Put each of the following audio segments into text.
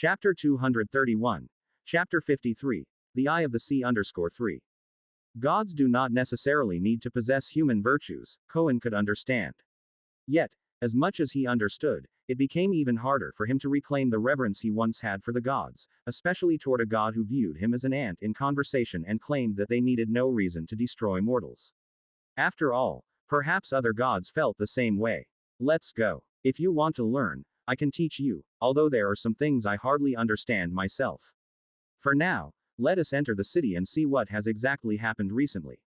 Chapter 231. Chapter 53. The Eye of the Sea _ 3. Gods do not necessarily need to possess human virtues, Cohen could understand. Yet, as much as he understood, it became even harder for him to reclaim the reverence he once had for the gods, especially toward a god who viewed him as an ant in conversation and claimed that they needed no reason to destroy mortals. After all, perhaps other gods felt the same way. Let's go. If you want to learn, I can teach you, although there are some things I hardly understand myself. For now, let us enter the city and see what has exactly happened recently.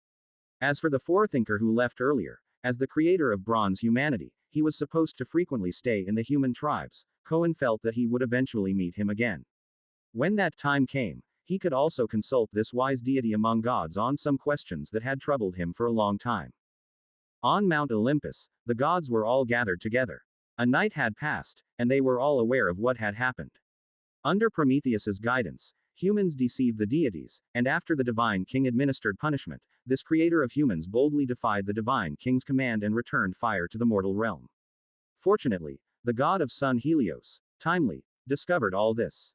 As for the forethinker who left earlier, as the creator of bronze humanity, he was supposed to frequently stay in the human tribes. Cohen felt that he would eventually meet him again. When that time came, he could also consult this wise deity among gods on some questions that had troubled him for a long time. On Mount Olympus, the gods were all gathered together. A night had passed, and they were all aware of what had happened. Under Prometheus's guidance, humans deceived the deities, and after the divine king administered punishment, this creator of humans boldly defied the divine king's command and returned fire to the mortal realm. Fortunately, the god of sun Helios, timely, discovered all this.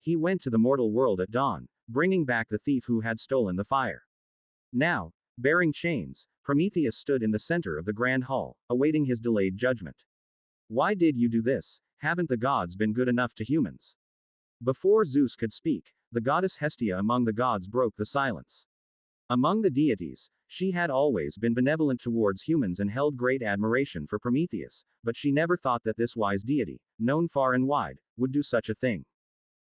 He went to the mortal world at dawn, bringing back the thief who had stolen the fire. Now, bearing chains, Prometheus stood in the center of the grand hall, awaiting his delayed judgment. Why did you do this? Haven't the gods been good enough to humans? Before Zeus could speak, the goddess Hestia among the gods broke the silence. Among the deities, she had always been benevolent towards humans and held great admiration for Prometheus, but she never thought that this wise deity, known far and wide, would do such a thing.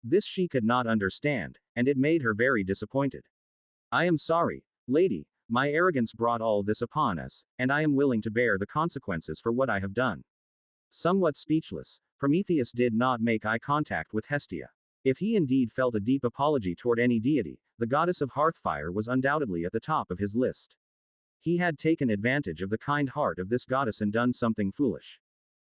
This she could not understand, and it made her very disappointed. I am sorry, lady, my arrogance brought all this upon us, and I am willing to bear the consequences for what I have done. Somewhat speechless, Prometheus did not make eye contact with Hestia. If he indeed felt a deep apology toward any deity, the goddess of hearthfire was undoubtedly at the top of his list. He had taken advantage of the kind heart of this goddess and done something foolish.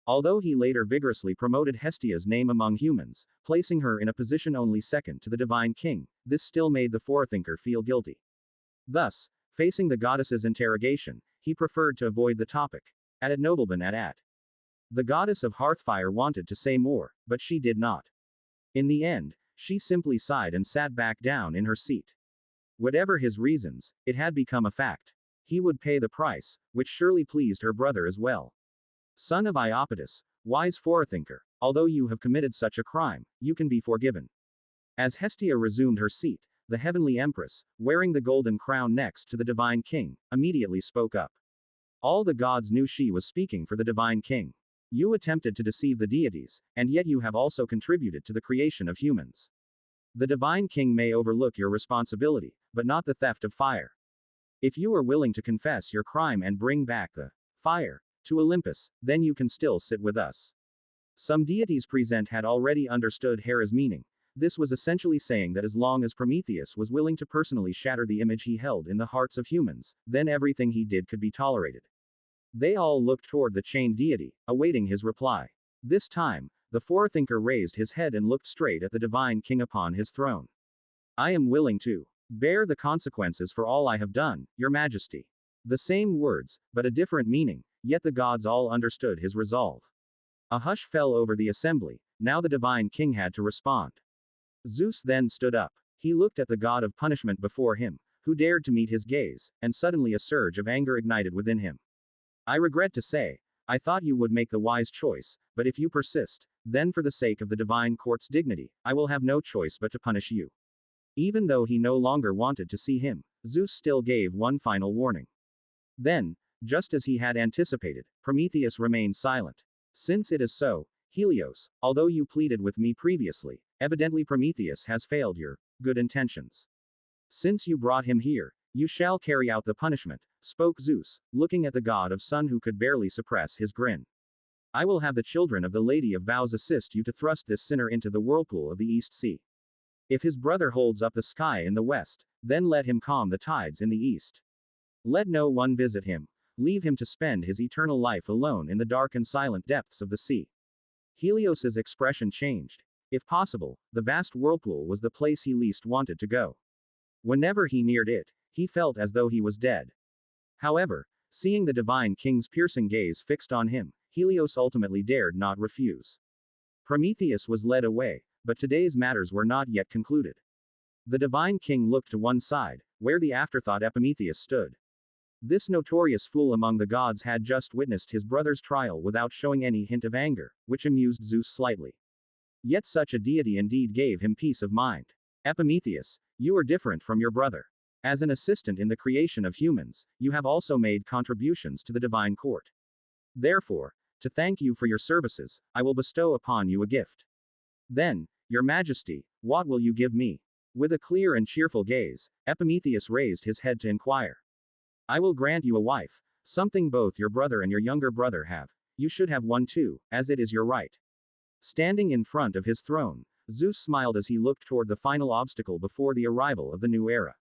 Although he later vigorously promoted Hestia's name among humans, placing her in a position only second to the divine king, this still made the forethinker feel guilty. Thus, facing the goddess's interrogation, he preferred to avoid the topic. At nobleman at. The goddess of hearthfire wanted to say more, but she did not. In the end, she simply sighed and sat back down in her seat. Whatever his reasons, it had become a fact. He would pay the price, which surely pleased her brother as well. Son of Iapetus, wise forethinker, although you have committed such a crime, you can be forgiven. As Hestia resumed her seat, the heavenly empress, wearing the golden crown next to the divine king, immediately spoke up. All the gods knew she was speaking for the divine king. You attempted to deceive the deities, and yet you have also contributed to the creation of humans. The divine king may overlook your responsibility, but not the theft of fire. If you are willing to confess your crime and bring back the fire to Olympus, then you can still sit with us. Some deities present had already understood Hera's meaning. This was essentially saying that as long as Prometheus was willing to personally shatter the image he held in the hearts of humans, then everything he did could be tolerated. They all looked toward the chained deity, awaiting his reply. This time, the forethinker raised his head and looked straight at the divine king upon his throne. I am willing to bear the consequences for all I have done, your majesty. The same words, but a different meaning, yet the gods all understood his resolve. A hush fell over the assembly. Now the divine king had to respond. Zeus then stood up. He looked at the god of punishment before him, who dared to meet his gaze, and suddenly a surge of anger ignited within him. I regret to say, I thought you would make the wise choice, but if you persist, then for the sake of the divine court's dignity, I will have no choice but to punish you. Even though he no longer wanted to see him, Zeus still gave one final warning. Then, just as he had anticipated, Prometheus remained silent. Since it is so, Helios, although you pleaded with me previously, evidently Prometheus has failed your good intentions. Since you brought him here, you shall carry out the punishment, spoke Zeus, looking at the god of sun who could barely suppress his grin. I will have the children of the Lady of Vows assist you to thrust this sinner into the whirlpool of the East Sea. If his brother holds up the sky in the west, then let him calm the tides in the east. Let no one visit him. Leave him to spend his eternal life alone in the dark and silent depths of the sea. Helios's expression changed. If possible, the vast whirlpool was the place he least wanted to go. Whenever he neared it, he felt as though he was dead. However, seeing the divine king's piercing gaze fixed on him, Helios ultimately dared not refuse. Prometheus was led away, but today's matters were not yet concluded. The divine king looked to one side, where the afterthought Prometheus stood. This notorious fool among the gods had just witnessed his brother's trial without showing any hint of anger, which amused Zeus slightly. Yet such a deity indeed gave him peace of mind. Prometheus, you are different from your brother. As an assistant in the creation of humans, you have also made contributions to the divine court. Therefore, to thank you for your services, I will bestow upon you a gift. Then, your majesty, what will you give me? With a clear and cheerful gaze, Prometheus raised his head to inquire. I will grant you a wife, something both your brother and your younger brother have. You should have one too, as it is your right. Standing in front of his throne, Zeus smiled as he looked toward the final obstacle before the arrival of the new era.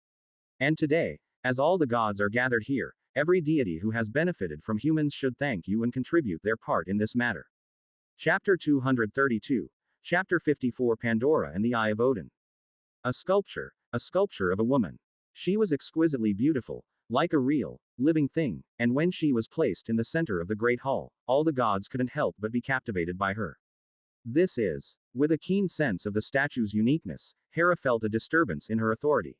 And today, as all the gods are gathered here, every deity who has benefited from humans should thank you and contribute their part in this matter. Chapter 232. Chapter 54 Pandora and the Eye of Odin. A sculpture of a woman. She was exquisitely beautiful, like a real, living thing, and when she was placed in the center of the great hall, all the gods couldn't help but be captivated by her. With a keen sense of the statue's uniqueness, Hera felt a disturbance in her authority.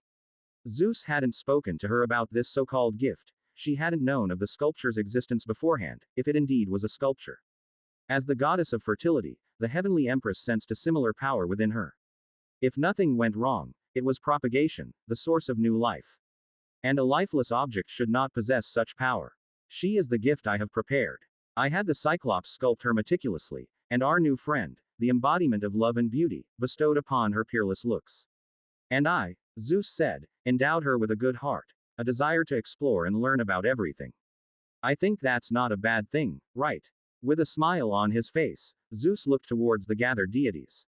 Zeus hadn't spoken to her about this so-called gift, she hadn't known of the sculpture's existence beforehand, if it indeed was a sculpture. As the goddess of fertility, the heavenly empress sensed a similar power within her. If nothing went wrong, it was propagation, the source of new life. And a lifeless object should not possess such power. She is the gift I have prepared. I had the Cyclops sculpt her meticulously, and our new friend, the embodiment of love and beauty, bestowed upon her peerless looks. And I, Zeus said, endowed her with a good heart, a desire to explore and learn about everything. I think that's not a bad thing, right? With a smile on his face, Zeus looked towards the gathered deities.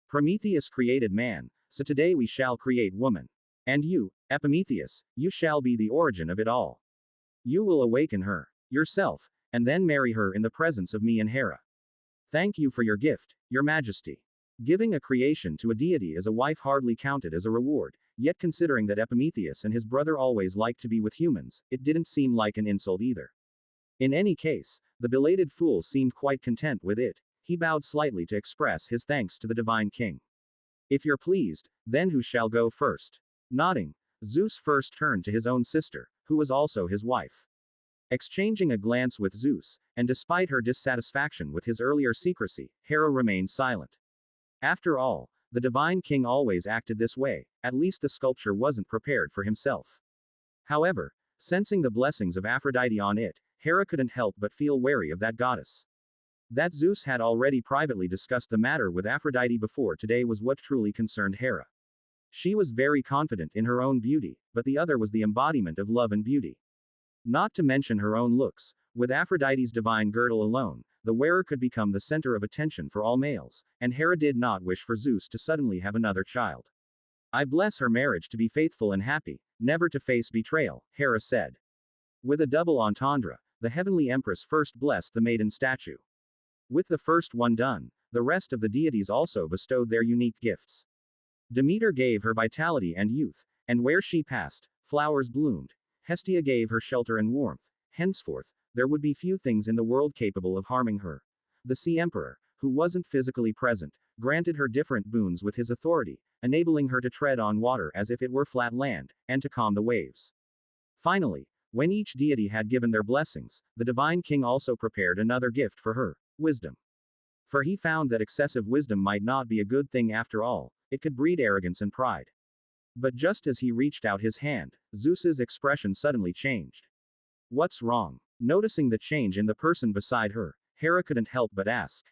Prometheus created man, so today we shall create woman. And you, Prometheus, you shall be the origin of it all. You will awaken her, yourself, and then marry her in the presence of me and Hera. Thank you for your gift, your majesty. Giving a creation to a deity as a wife hardly counted as a reward, yet considering that Prometheus and his brother always liked to be with humans, it didn't seem like an insult either. In any case, the belated fool seemed quite content with it. He bowed slightly to express his thanks to the divine king. If you're pleased, then who shall go first? Nodding, Zeus first turned to his own sister, who was also his wife. Exchanging a glance with Zeus, and despite her dissatisfaction with his earlier secrecy, Hera remained silent. After all, the divine king always acted this way, at least the sculpture wasn't prepared for himself. However, sensing the blessings of Aphrodite on it, Hera couldn't help but feel wary of that goddess. That Zeus had already privately discussed the matter with Aphrodite before today was what truly concerned Hera. She was very confident in her own beauty, but the other was the embodiment of love and beauty. Not to mention her own looks, with Aphrodite's divine girdle alone, the wearer could become the center of attention for all males, and Hera did not wish for Zeus to suddenly have another child. I bless her marriage to be faithful and happy, never to face betrayal, Hera said. With a double entendre, the heavenly empress first blessed the maiden statue. With the first one done, the rest of the deities also bestowed their unique gifts. Demeter gave her vitality and youth, and where she passed, flowers bloomed. Hestia gave her shelter and warmth. Henceforth, there would be few things in the world capable of harming her. The Sea Emperor, who wasn't physically present, granted her different boons with his authority, enabling her to tread on water as if it were flat land, and to calm the waves. Finally, when each deity had given their blessings, the divine king also prepared another gift for her, wisdom. For he found that excessive wisdom might not be a good thing after all, it could breed arrogance and pride. But just as he reached out his hand, Zeus's expression suddenly changed. What's wrong? Noticing the change in the person beside her, Hera couldn't help but ask.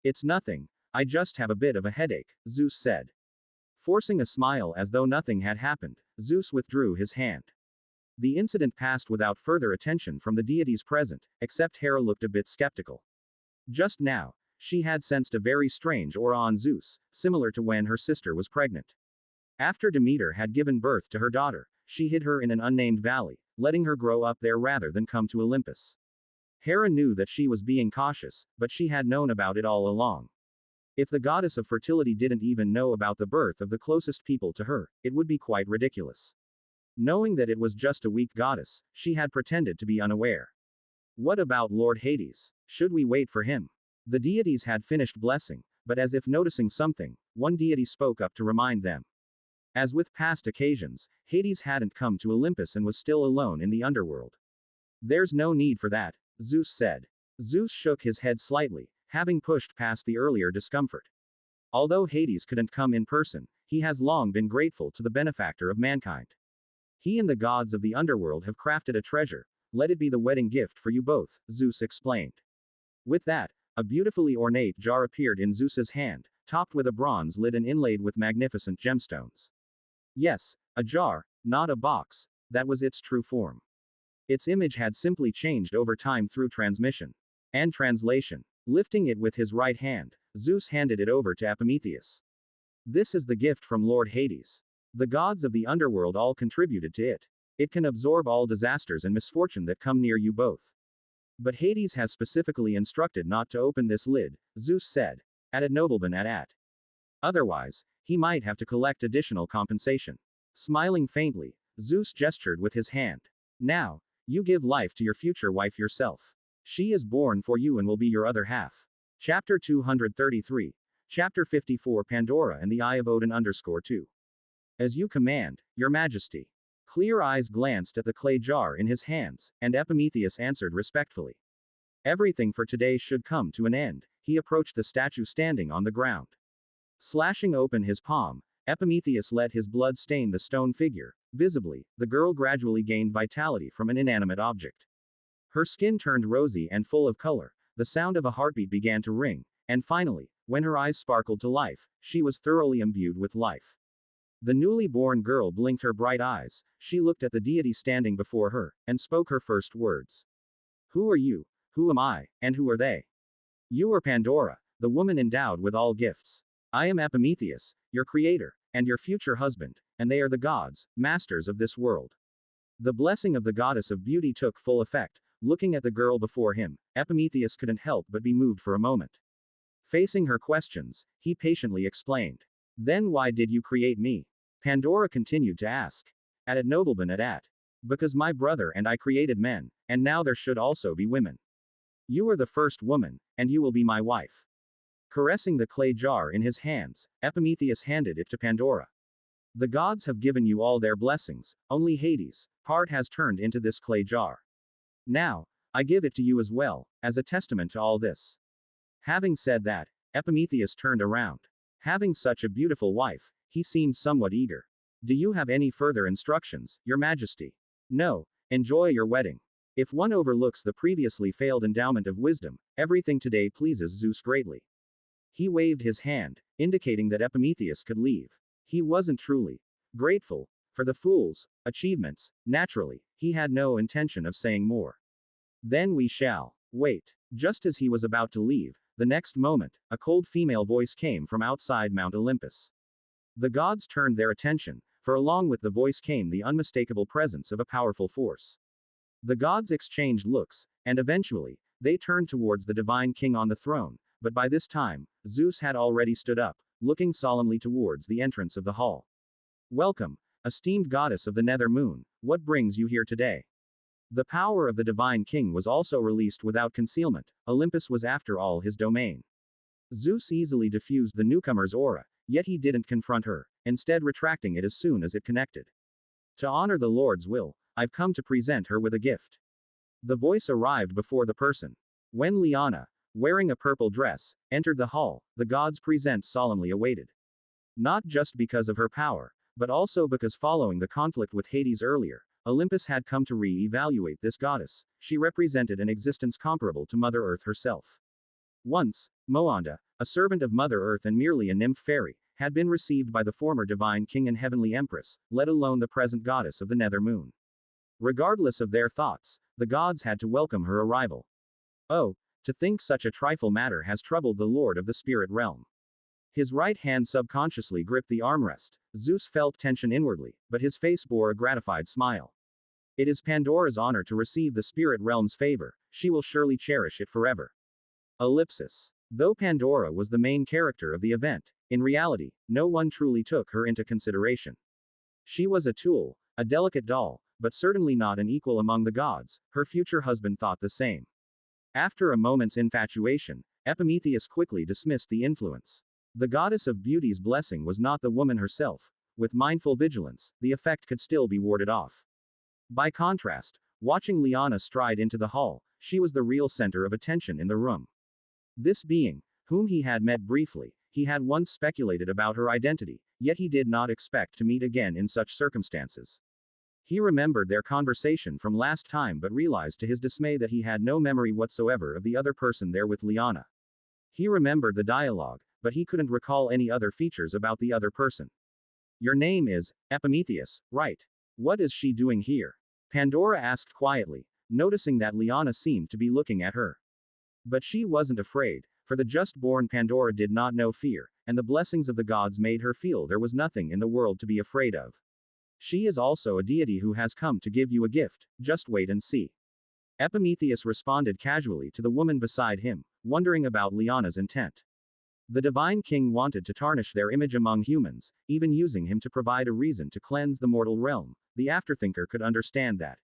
It's nothing, I just have a bit of a headache, Zeus said. Forcing a smile as though nothing had happened, Zeus withdrew his hand. The incident passed without further attention from the deities present, except Hera looked a bit skeptical. Just now, she had sensed a very strange aura on Zeus, similar to when her sister was pregnant. After Demeter had given birth to her daughter, she hid her in an unnamed valley, letting her grow up there rather than come to Olympus. Hera knew that she was being cautious, but she had known about it all along. If the goddess of fertility didn't even know about the birth of the closest people to her, it would be quite ridiculous. Knowing that it was just a weak goddess, she had pretended to be unaware. What about Lord Hades? Should we wait for him? The deities had finished blessing, but as if noticing something, one deity spoke up to remind them. As with past occasions, Hades hadn't come to Olympus and was still alone in the underworld. There's no need for that, Zeus said. Zeus shook his head slightly, having pushed past the earlier discomfort. Although Hades couldn't come in person, he has long been grateful to the benefactor of mankind. He and the gods of the underworld have crafted a treasure. Let it be the wedding gift for you both, Zeus explained. With that, a beautifully ornate jar appeared in Zeus's hand, topped with a bronze lid and inlaid with magnificent gemstones. Yes, a jar, not a box, that was its true form. Its image had simply changed over time through transmission and translation. Lifting it with his right hand, Zeus handed it over to Prometheus. This is the gift from Lord Hades. The gods of the underworld all contributed to it. It can absorb all disasters and misfortune that come near you both. But Hades has specifically instructed not to open this lid, Zeus said. At a nobleman at. Otherwise, he might have to collect additional compensation. Smiling faintly, Zeus gestured with his hand. Now, you give life to your future wife yourself. She is born for you and will be your other half. Chapter 233. Chapter 54 Pandora and the Eye of Odin _2. As you command, your majesty. Clear eyes glanced at the clay jar in his hands, and Prometheus answered respectfully. Everything for today should come to an end. He approached the statue standing on the ground. Slashing open his palm, Prometheus let his blood stain the stone figure. Visibly, the girl gradually gained vitality from an inanimate object. Her skin turned rosy and full of color, the sound of a heartbeat began to ring, and finally, when her eyes sparkled to life, she was thoroughly imbued with life. The newly born girl blinked her bright eyes, she looked at the deity standing before her, and spoke her first words. Who are you? Who am I, and who are they? You are Pandora, the woman endowed with all gifts. I am Prometheus, your creator, and your future husband, and they are the gods, masters of this world. The blessing of the goddess of beauty took full effect. Looking at the girl before him, Prometheus couldn't help but be moved for a moment. Facing her questions, he patiently explained. Then why did you create me? Pandora continued to ask. At a nobleman at. Because my brother and I created men, and now there should also be women. You are the first woman, and you will be my wife. Caressing the clay jar in his hands, Prometheus handed it to Pandora. The gods have given you all their blessings, only Hades' part has turned into this clay jar. Now, I give it to you as well, as a testament to all this. Having said that, Prometheus turned around. Having such a beautiful wife, he seemed somewhat eager. Do you have any further instructions, your majesty? No, enjoy your wedding. If one overlooks the previously failed endowment of wisdom, everything today pleases Zeus greatly. He waved his hand, indicating that Prometheus could leave. He wasn't truly grateful for the fool's achievements. Naturally, he had no intention of saying more. Then we shall wait. Just as he was about to leave, the next moment, a cold female voice came from outside Mount Olympus. The gods turned their attention, for along with the voice came the unmistakable presence of a powerful force. The gods exchanged looks, and eventually, they turned towards the divine king on the throne, but by this time, Zeus had already stood up, looking solemnly towards the entrance of the hall. Welcome, esteemed goddess of the nether moon, what brings you here today? The power of the divine king was also released without concealment. Olympus was after all his domain. Zeus easily diffused the newcomer's aura, yet he didn't confront her, instead retracting it as soon as it connected. To honor the Lord's will, I've come to present her with a gift. The voice arrived before the person. When Liana, wearing a purple dress, entered the hall, the gods present solemnly awaited. Not just because of her power, but also because following the conflict with Hades earlier, Olympus had come to re-evaluate this goddess. She represented an existence comparable to Mother Earth herself. Once, Moanda, a servant of Mother Earth and merely a nymph fairy, had been received by the former divine king and heavenly empress, let alone the present goddess of the nether moon. Regardless of their thoughts, the gods had to welcome her arrival. Oh, to think such a trifle matter has troubled the lord of the spirit realm. His right hand subconsciously gripped the armrest. Zeus felt tension inwardly, but his face bore a gratified smile. It is Pandora's honor to receive the spirit realm's favor, she will surely cherish it forever. Ellipsis. Though Pandora was the main character of the event, in reality, no one truly took her into consideration. She was a tool, a delicate doll, but certainly not an equal among the gods. Her future husband thought the same. After a moment's infatuation, Prometheus quickly dismissed the influence. The goddess of beauty's blessing was not the woman herself. With mindful vigilance, the effect could still be warded off. By contrast, watching Liana stride into the hall, she was the real center of attention in the room. This being, whom he had met briefly, he had once speculated about her identity, yet he did not expect to meet again in such circumstances. He remembered their conversation from last time but realized to his dismay that he had no memory whatsoever of the other person there with Liana. He remembered the dialogue, but he couldn't recall any other features about the other person. Your name is Prometheus, right? What is she doing here? Pandora asked quietly, noticing that Liana seemed to be looking at her. But she wasn't afraid, for the just-born Pandora did not know fear, and the blessings of the gods made her feel there was nothing in the world to be afraid of. She is also a deity who has come to give you a gift, just wait and see. Prometheus responded casually to the woman beside him, wondering about Liana's intent. The divine king wanted to tarnish their image among humans, even using him to provide a reason to cleanse the mortal realm. The afterthinker could understand that.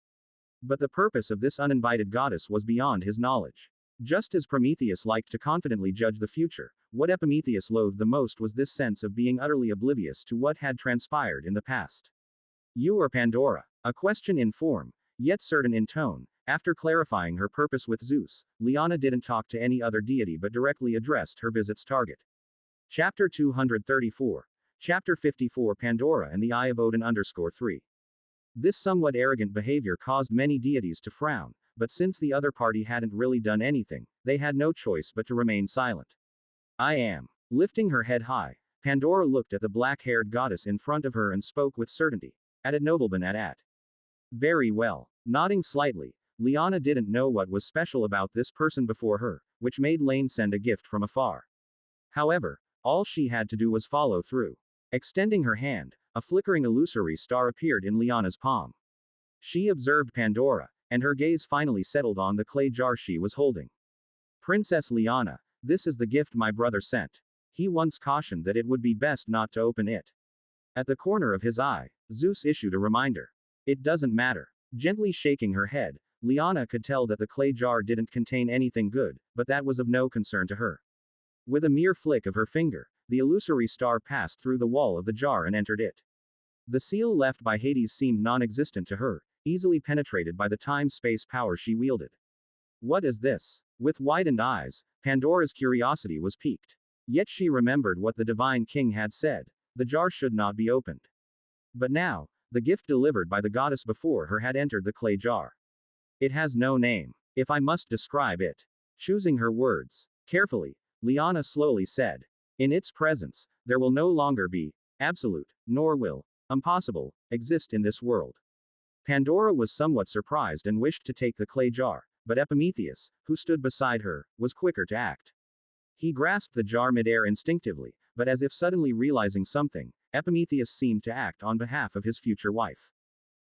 But the purpose of this uninvited goddess was beyond his knowledge. Just as Prometheus liked to confidently judge the future, what Prometheus loathed the most was this sense of being utterly oblivious to what had transpired in the past. You are Pandora? A question in form, yet certain in tone. After clarifying her purpose with Zeus, Liana didn't talk to any other deity but directly addressed her visit's target. Chapter 234. Chapter 54 Pandora and the Eye of Odin _3. This somewhat arrogant behavior caused many deities to frown, but since the other party hadn't really done anything, they had no choice but to remain silent. I am. Lifting her head high, Pandora looked at the black-haired goddess in front of her and spoke with certainty. At nobleman at. Very well. Nodding slightly, Liana didn't know what was special about this person before her, which made Laine send a gift from afar. However, all she had to do was follow through. Extending her hand, a flickering illusory star appeared in Liana's palm. She observed Pandora, and her gaze finally settled on the clay jar she was holding. Princess Liana, this is the gift my brother sent. He once cautioned that it would be best not to open it. At the corner of his eye, Zeus issued a reminder. It doesn't matter. Gently shaking her head, Liana could tell that the clay jar didn't contain anything good, but that was of no concern to her. With a mere flick of her finger, the illusory star passed through the wall of the jar and entered it. The seal left by Hades seemed non-existent to her, easily penetrated by the time-space power she wielded. What is this? With widened eyes, Pandora's curiosity was piqued. Yet she remembered what the divine king had said: the jar should not be opened. But now, the gift delivered by the goddess before her had entered the clay jar. It has no name. If I must describe it. Choosing her words carefully, Liana slowly said, in its presence, there will no longer be absolute, nor will impossible exist in this world. Pandora was somewhat surprised and wished to take the clay jar, but Prometheus, who stood beside her, was quicker to act. He grasped the jar midair instinctively, but as if suddenly realizing something, Prometheus seemed to act on behalf of his future wife.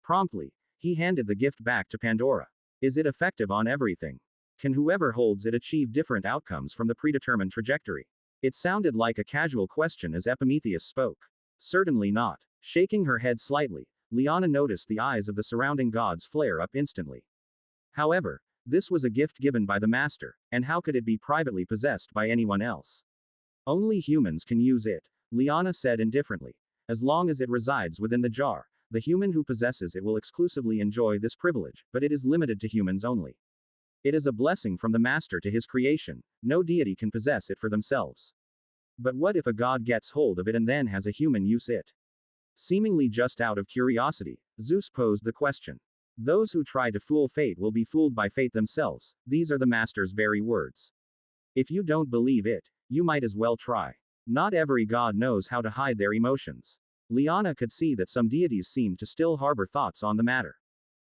Promptly, he handed the gift back to Pandora. Is it effective on everything? Can whoever holds it achieve different outcomes from the predetermined trajectory? It sounded like a casual question as Prometheus spoke. Certainly not. Shaking her head slightly, Liana noticed the eyes of the surrounding gods flare up instantly. However, this was a gift given by the master, and how could it be privately possessed by anyone else? Only humans can use it, Liana said indifferently. As long as it resides within the jar, the human who possesses it will exclusively enjoy this privilege, but it is limited to humans only. It is a blessing from the master to his creation. No deity can possess it for themselves. But what if a god gets hold of it and then has a human use it? Seemingly just out of curiosity, Zeus posed the question. Those who try to fool fate will be fooled by fate themselves. These are the master's very words. If you don't believe it, you might as well try. Not every god knows how to hide their emotions. Liana could see that some deities seemed to still harbor thoughts on the matter.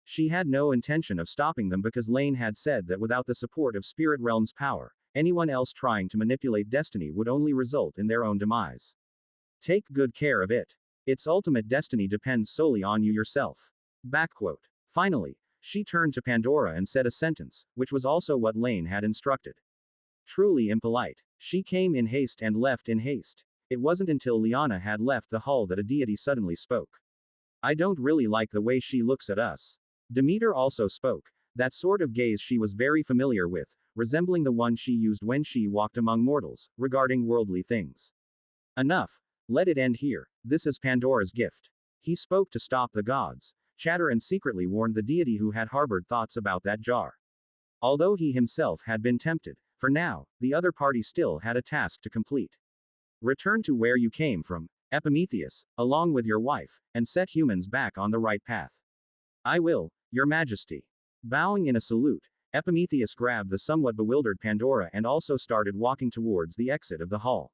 She had no intention of stopping them because Laine had said that without the support of spirit realm's power, anyone else trying to manipulate destiny would only result in their own demise. Take good care of it. Its ultimate destiny depends solely on you yourself. Backquote. Finally, she turned to Pandora and said a sentence, which was also what Laine had instructed. Truly impolite. She came in haste and left in haste. It wasn't until Liana had left the hall that a deity suddenly spoke. I don't really like the way she looks at us. Demeter also spoke, that sort of gaze she was very familiar with, resembling the one she used when she walked among mortals, regarding worldly things. Enough. Let it end here. This is Pandora's gift. He spoke to stop the gods' chatter and secretly warned the deity who had harbored thoughts about that jar. Although he himself had been tempted, for now, the other party still had a task to complete. Return to where you came from, Prometheus, along with your wife, and set humans back on the right path. I will, Your Majesty. Bowing in a salute, Prometheus grabbed the somewhat bewildered Pandora and also started walking towards the exit of the hall.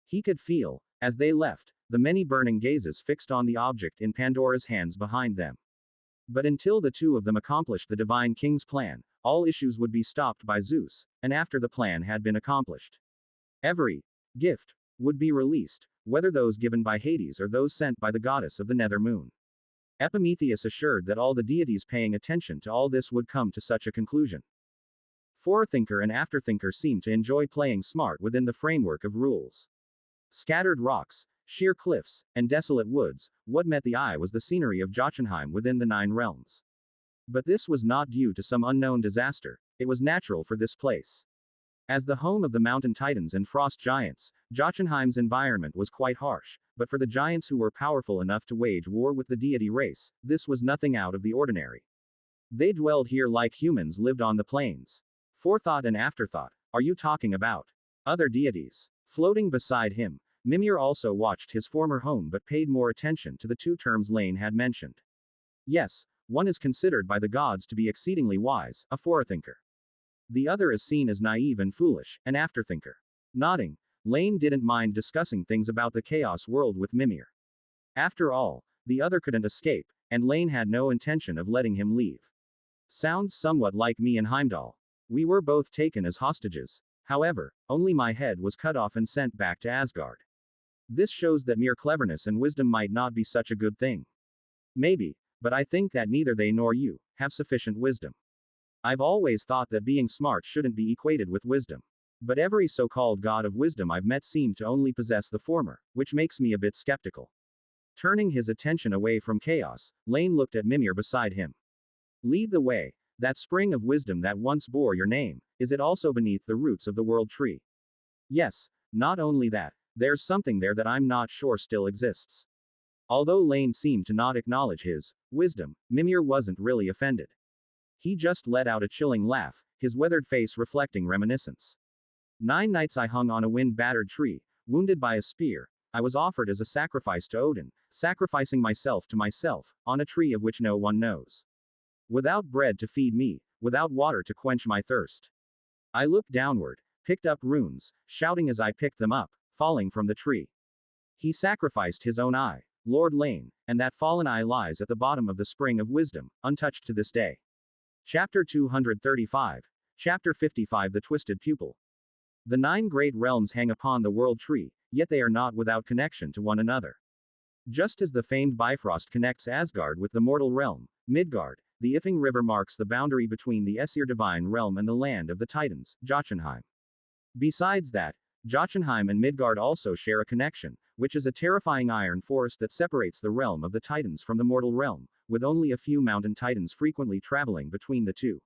He could feel, as they left, the many burning gazes fixed on the object in Pandora's hands behind them. But until the two of them accomplished the divine king's plan, all issues would be stopped by Zeus, and after the plan had been accomplished, every gift would be released, whether those given by Hades or those sent by the goddess of the nether moon. Prometheus assured that all the deities paying attention to all this would come to such a conclusion. Forethinker and Afterthinker seemed to enjoy playing smart within the framework of rules. Scattered rocks, sheer cliffs, and desolate woods, what met the eye was the scenery of Jotunheim within the 9 realms. But this was not due to some unknown disaster, it was natural for this place. As the home of the mountain titans and frost giants, Jotunheim's environment was quite harsh, but for the giants who were powerful enough to wage war with the deity race, this was nothing out of the ordinary. They dwelled here like humans lived on the plains. Forethought and afterthought, are you talking about? Other deities. Floating beside him, Mimir also watched his former home but paid more attention to the 2 terms Laine had mentioned. Yes, one is considered by the gods to be exceedingly wise, a forethinker. The other is seen as naive and foolish, an afterthinker. Nodding, Laine didn't mind discussing things about the chaos world with Mimir. After all, the other couldn't escape, and Laine had no intention of letting him leave. Sounds somewhat like me and Heimdall. We were both taken as hostages. However, only my head was cut off and sent back to Asgard. This shows that mere cleverness and wisdom might not be such a good thing. Maybe, but I think that neither they nor you have sufficient wisdom. I've always thought that being smart shouldn't be equated with wisdom. But every so-called god of wisdom I've met seemed to only possess the former, which makes me a bit skeptical. Turning his attention away from chaos, Laine looked at Mimir beside him. Lead the way. That spring of wisdom that once bore your name, is it also beneath the roots of the world tree? Yes, not only that, there's something there that I'm not sure still exists. Although Laine seemed to not acknowledge his wisdom, Mimir wasn't really offended. He just let out a chilling laugh, his weathered face reflecting reminiscence. 9 nights I hung on a wind-battered tree, wounded by a spear. I was offered as a sacrifice to Odin, sacrificing myself to myself, on a tree of which no one knows. Without bread to feed me, without water to quench my thirst. I looked downward, picked up runes, shouting as I picked them up, falling from the tree. He sacrificed his own eye, Lord Laine, and that fallen eye lies at the bottom of the spring of wisdom, untouched to this day. Chapter 235. Chapter 55 The Twisted Pupil. The 9 great realms hang upon the world tree, yet they are not without connection to one another. Just as the famed Bifrost connects Asgard with the mortal realm, Midgard, the Ifing River marks the boundary between the Aesir divine realm and the land of the Titans, Jotunheim. Besides that, Jotunheim and Midgard also share a connection, which is a terrifying iron forest that separates the realm of the Titans from the mortal realm, with only a few mountain Titans frequently traveling between the two.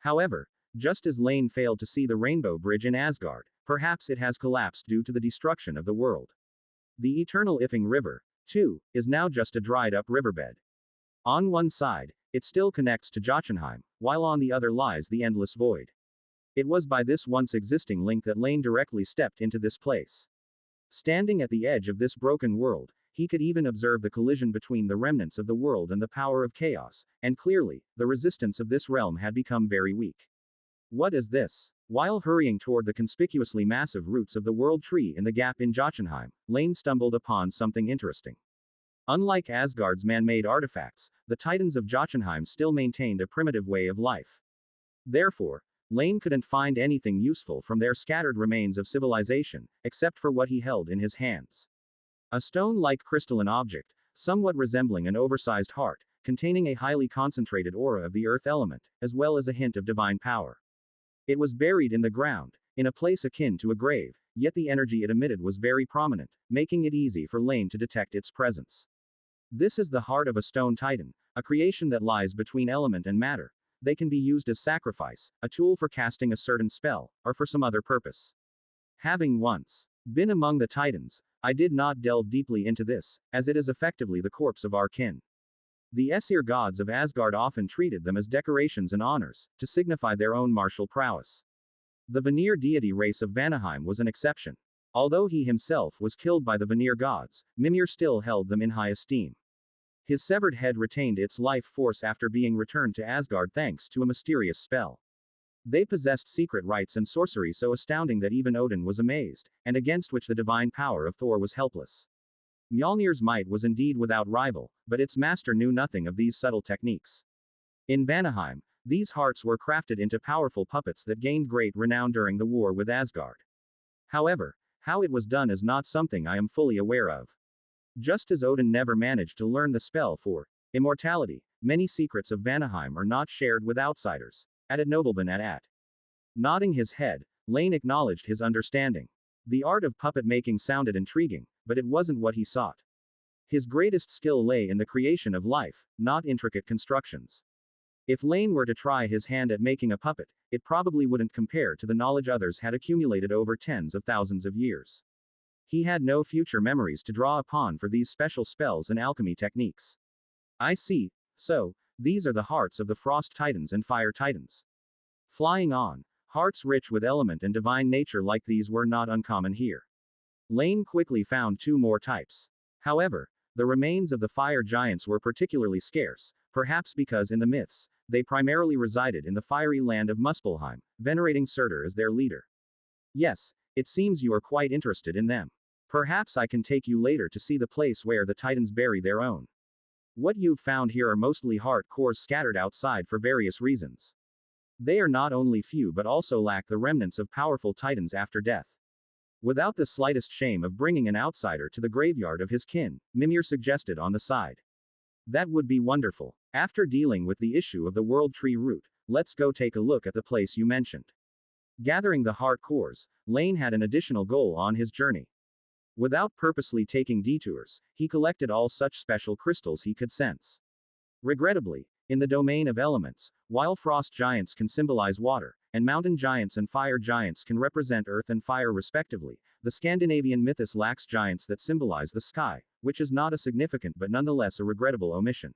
However, just as Laine failed to see the Rainbow Bridge in Asgard, perhaps it has collapsed due to the destruction of the world. The eternal Ifing River, too, is now just a dried-up riverbed. On one side, it still connects to Jotunheim, while on the other lies the endless void. It was by this once existing link that Laine directly stepped into this place. Standing at the edge of this broken world, he could even observe the collision between the remnants of the world and the power of chaos, and clearly, the resistance of this realm had become very weak. What is this? While hurrying toward the conspicuously massive roots of the world tree in the gap in Jotunheim, Laine stumbled upon something interesting. Unlike Asgard's man-made artifacts, the Titans of Jotunheim still maintained a primitive way of life. Therefore, Laine couldn't find anything useful from their scattered remains of civilization, except for what he held in his hands. A stone-like crystalline object, somewhat resembling an oversized heart, containing a highly concentrated aura of the earth element, as well as a hint of divine power. It was buried in the ground, in a place akin to a grave, yet the energy it emitted was very prominent, making it easy for Laine to detect its presence. This is the heart of a stone titan, a creation that lies between element and matter, they can be used as sacrifice, a tool for casting a certain spell, or for some other purpose. Having once been among the Titans, I did not delve deeply into this, as it is effectively the corpse of our kin. The Aesir gods of Asgard often treated them as decorations and honors, to signify their own martial prowess. The Vanir deity race of Vanaheim was an exception. Although he himself was killed by the Vanir gods, Mimir still held them in high esteem. His severed head retained its life force after being returned to Asgard thanks to a mysterious spell. They possessed secret rites and sorcery so astounding that even Odin was amazed, and against which the divine power of Thor was helpless. Mjolnir's might was indeed without rival, but its master knew nothing of these subtle techniques. In Vanaheim, these hearts were crafted into powerful puppets that gained great renown during the war with Asgard. However, how it was done is not something I am fully aware of. Just as Odin never managed to learn the spell for immortality, many secrets of Vanaheim are not shared with outsiders. Added Nobleman at. Nodding his head, Laine acknowledged his understanding. The art of puppet making sounded intriguing, but it wasn't what he sought. His greatest skill lay in the creation of life, not intricate constructions. If Laine were to try his hand at making a puppet, it probably wouldn't compare to the knowledge others had accumulated over tens of thousands of years. He had no future memories to draw upon for these special spells and alchemy techniques. I see, so, these are the hearts of the Frost Titans and Fire Titans. Flying on, hearts rich with element and divine nature like these were not uncommon here. Laine quickly found two more types. However, the remains of the fire giants were particularly scarce, perhaps because in the myths, they primarily resided in the fiery land of Muspelheim, venerating Surtur as their leader. Yes, it seems you are quite interested in them. Perhaps I can take you later to see the place where the Titans bury their own. What you've found here are mostly heart cores scattered outside for various reasons. They are not only few but also lack the remnants of powerful Titans after death. Without the slightest shame of bringing an outsider to the graveyard of his kin, Mimir suggested on the side. That would be wonderful. After dealing with the issue of the world tree root, let's go take a look at the place you mentioned. Gathering the heart cores, Laine had an additional goal on his journey. Without purposely taking detours, he collected all such special crystals he could sense. Regrettably, in the domain of elements, while frost giants can symbolize water, and mountain giants and fire giants can represent earth and fire respectively, the Scandinavian mythos lacks giants that symbolize the sky, which is not a significant but nonetheless a regrettable omission.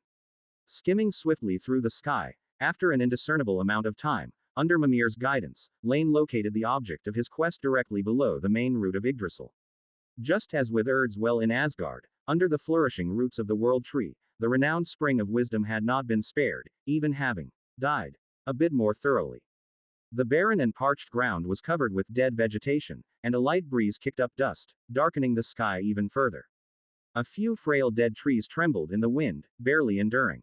Skimming swiftly through the sky, after an indiscernible amount of time, under Mimir's guidance, Laine located the object of his quest directly below the main root of Yggdrasil. Just as with Urd's well in Asgard, under the flourishing roots of the world tree, the renowned spring of wisdom had not been spared, even having died a bit more thoroughly. The barren and parched ground was covered with dead vegetation, and a light breeze kicked up dust, darkening the sky even further. A few frail dead trees trembled in the wind, barely enduring.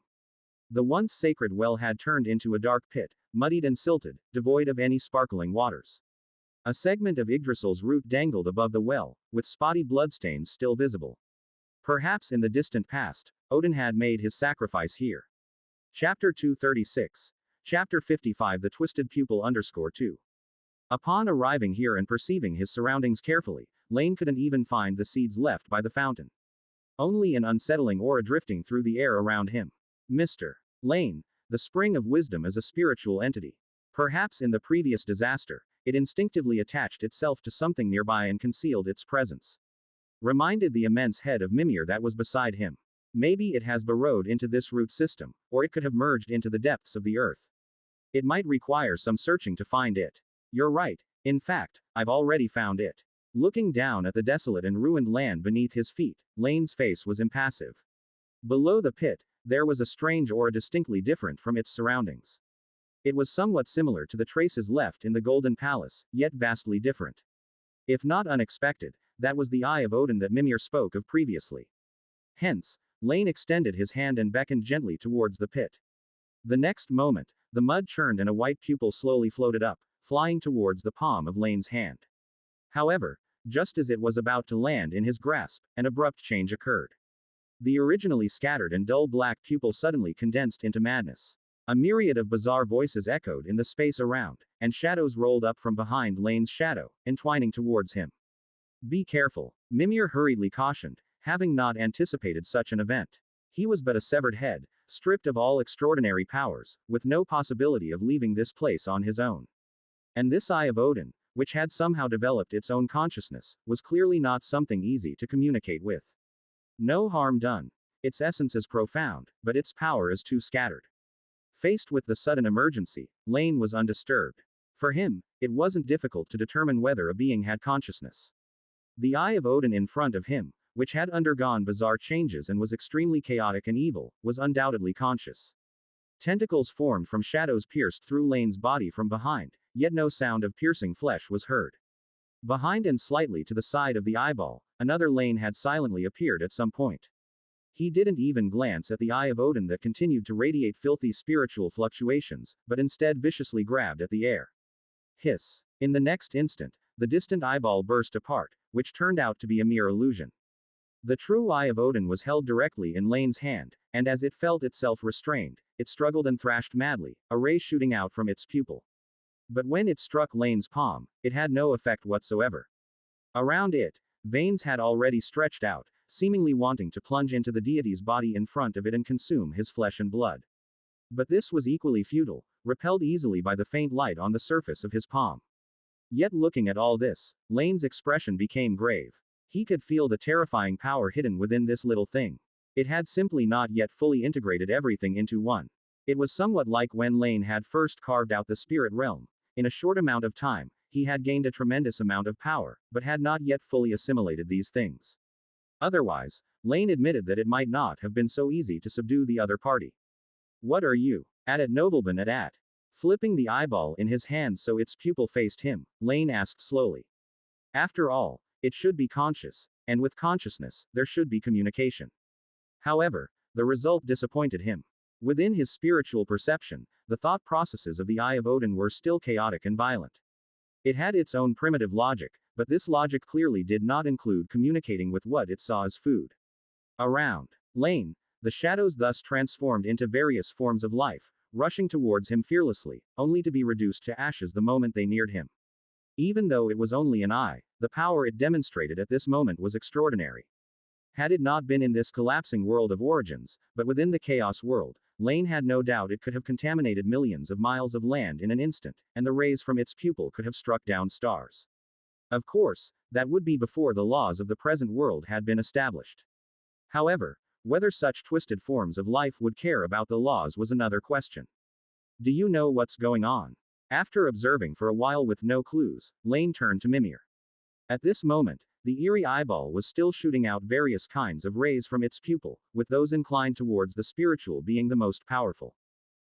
The once sacred well had turned into a dark pit, muddied and silted, devoid of any sparkling waters. A segment of Yggdrasil's root dangled above the well, with spotty bloodstains still visible. Perhaps in the distant past, Odin had made his sacrifice here. Chapter 236. Chapter 55 The Twisted Pupil _2. Upon arriving here and perceiving his surroundings carefully, Laine couldn't even find the seeds left by the fountain. Only an unsettling aura drifting through the air around him. Mr. Laine, the spring of wisdom is a spiritual entity. Perhaps in the previous disaster, it instinctively attached itself to something nearby and concealed its presence. Reminded the immense head of Mimir that was beside him. Maybe it has burrowed into this root system, or it could have merged into the depths of the earth. It might require some searching to find it. You're right, in fact, I've already found it. Looking down at the desolate and ruined land beneath his feet, Laine's face was impassive. Below the pit, there was a strange aura distinctly different from its surroundings. It was somewhat similar to the traces left in the Golden Palace, yet vastly different. If not unexpected, that was the eye of Odin that Mimir spoke of previously. Hence, Laine extended his hand and beckoned gently towards the pit. The next moment, the mud churned and a white pupil slowly floated up, flying towards the palm of Laine's hand. However, just as it was about to land in his grasp, an abrupt change occurred. The originally scattered and dull black pupil suddenly condensed into madness. A myriad of bizarre voices echoed in the space around, and shadows rolled up from behind Laine's shadow, entwining towards him. Be careful, Mimir hurriedly cautioned, having not anticipated such an event. He was but a severed head, stripped of all extraordinary powers, with no possibility of leaving this place on his own. And this eye of Odin, which had somehow developed its own consciousness, was clearly not something easy to communicate with. No harm done. Its essence is profound, but its power is too scattered. Faced with the sudden emergency, Laine was undisturbed. For him, it wasn't difficult to determine whether a being had consciousness. The eye of Odin in front of him, which had undergone bizarre changes and was extremely chaotic and evil, was undoubtedly conscious. Tentacles formed from shadows pierced through Laine's body from behind, yet no sound of piercing flesh was heard. Behind and slightly to the side of the eyeball, another Laine had silently appeared at some point. He didn't even glance at the eye of Odin that continued to radiate filthy spiritual fluctuations, but instead viciously grabbed at the air. Hiss. In the next instant, the distant eyeball burst apart, which turned out to be a mere illusion. The true eye of Odin was held directly in Laine's hand, and as it felt itself restrained, it struggled and thrashed madly, a ray shooting out from its pupil. But when it struck Laine's palm, it had no effect whatsoever. Around it, veins had already stretched out, seemingly wanting to plunge into the deity's body in front of it and consume his flesh and blood. But this was equally futile, repelled easily by the faint light on the surface of his palm. Yet looking at all this, Laine's expression became grave. He could feel the terrifying power hidden within this little thing. It had simply not yet fully integrated everything into one. It was somewhat like when Laine had first carved out the spirit realm. In a short amount of time, he had gained a tremendous amount of power, but had not yet fully assimilated these things. Otherwise, Laine admitted that it might not have been so easy to subdue the other party. What are you? At nobleman at. Flipping the eyeball in his hand so its pupil faced him, Laine asked slowly. After all, it should be conscious, and with consciousness, there should be communication. However, the result disappointed him. Within his spiritual perception, the thought processes of the Eye of Odin were still chaotic and violent. It had its own primitive logic, but this logic clearly did not include communicating with what it saw as food. Around Laine, the shadows thus transformed into various forms of life, rushing towards him fearlessly, only to be reduced to ashes the moment they neared him. Even though it was only an eye, the power it demonstrated at this moment was extraordinary. Had it not been in this collapsing world of origins, but within the chaos world, Laine had no doubt it could have contaminated millions of miles of land in an instant, and the rays from its pupil could have struck down stars. Of course, that would be before the laws of the present world had been established. However, whether such twisted forms of life would care about the laws was another question. Do you know what's going on? After observing for a while with no clues, Laine turned to Mimir. At this moment, the eerie eyeball was still shooting out various kinds of rays from its pupil, with those inclined towards the spiritual being the most powerful.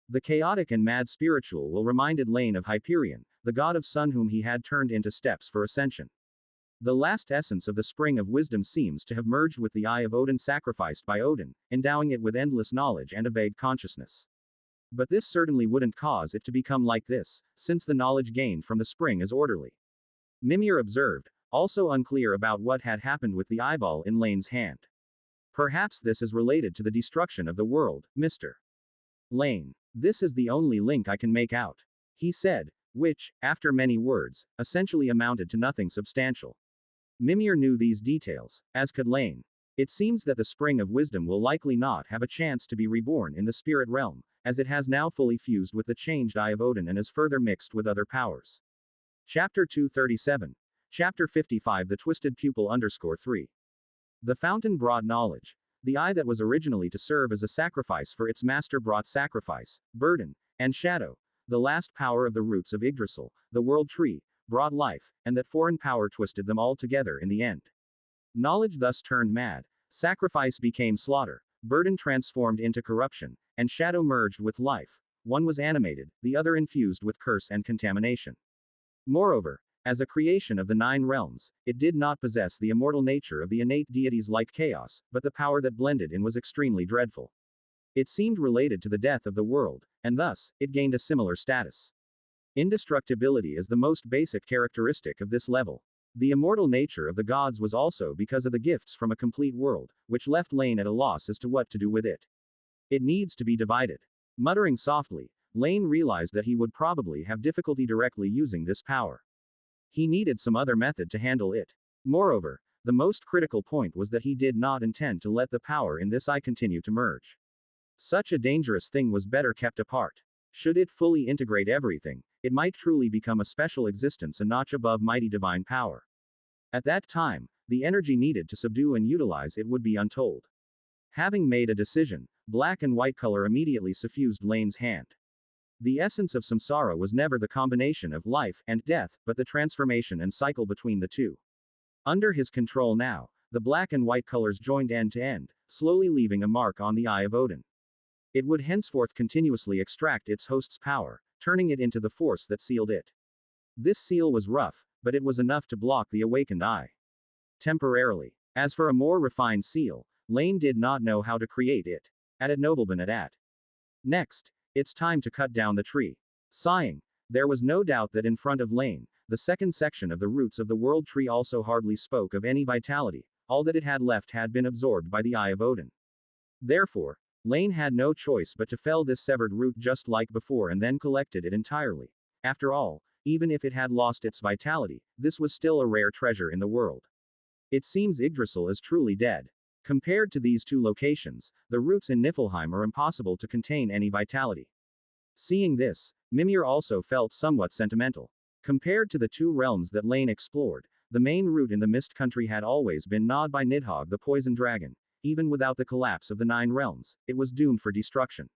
The chaotic and mad spiritual will reminded Laine of Hyperion, the god of sun whom he had turned into steps for ascension. The last essence of the spring of wisdom seems to have merged with the eye of Odin sacrificed by Odin, endowing it with endless knowledge and a vague consciousness. But this certainly wouldn't cause it to become like this, since the knowledge gained from the spring is orderly. Mimir observed, also unclear about what had happened with the eyeball in Laine's hand. Perhaps this is related to the destruction of the world, Mr. Laine. This is the only link I can make out, he said, which, after many words, essentially amounted to nothing substantial. Mimir knew these details, as could Laine. It seems that the spring of wisdom will likely not have a chance to be reborn in the spirit realm, as it has now fully fused with the changed Eye of Odin and is further mixed with other powers. Chapter 237. Chapter 55 The Twisted Pupil _3. The fountain brought knowledge. The eye that was originally to serve as a sacrifice for its master brought sacrifice, burden, and shadow. The last power of the roots of Yggdrasil, the world tree, brought life, and that foreign power twisted them all together in the end. Knowledge thus turned mad, sacrifice became slaughter, burden transformed into corruption, and shadow merged with life. One was animated, the other infused with curse and contamination. Moreover, as a creation of the 9 realms, it did not possess the immortal nature of the innate deities like chaos, but the power that blended in was extremely dreadful. It seemed related to the death of the world, and thus, it gained a similar status. Indestructibility is the most basic characteristic of this level. The immortal nature of the gods was also because of the gifts from a complete world, which left Laine at a loss as to what to do with it. It needs to be divided. Muttering softly, Laine realized that he would probably have difficulty directly using this power. He needed some other method to handle it. Moreover, the most critical point was that he did not intend to let the power in this eye continue to merge. Such a dangerous thing was better kept apart. Should it fully integrate everything, it might truly become a special existence a notch above mighty divine power. At that time, the energy needed to subdue and utilize it would be untold. Having made a decision, black and white color immediately suffused Laine's hand. The essence of samsara was never the combination of life and death, but the transformation and cycle between the two. Under his control now, the black and white colors joined end to end, slowly leaving a mark on the eye of Odin. It would henceforth continuously extract its host's power, turning it into the force that sealed it. This seal was rough, but it was enough to block the awakened eye. Temporarily. As for a more refined seal, Laine did not know how to create it. At it nobleman at. Next, it's time to cut down the tree. Sighing, there was no doubt that in front of Laine, the second section of the roots of the world tree also hardly spoke of any vitality, all that it had left had been absorbed by the eye of Odin. Therefore, Laine had no choice but to fell this severed root just like before and then collected it entirely. After all, even if it had lost its vitality, this was still a rare treasure in the world. It seems Yggdrasil is truly dead. Compared to these two locations, the roots in Niflheim are impossible to contain any vitality. Seeing this, Mimir also felt somewhat sentimental. Compared to the two realms that Laine explored, the main root in the Mist Country had always been gnawed by Nidhogg the poison dragon. Even without the collapse of the 9 realms, it was doomed for destruction.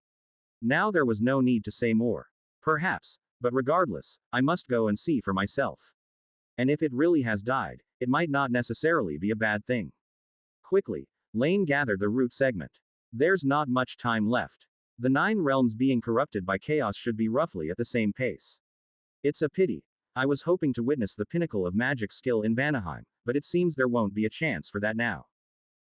Now there was no need to say more. Perhaps, but regardless, I must go and see for myself. And if it really has died, it might not necessarily be a bad thing. Quickly, Laine gathered the root segment. There's not much time left. The 9 realms being corrupted by chaos should be roughly at the same pace. It's a pity. I was hoping to witness the pinnacle of magic skill in Vanaheim, but it seems there won't be a chance for that now.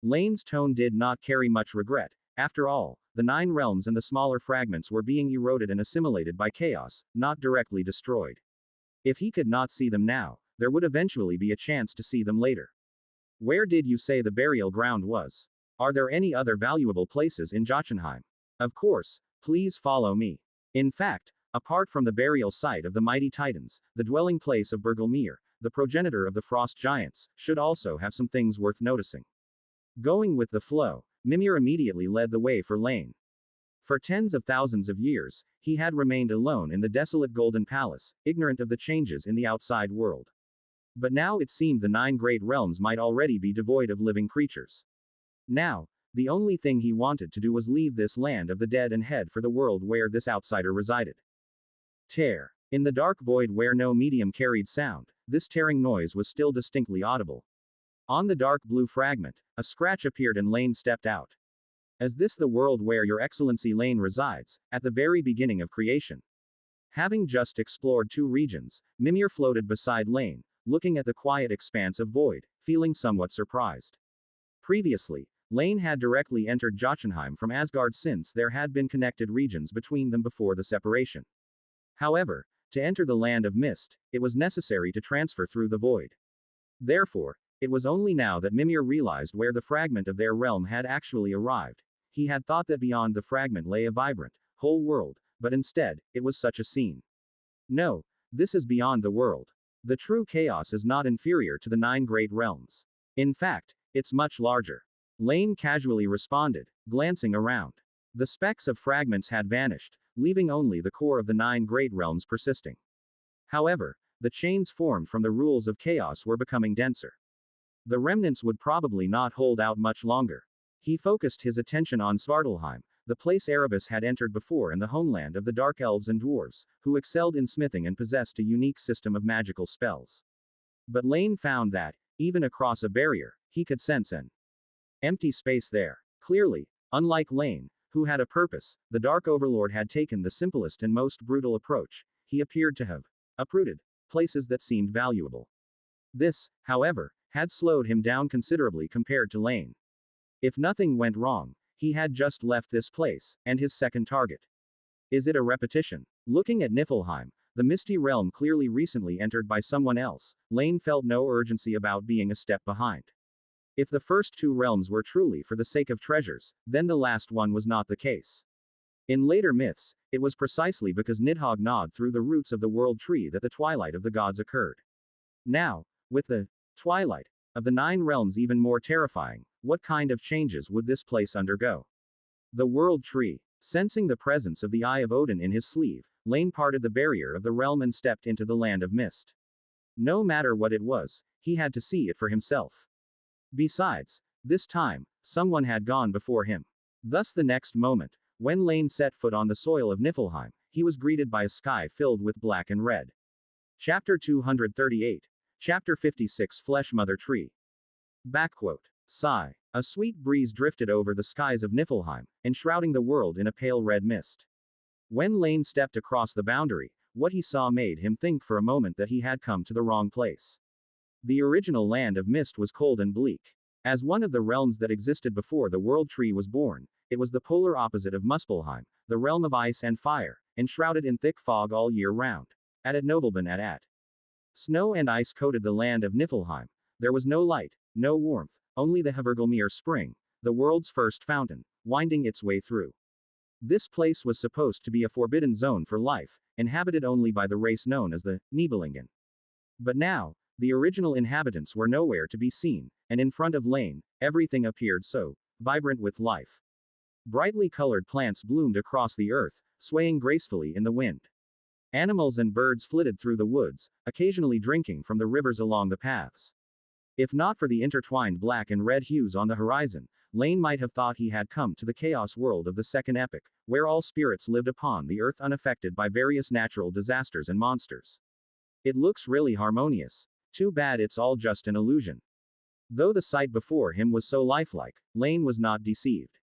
Laine's tone did not carry much regret. After all, the 9 realms and the smaller fragments were being eroded and assimilated by chaos, not directly destroyed. If he could not see them now, there would eventually be a chance to see them later. Where did you say the burial ground was? Are there any other valuable places in Jotunheim? Of course, please follow me. In fact, apart from the burial site of the mighty titans, the dwelling place of Bergelmir, the progenitor of the frost giants, should also have some things worth noticing. Going with the flow, Mimir immediately led the way for Laine. For tens of thousands of years, he had remained alone in the desolate Golden Palace, ignorant of the changes in the outside world. But now it seemed the 9 great realms might already be devoid of living creatures. Now, the only thing he wanted to do was leave this land of the dead and head for the world where this outsider resided. Tear. In the dark void where no medium carried sound, this tearing noise was still distinctly audible. On the dark blue fragment, a scratch appeared and Laine stepped out. Is this the world where Your Excellency Laine resides, at the very beginning of creation? Having just explored 2 regions, Mimir floated beside Laine, looking at the quiet expanse of void, feeling somewhat surprised. Previously, Laine had directly entered Jotunheim from Asgard since there had been connected regions between them before the separation. However, to enter the land of mist, it was necessary to transfer through the void. Therefore, it was only now that Mimir realized where the fragment of their realm had actually arrived. He had thought that beyond the fragment lay a vibrant, whole world, but instead, it was such a scene. No, this is beyond the world. The true chaos is not inferior to the 9 great realms. In fact, it's much larger. Laine casually responded, glancing around. The specks of fragments had vanished, leaving only the core of the 9 great realms persisting. However, the chains formed from the rules of chaos were becoming denser. The remnants would probably not hold out much longer. He focused his attention on Svartalheim, the place Erebus had entered before and the homeland of the dark elves and dwarves, who excelled in smithing and possessed a unique system of magical spells. But Laine found that, even across a barrier, he could sense an empty space there. Clearly, unlike Laine, who had a purpose, the Dark Overlord had taken the simplest and most brutal approach. He appeared to have uprooted places that seemed valuable. This, however, had slowed him down considerably compared to Laine. If nothing went wrong, he had just left this place, and his second target. Is it a repetition? Looking at Niflheim, the misty realm clearly recently entered by someone else, Laine felt no urgency about being a step behind. If the first 2 realms were truly for the sake of treasures, then the last one was not the case. In later myths, it was precisely because Nidhogg gnawed through the roots of the world tree that the twilight of the gods occurred. Now, with the twilight of the 9 realms even more terrifying, what kind of changes would this place undergo? The World Tree. Sensing the presence of the Eye of Odin in his sleeve, Laine parted the barrier of the realm and stepped into the land of mist. No matter what it was, he had to see it for himself. Besides, this time, someone had gone before him. Thus the next moment, when Laine set foot on the soil of Niflheim, he was greeted by a sky filled with black and red. Chapter 238. Chapter 56 Flesh Mother Tree. Backquote. Sigh. A sweet breeze drifted over the skies of Niflheim, enshrouding the world in a pale red mist. When Laine stepped across the boundary, what he saw made him think for a moment that he had come to the wrong place. The original land of mist was cold and bleak. As one of the realms that existed before the World Tree was born, it was the polar opposite of Muspelheim, the realm of ice and fire, enshrouded in thick fog all year round. At Nobelben at. Snow and ice coated the land of Niflheim. There was no light, no warmth, only the Havergelmere spring, the world's first fountain, winding its way through. This place was supposed to be a forbidden zone for life, inhabited only by the race known as the Nibelungen. But now, the original inhabitants were nowhere to be seen, and in front of Laine, everything appeared so vibrant with life. Brightly colored plants bloomed across the earth, swaying gracefully in the wind. Animals and birds flitted through the woods, occasionally drinking from the rivers along the paths. If not for the intertwined black and red hues on the horizon, Laine might have thought he had come to the chaos world of the second epic, where all spirits lived upon the earth unaffected by various natural disasters and monsters. It looks really harmonious. Too bad it's all just an illusion. Though the sight before him was so lifelike, Laine was not deceived.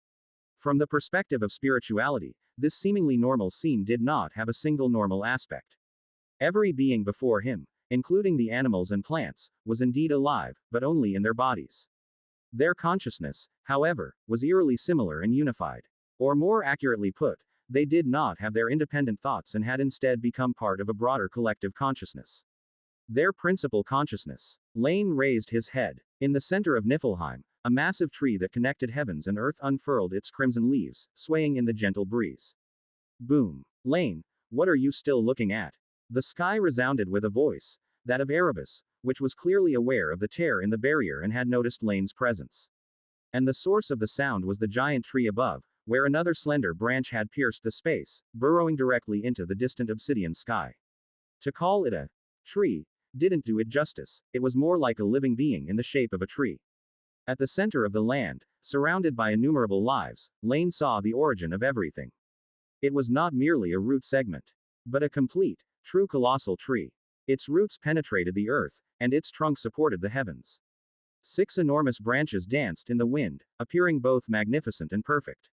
From the perspective of spirituality, this seemingly normal scene did not have a single normal aspect. Every being before him, including the animals and plants, was indeed alive, but only in their bodies. Their consciousness, however, was eerily similar and unified. Or more accurately put, they did not have their independent thoughts and had instead become part of a broader collective consciousness. Their principal consciousness. Laine raised his head. In the center of Niflheim, a massive tree that connected heavens and earth unfurled its crimson leaves, swaying in the gentle breeze. Boom. Laine, what are you still looking at? The sky resounded with a voice, that of Erebus, which was clearly aware of the tear in the barrier and had noticed Laine's presence. And the source of the sound was the giant tree above, where another slender branch had pierced the space, burrowing directly into the distant obsidian sky. To call it a tree didn't do it justice, it was more like a living being in the shape of a tree. At the center of the land, surrounded by innumerable lives, Laine saw the origin of everything. It was not merely a root segment, but a complete, true colossal tree. Its roots penetrated the earth, and its trunk supported the heavens. 6 enormous branches danced in the wind, appearing both magnificent and perfect.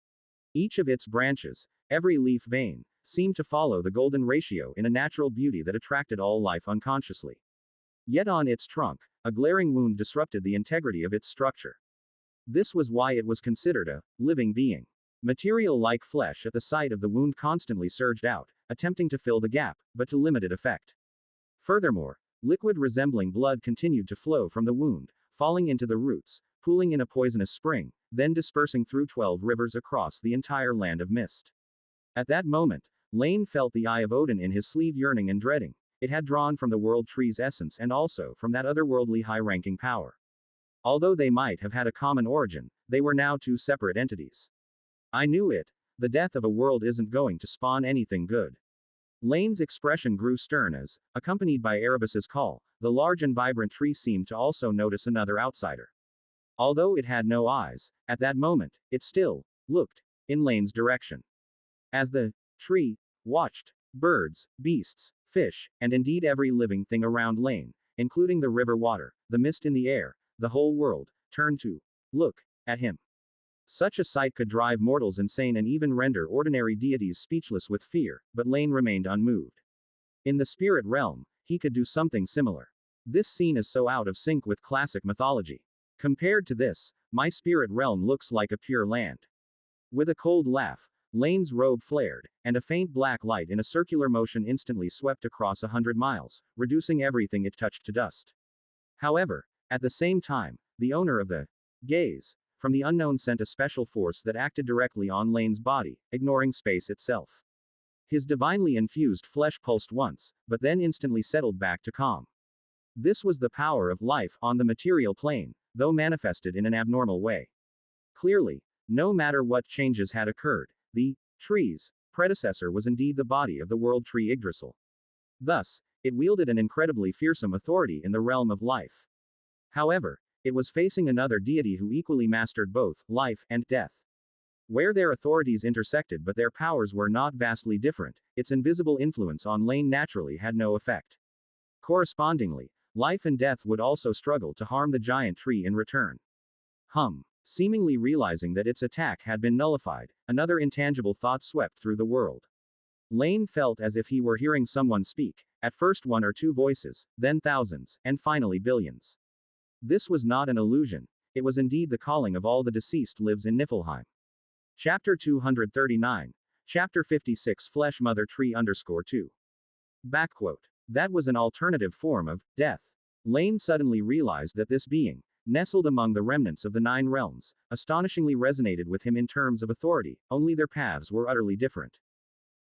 Each of its branches, every leaf vein, seemed to follow the golden ratio in a natural beauty that attracted all life unconsciously. Yet on its trunk, a glaring wound disrupted the integrity of its structure. This was why it was considered a living being. Material like flesh at the site of the wound constantly surged out, attempting to fill the gap, but to limited effect. Furthermore, liquid resembling blood continued to flow from the wound, falling into the roots, pooling in a poisonous spring, then dispersing through 12 rivers across the entire land of mist. At that moment, Laine felt the Eye of Odin in his sleeve yearning and dreading. It had drawn from the World Tree's essence and also from that otherworldly high-ranking power. Although they might have had a common origin, they were now 2 separate entities. I knew it. The death of a world isn't going to spawn anything good. Laine's expression grew stern as, accompanied by Erebus's call, the large and vibrant tree seemed to also notice another outsider. Although it had no eyes, at that moment, it still looked in Laine's direction. As the tree watched, birds, beasts, fish, and indeed every living thing around Laine, including the river water, the mist in the air, the whole world, turned to look at him. Such a sight could drive mortals insane and even render ordinary deities speechless with fear, but Laine remained unmoved. In the spirit realm, he could do something similar. This scene is so out of sync with classic mythology. Compared to this, my spirit realm looks like a pure land. With a cold laugh, Laine's robe flared, and a faint black light in a circular motion instantly swept across 100 miles, reducing everything it touched to dust. However, at the same time, the owner of the gaze from the unknown sent a special force that acted directly on Laine's body, ignoring space itself. His divinely infused flesh pulsed once, but then instantly settled back to calm. This was the power of life on the material plane, though manifested in an abnormal way. Clearly, No matter what changes had occurred, the tree's predecessor was indeed the body of the world tree Yggdrasil. Thus, it wielded an incredibly fearsome authority in the realm of life. However, it was facing another deity who equally mastered both life and death. Where their authorities intersected but their powers were not vastly different, its invisible influence on Laine naturally had no effect. Correspondingly, life and death would also struggle to harm the giant tree in return. Seemingly realizing that its attack had been nullified, another intangible thought swept through the world. Laine felt as if he were hearing someone speak, at first one or two voices, then thousands, and finally billions. This was not an illusion, it was indeed the calling of all the deceased lives in Niflheim. Chapter 239. Chapter 56 Flesh Mother Tree _2. Backquote. That was an alternative form of death. Laine suddenly realized that this being, nestled among the remnants of the 9 realms, astonishingly resonated with him in terms of authority, only their paths were utterly different.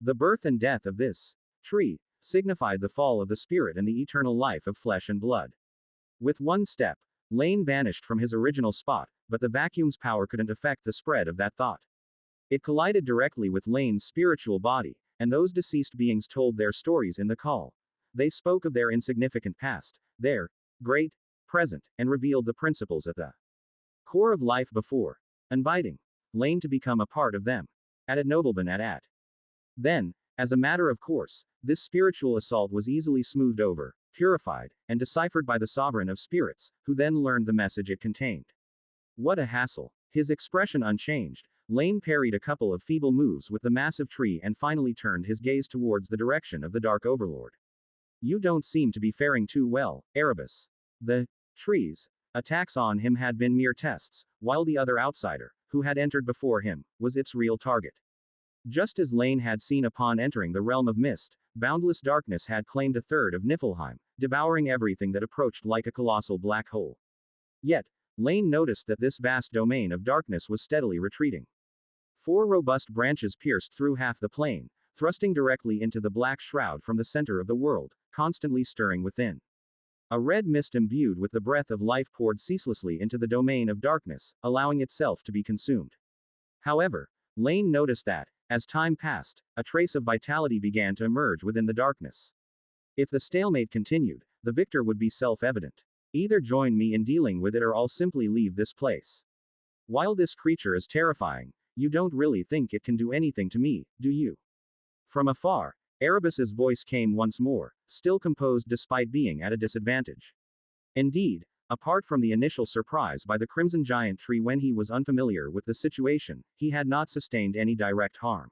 The birth and death of this tree signified the fall of the spirit and the eternal life of flesh and blood. With one step, Laine vanished from his original spot, but the vacuum's power couldn't affect the spread of that thought. It collided directly with Laine's spiritual body, and those deceased beings told their stories in the call. They spoke of their insignificant past, their great present, and revealed the principles at the core of life before, inviting Laine to become a part of them. Then, as a matter of course, this spiritual assault was easily smoothed over, purified, and deciphered by the sovereign of spirits, who then learned the message it contained. What a hassle. His expression unchanged, Laine parried a couple of feeble moves with the massive tree and finally turned his gaze towards the direction of the Dark Overlord. You don't seem to be faring too well, Erebus. The tree's attacks on him had been mere tests, while the other outsider, who had entered before him, was its real target. Just as Laine had seen upon entering the realm of mist, boundless darkness had claimed a third of Niflheim, devouring everything that approached like a colossal black hole. Yet, Laine noticed that this vast domain of darkness was steadily retreating. 4 robust branches pierced through half the plain, thrusting directly into the black shroud from the center of the world, constantly stirring within. A red mist imbued with the breath of life poured ceaselessly into the domain of darkness, allowing itself to be consumed. However, Laine noticed that, as time passed, a trace of vitality began to emerge within the darkness. If the stalemate continued, the victor would be self-evident. Either join me in dealing with it or I'll simply leave this place. While this creature is terrifying, you don't really think it can do anything to me, do you? From afar, Erebus's voice came once more, still composed despite being at a disadvantage. Indeed, apart from the initial surprise by the crimson giant tree when he was unfamiliar with the situation, he had not sustained any direct harm.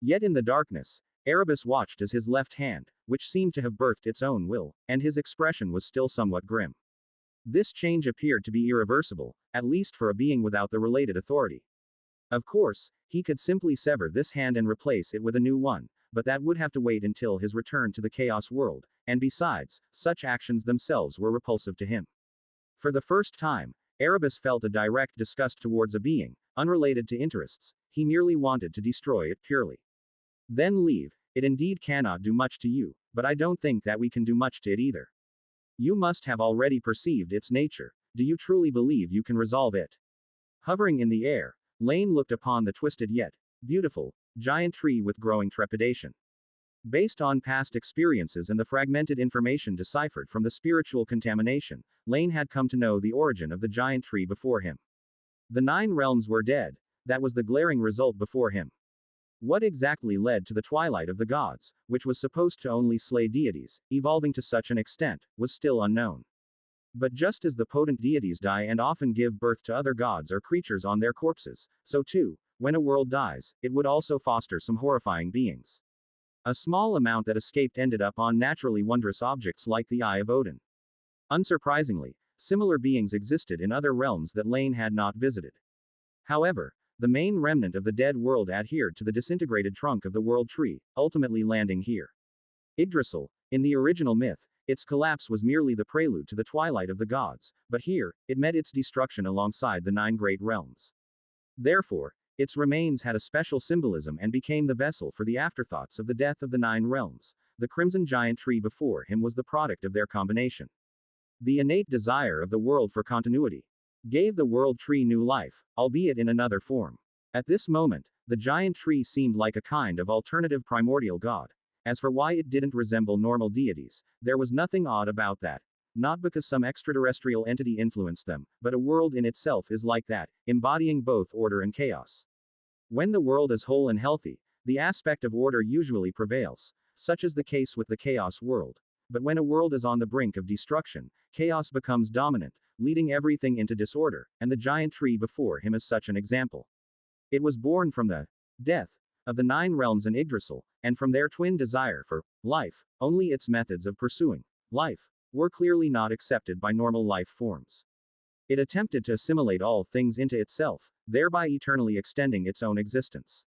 Yet in the darkness, Erebus watched as his left hand, which seemed to have birthed its own will, and his expression was still somewhat grim. This change appeared to be irreversible, at least for a being without the related authority. Of course, he could simply sever this hand and replace it with a new one, but that would have to wait until his return to the Chaos World, and besides, such actions themselves were repulsive to him. For the first time, Erebus felt a direct disgust towards a being, unrelated to interests, he merely wanted to destroy it purely. Then leave, it indeed cannot do much to you, but I don't think that we can do much to it either. You must have already perceived its nature, do you truly believe you can resolve it? Hovering in the air, Laine looked upon the twisted yet beautiful giant tree with growing trepidation. Based on past experiences and the fragmented information deciphered from the spiritual contamination, Laine had come to know the origin of the giant tree before him. The 9 realms were dead, that was the glaring result before him. What exactly led to the twilight of the gods, which was supposed to only slay deities, evolving to such an extent, was still unknown. But just as the potent deities die and often give birth to other gods or creatures on their corpses, so too, when a world dies, it would also foster some horrifying beings. A small amount that escaped ended up on naturally wondrous objects like the Eye of Odin. Unsurprisingly, similar beings existed in other realms that Laine had not visited. However, the main remnant of the dead world adhered to the disintegrated trunk of the world tree, ultimately landing here. Yggdrasil, in the original myth, its collapse was merely the prelude to the twilight of the gods, but here, it met its destruction alongside the 9 great realms. Therefore, its remains had a special symbolism and became the vessel for the afterthoughts of the death of the 9 realms. The crimson giant tree before him was the product of their combination. The innate desire of the world for continuity. gave the world tree new life, albeit in another form. At this moment, the giant tree seemed like a kind of alternative primordial god. As for why it didn't resemble normal deities, there was nothing odd about that. Not because some extraterrestrial entity influenced them, but a world in itself is like that, embodying both order and chaos. When the world is whole and healthy, the aspect of order usually prevails, such is the case with the chaos world. But when a world is on the brink of destruction, chaos becomes dominant, leading everything into disorder, and the giant tree before him is such an example. It was born from the death of the nine realms in Yggdrasil, and from their twin desire for life. Only its methods of pursuing life were clearly not accepted by normal life forms. It attempted to assimilate all things into itself, thereby eternally extending its own existence.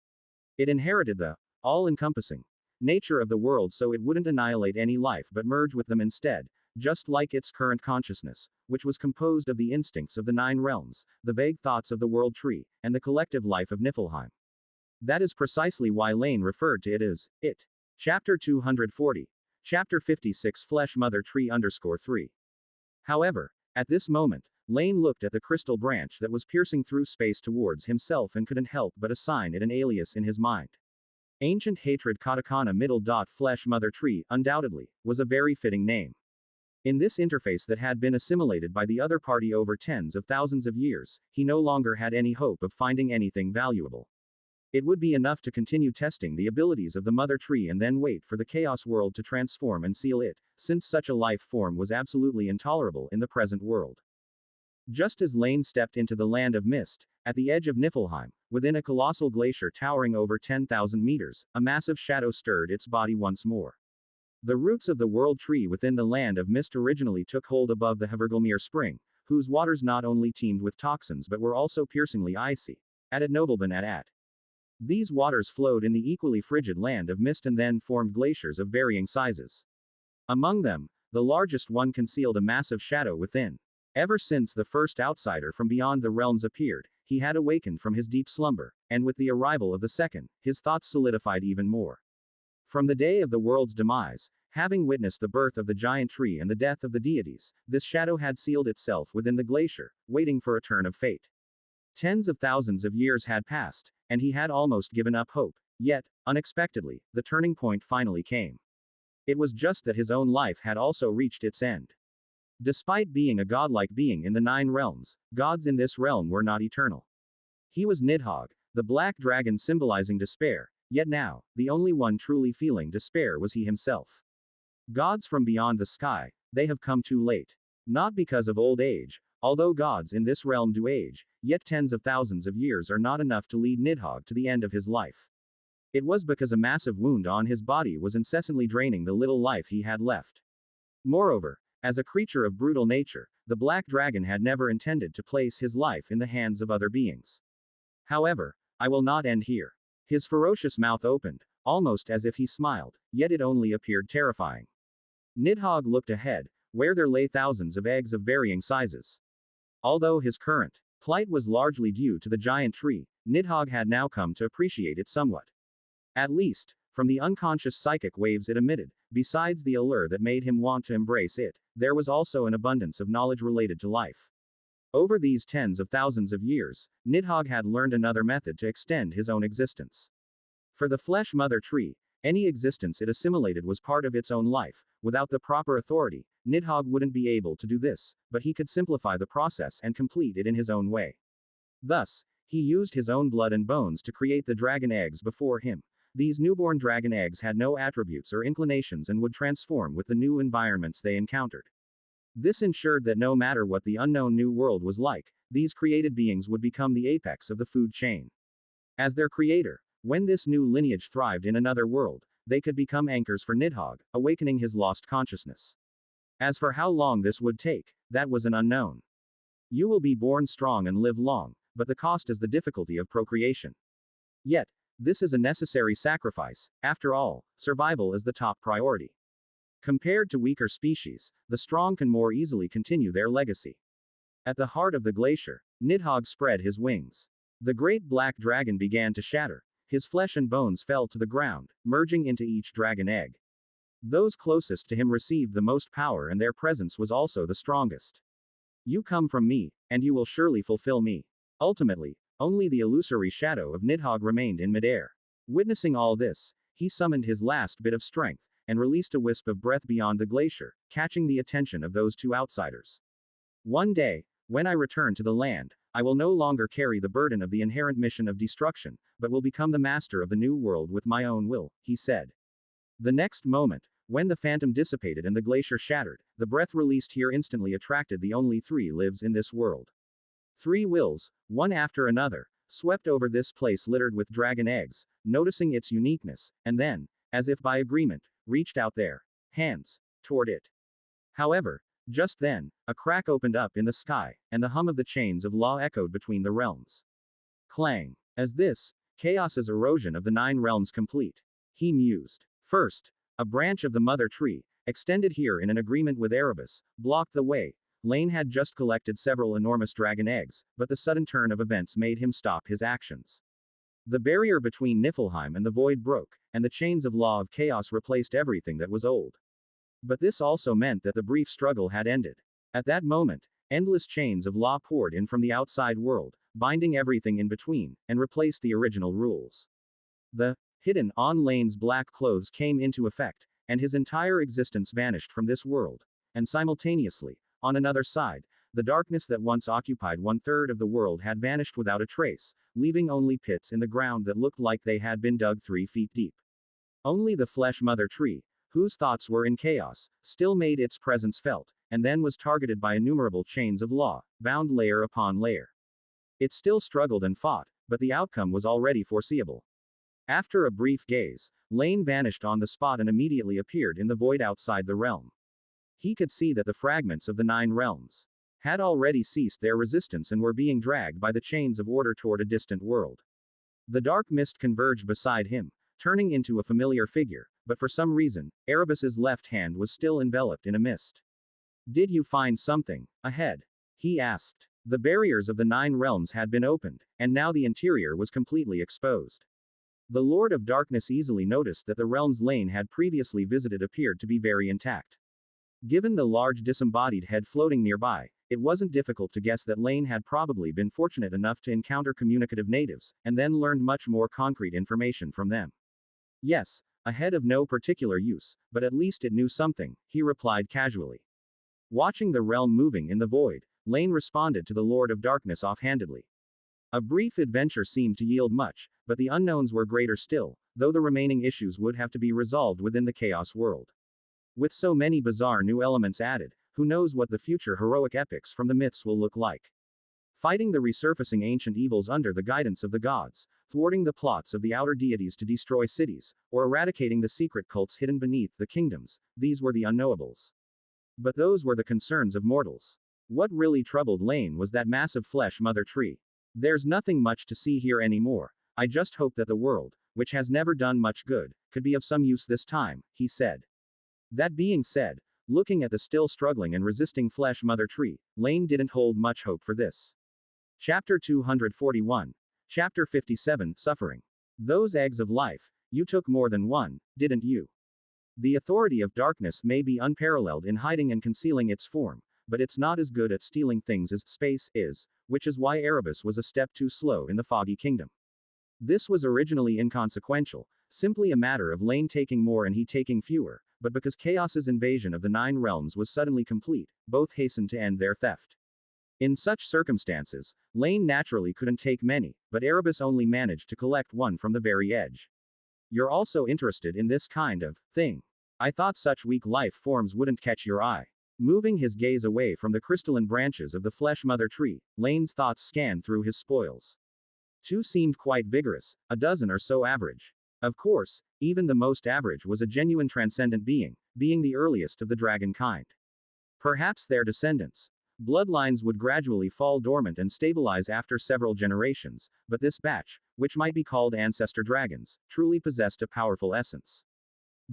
It inherited the all-encompassing nature of the world so it wouldn't annihilate any life but merge with them instead, just like its current consciousness, which was composed of the instincts of the nine realms, the vague thoughts of the world tree, and the collective life of Niflheim. That is precisely why Laine referred to it as it. Chapter 240. Chapter 56 Flesh Mother Tree _3. However, at this moment, Laine looked at the crystal branch that was piercing through space towards himself and couldn't help but assign it an alias in his mind. Ancient Hatred Katakana Flesh Mother Tree, undoubtedly, was a very fitting name. In this interface that had been assimilated by the other party over tens of thousands of years, he no longer had any hope of finding anything valuable. It would be enough to continue testing the abilities of the mother tree and then wait for the chaos world to transform and seal it, since such a life form was absolutely intolerable in the present world. Just as Laine stepped into the land of mist, at the edge of Niflheim, within a colossal glacier towering over 10,000 meters, a massive shadow stirred its body once more. The roots of the world tree within the land of mist originally took hold above the Havergelmere spring, whose waters not only teemed with toxins but were also piercingly icy. At Novelben at. These waters flowed in the equally frigid land of mist and then formed glaciers of varying sizes. Among them, the largest one concealed a massive shadow within. Ever since the first outsider from beyond the realms appeared, he had awakened from his deep slumber, and with the arrival of the second, his thoughts solidified even more. From the day of the world's demise, having witnessed the birth of the giant tree and the death of the deities, this shadow had sealed itself within the glacier, waiting for a turn of fate. Tens of thousands of years had passed, and he had almost given up hope, yet, unexpectedly, the turning point finally came. It was just that his own life had also reached its end. Despite being a godlike being in the nine realms, gods in this realm were not eternal. He was Nidhogg, the black dragon symbolizing despair, yet now, the only one truly feeling despair was he himself. Gods from beyond the sky, they have come too late. Not because of old age, although gods in this realm do age, yet tens of thousands of years are not enough to lead Nidhogg to the end of his life. It was because a massive wound on his body was incessantly draining the little life he had left. Moreover, as a creature of brutal nature, the black dragon had never intended to place his life in the hands of other beings. However, I will not end here. His ferocious mouth opened, almost as if he smiled, yet it only appeared terrifying. Nidhogg looked ahead, where there lay thousands of eggs of varying sizes. Although his current plight was largely due to the giant tree, Nidhogg had now come to appreciate it somewhat. At least, from the unconscious psychic waves it emitted, besides the allure that made him want to embrace it, there was also an abundance of knowledge related to life. Over these tens of thousands of years, Nidhogg had learned another method to extend his own existence. For the flesh mother tree, any existence it assimilated was part of its own life. Without the proper authority, Nidhogg wouldn't be able to do this, but he could simplify the process and complete it in his own way. Thus, he used his own blood and bones to create the dragon eggs before him. These newborn dragon eggs had no attributes or inclinations and would transform with the new environments they encountered. This ensured that no matter what the unknown new world was like, these created beings would become the apex of the food chain. As their creator, when this new lineage thrived in another world, they could become anchors for Nidhogg, awakening his lost consciousness. As for how long this would take, that was an unknown. You will be born strong and live long, but the cost is the difficulty of procreation. Yet, this is a necessary sacrifice. After all, survival is the top priority. Compared to weaker species, the strong can more easily continue their legacy. At the heart of the glacier, Nidhogg spread his wings. The great black dragon began to shatter. His flesh and bones fell to the ground, merging into each dragon egg. Those closest to him received the most power and their presence was also the strongest. You come from me, and you will surely fulfill me. Ultimately, only the illusory shadow of Nidhogg remained in midair. Witnessing all this, he summoned his last bit of strength, and released a wisp of breath beyond the glacier, catching the attention of those two outsiders. One day, when I return to the land, I will no longer carry the burden of the inherent mission of destruction, but will become the master of the new world with my own will, he said. The next moment, when the phantom dissipated and the glacier shattered, the breath released here instantly attracted the only three lives in this world. 3 wills, one after another, swept over this place littered with dragon eggs, noticing its uniqueness, and then, as if by agreement, reached out their hands toward it. However, just then, a crack opened up in the sky, and the hum of the chains of law echoed between the realms. Clang. As this, chaos's erosion of the 9 realms complete. He mused. First, a branch of the mother tree, extended here in an agreement with Erebus, blocked the way. Laine had just collected several enormous dragon eggs, but the sudden turn of events made him stop his actions. The barrier between Niflheim and the void broke, and the chains of law of chaos replaced everything that was old. But this also meant that the brief struggle had ended. At that moment, endless chains of law poured in from the outside world, binding everything in between, and replaced the original rules. The hidden on Laine's black clothes came into effect, and his entire existence vanished from this world. And simultaneously, on another side, the darkness that once occupied 1/3 of the world had vanished without a trace, leaving only pits in the ground that looked like they had been dug 3 feet deep. Only the flesh mother tree, whose thoughts were in chaos, still made its presence felt, and then was targeted by innumerable chains of law, bound layer upon layer. It still struggled and fought, but the outcome was already foreseeable. After a brief gaze, Laine vanished on the spot and immediately appeared in the void outside the realm. He could see that the fragments of the 9 realms had already ceased their resistance and were being dragged by the chains of order toward a distant world. The dark mist converged beside him, turning into a familiar figure, but for some reason, Erebus's left hand was still enveloped in a mist. Did you find something ahead? He asked. The barriers of the 9 realms had been opened, and now the interior was completely exposed. The Lord of Darkness easily noticed that the realms Laine had previously visited appeared to be very intact. Given the large disembodied head floating nearby, it wasn't difficult to guess that Laine had probably been fortunate enough to encounter communicative natives, and then learned much more concrete information from them. Yes, a head of no particular use, but at least it knew something, he replied casually. Watching the realm moving in the void, Laine responded to the Lord of Darkness offhandedly. A brief adventure seemed to yield much, but the unknowns were greater still, though the remaining issues would have to be resolved within the chaos world. With so many bizarre new elements added, who knows what the future heroic epics from the myths will look like. Fighting the resurfacing ancient evils under the guidance of the gods, thwarting the plots of the outer deities to destroy cities, or eradicating the secret cults hidden beneath the kingdoms, these were the unknowables. But those were the concerns of mortals. What really troubled Laine was that massive flesh mother tree. There's nothing much to see here anymore. I just hope that the world, which has never done much good, could be of some use this time, he said. That being said, looking at the still struggling and resisting flesh mother tree, Laine didn't hold much hope for this. Chapter 241. Chapter 57, Suffering. Those eggs of life, you took more than one, didn't you? The authority of darkness may be unparalleled in hiding and concealing its form, but it's not as good at stealing things as space is, which is why Erebus was a step too slow in the Foggy Kingdom. This was originally inconsequential, simply a matter of Laine taking more and he taking fewer, but because Chaos's invasion of the 9 realms was suddenly complete, both hastened to end their theft. In such circumstances, Laine naturally couldn't take many, but Erebus only managed to collect one from the very edge. You're also interested in this kind of thing. I thought such weak life forms wouldn't catch your eye. Moving his gaze away from the crystalline branches of the flesh mother tree, Laine's thoughts scanned through his spoils. 2 seemed quite vigorous, a dozen or so average. Of course, even the most average was a genuine transcendent being the earliest of the dragon kind. Perhaps their descendants' bloodlines would gradually fall dormant and stabilize after several generations, but this batch, which might be called ancestor dragons, truly possessed a powerful essence.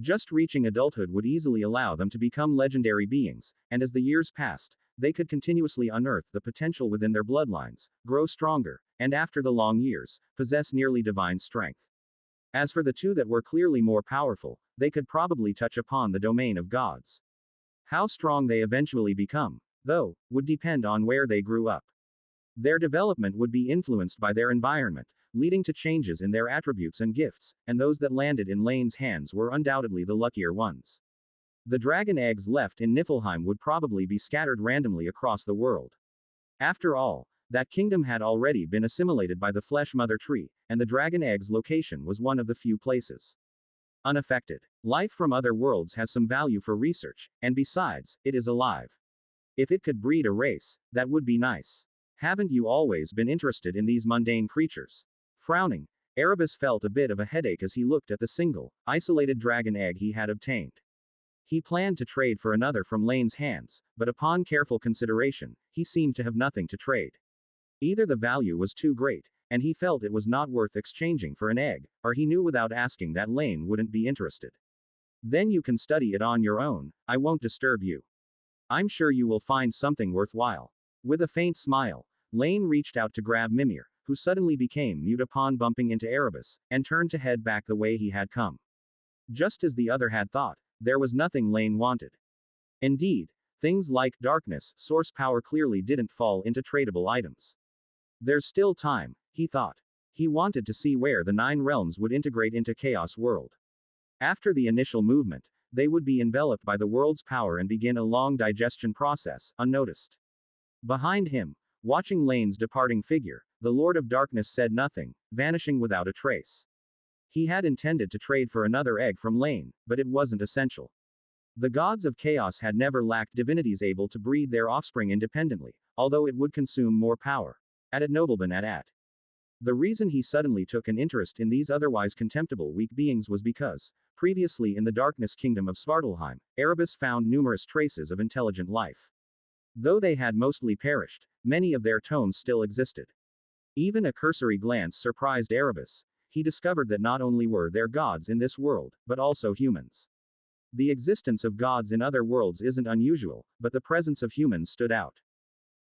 Just reaching adulthood would easily allow them to become legendary beings, and as the years passed, they could continuously unearth the potential within their bloodlines, grow stronger, and after the long years, possess nearly divine strength. As for the 2 that were clearly more powerful, they could probably touch upon the domain of gods. How strong they eventually become, though, would depend on where they grew up. Their development would be influenced by their environment, leading to changes in their attributes and gifts, and those that landed in Laine's hands were undoubtedly the luckier ones. The dragon eggs left in Niflheim would probably be scattered randomly across the world. After all, that kingdom had already been assimilated by the flesh mother tree, and the dragon egg's location was one of the few places unaffected. Life from other worlds has some value for research, and besides, it is alive. If it could breed a race, that would be nice. Haven't you always been interested in these mundane creatures? Frowning, Erebus felt a bit of a headache as he looked at the single, isolated dragon egg he had obtained. He planned to trade for another from Laine's hands, but upon careful consideration, he seemed to have nothing to trade. Either the value was too great, and he felt it was not worth exchanging for an egg, or he knew without asking that Laine wouldn't be interested. Then you can study it on your own, I won't disturb you. I'm sure you will find something worthwhile. With a faint smile, Laine reached out to grab Mimir, who suddenly became mute upon bumping into Erebus, and turned to head back the way he had come. Just as the other had thought, there was nothing Laine wanted. Indeed, things like darkness, source power clearly didn't fall into tradable items. There's still time, he thought. He wanted to see where the 9 realms would integrate into Chaos World. After the initial movement, they would be enveloped by the world's power and begin a long digestion process, unnoticed. Behind him, watching Laine's departing figure, the Lord of Darkness said nothing, vanishing without a trace. He had intended to trade for another egg from Laine, but it wasn't essential. The gods of chaos had never lacked divinities able to breed their offspring independently, although it would consume more power. Added Nobleman at. The reason he suddenly took an interest in these otherwise contemptible weak beings was because, previously in the darkness kingdom of Svartalheim, Erebus found numerous traces of intelligent life. Though they had mostly perished, many of their tones still existed. Even a cursory glance surprised Erebus. He discovered that not only were there gods in this world, but also humans. The existence of gods in other worlds isn't unusual, but the presence of humans stood out.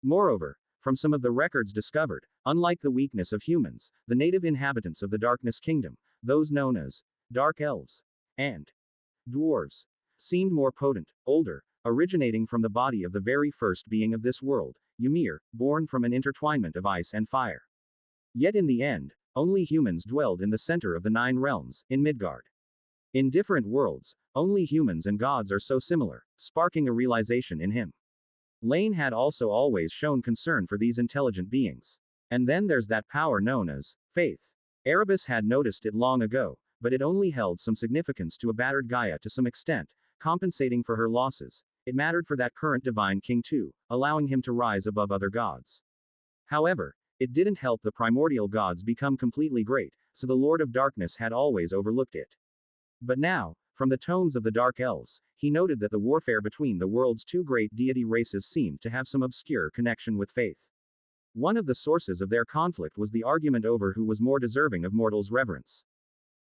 Moreover, from some of the records discovered, unlike the weakness of humans, the native inhabitants of the Darkness Kingdom, those known as Dark Elves and Dwarves, seemed more potent, older, originating from the body of the very first being of this world, Ymir, born from an intertwinement of ice and fire. Yet in the end, only humans dwelled in the center of the 9 realms, in Midgard. In different worlds, only humans and gods are so similar, sparking a realization in him. Laine had also always shown concern for these intelligent beings. And then there's that power known as faith. Erebus had noticed it long ago, but it only held some significance to a battered Gaia to some extent, compensating for her losses. It mattered for that current divine king too, allowing him to rise above other gods. However, it didn't help the primordial gods become completely great, so the Lord of Darkness had always overlooked it. But now, from the tones of the Dark Elves, he noted that the warfare between the world's 2 great deity races seemed to have some obscure connection with faith. One of the sources of their conflict was the argument over who was more deserving of mortals' reverence.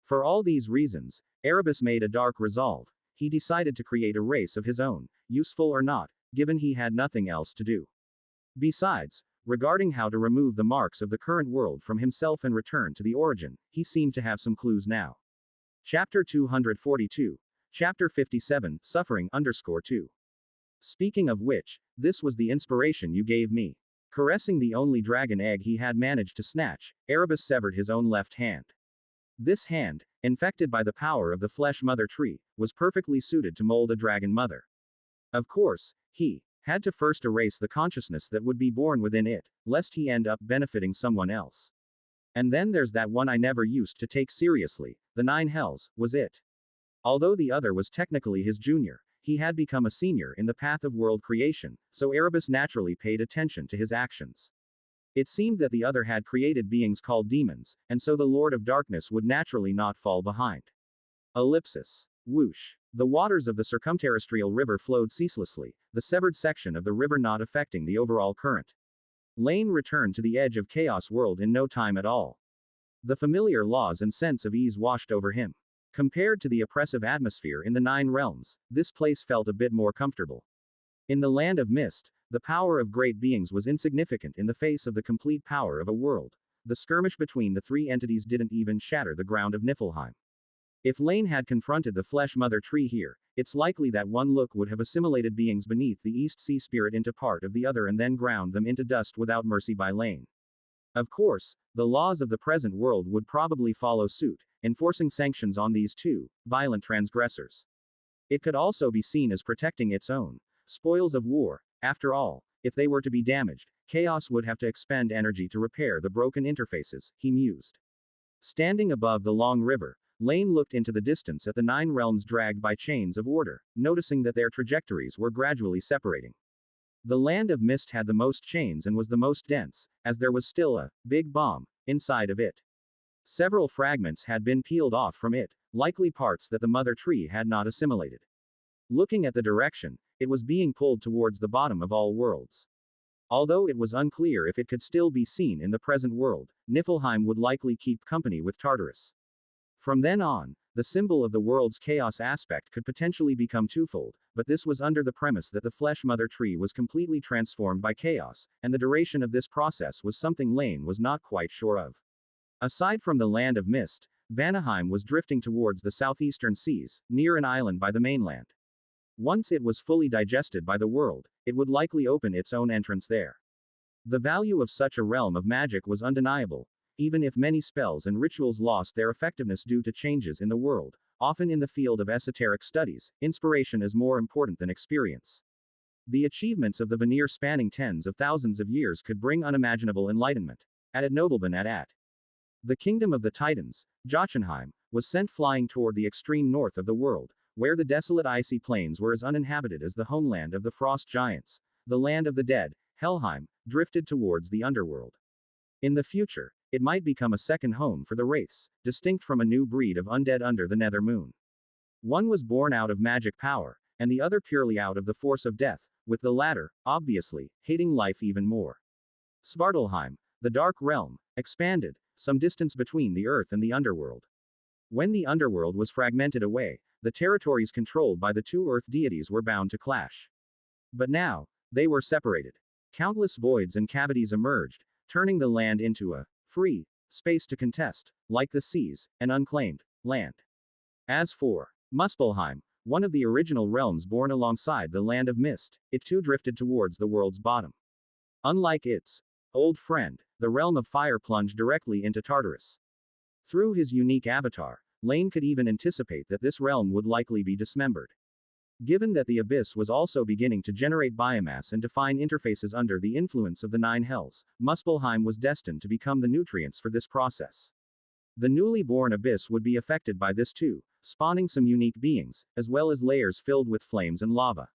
For all these reasons, Erebus made a dark resolve. He decided to create a race of his own, useful or not, given he had nothing else to do. Besides, regarding how to remove the marks of the current world from himself and return to the origin, he seemed to have some clues now. Chapter 242. Chapter 57, Suffering _2. Speaking of which, this was the inspiration you gave me. Caressing the only dragon egg he had managed to snatch, Erebus severed his own left hand. This hand, infected by the power of the flesh mother tree, was perfectly suited to mold a dragon mother. Of course, he had to first erase the consciousness that would be born within it, lest he end up benefiting someone else. And then there's that one I never used to take seriously, the 9 hells, was it. Although the other was technically his junior, he had become a senior in the path of world creation, so Erebus naturally paid attention to his actions. It seemed that the other had created beings called demons, and so the Lord of Darkness would naturally not fall behind. Ellipsis. Whoosh. The waters of the circumterrestrial river flowed ceaselessly, the severed section of the river not affecting the overall current. Laine returned to the edge of Chaos World in no time at all. The familiar laws and sense of ease washed over him. Compared to the oppressive atmosphere in the 9 realms, this place felt a bit more comfortable. In the land of mist, the power of great beings was insignificant in the face of the complete power of a world. The skirmish between the 3 entities didn't even shatter the ground of Niflheim. If Laine had confronted the flesh mother tree here, it's likely that one look would have assimilated beings beneath the East Sea Spirit into part of the other and then ground them into dust without mercy by Laine. Of course, the laws of the present world would probably follow suit, enforcing sanctions on these two violent transgressors. It could also be seen as protecting its own spoils of war. After all, if they were to be damaged, chaos would have to expend energy to repair the broken interfaces, he mused. Standing above the long river, Laine looked into the distance at the 9 realms dragged by chains of order, noticing that their trajectories were gradually separating. The land of mist had the most chains and was the most dense, as there was still a big bomb inside of it. Several fragments had been peeled off from it, likely parts that the mother tree had not assimilated. Looking at the direction, it was being pulled towards the bottom of all worlds. Although it was unclear if it could still be seen in the present world, Niflheim would likely keep company with Tartarus. From then on, the symbol of the world's chaos aspect could potentially become twofold, but this was under the premise that the flesh mother tree was completely transformed by chaos, and the duration of this process was something Laine was not quite sure of. Aside from the land of mist, Vanaheim was drifting towards the southeastern seas, near an island by the mainland. Once it was fully digested by the world, it would likely open its own entrance there. The value of such a realm of magic was undeniable, even if many spells and rituals lost their effectiveness due to changes in the world. Often in the field of esoteric studies, inspiration is more important than experience. The achievements of the Vanir spanning tens of thousands of years could bring unimaginable enlightenment. At Nobleman at. The kingdom of the Titans, Jotunheim, was sent flying toward the extreme north of the world, where the desolate icy plains were as uninhabited as the homeland of the frost giants. The land of the dead, Helheim, drifted towards the underworld. In the future, it might become a second home for the wraiths, distinct from a new breed of undead under the nether moon. One was born out of magic power, and the other purely out of the force of death, with the latter, obviously, hating life even more. Svartalheim, the dark realm, expanded, some distance between the earth and the underworld. When the underworld was fragmented away, the territories controlled by the two earth deities were bound to clash. But now, they were separated. Countless voids and cavities emerged, turning the land into a free space to contest, like the seas, an unclaimed land. As for Muspelheim, one of the original realms born alongside the land of mist, it too drifted towards the world's bottom. Unlike its old friend, the realm of fire plunged directly into Tartarus. Through his unique avatar, Laine could even anticipate that this realm would likely be dismembered. Given that the abyss was also beginning to generate biomass and define interfaces under the influence of the 9 hells, Muspelheim was destined to become the nutrients for this process. The newly born abyss would be affected by this too, spawning some unique beings, as well as layers filled with flames and lava.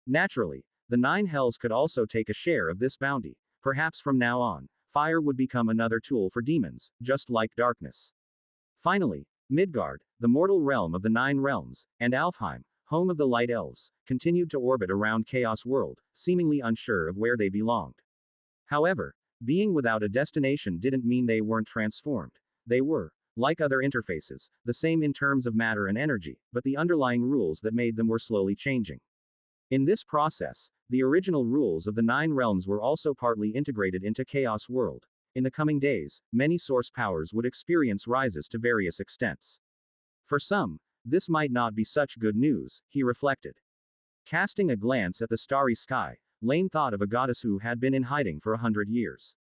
Naturally, the 9 hells could also take a share of this bounty. Perhaps from now on, fire would become another tool for demons, just like darkness. Finally, Midgard, the mortal realm of the 9 realms, and Alfheim, home of the light elves, continued to orbit around Chaos World, seemingly unsure of where they belonged. However, being without a destination didn't mean they weren't transformed. They were, like other interfaces, the same in terms of matter and energy, but the underlying rules that made them were slowly changing. In this process, the original rules of the 9 realms were also partly integrated into Chaos World. In the coming days, many source powers would experience rises to various extents. For some, this might not be such good news, he reflected. Casting a glance at the starry sky, Laine thought of a goddess who had been in hiding for 100 years.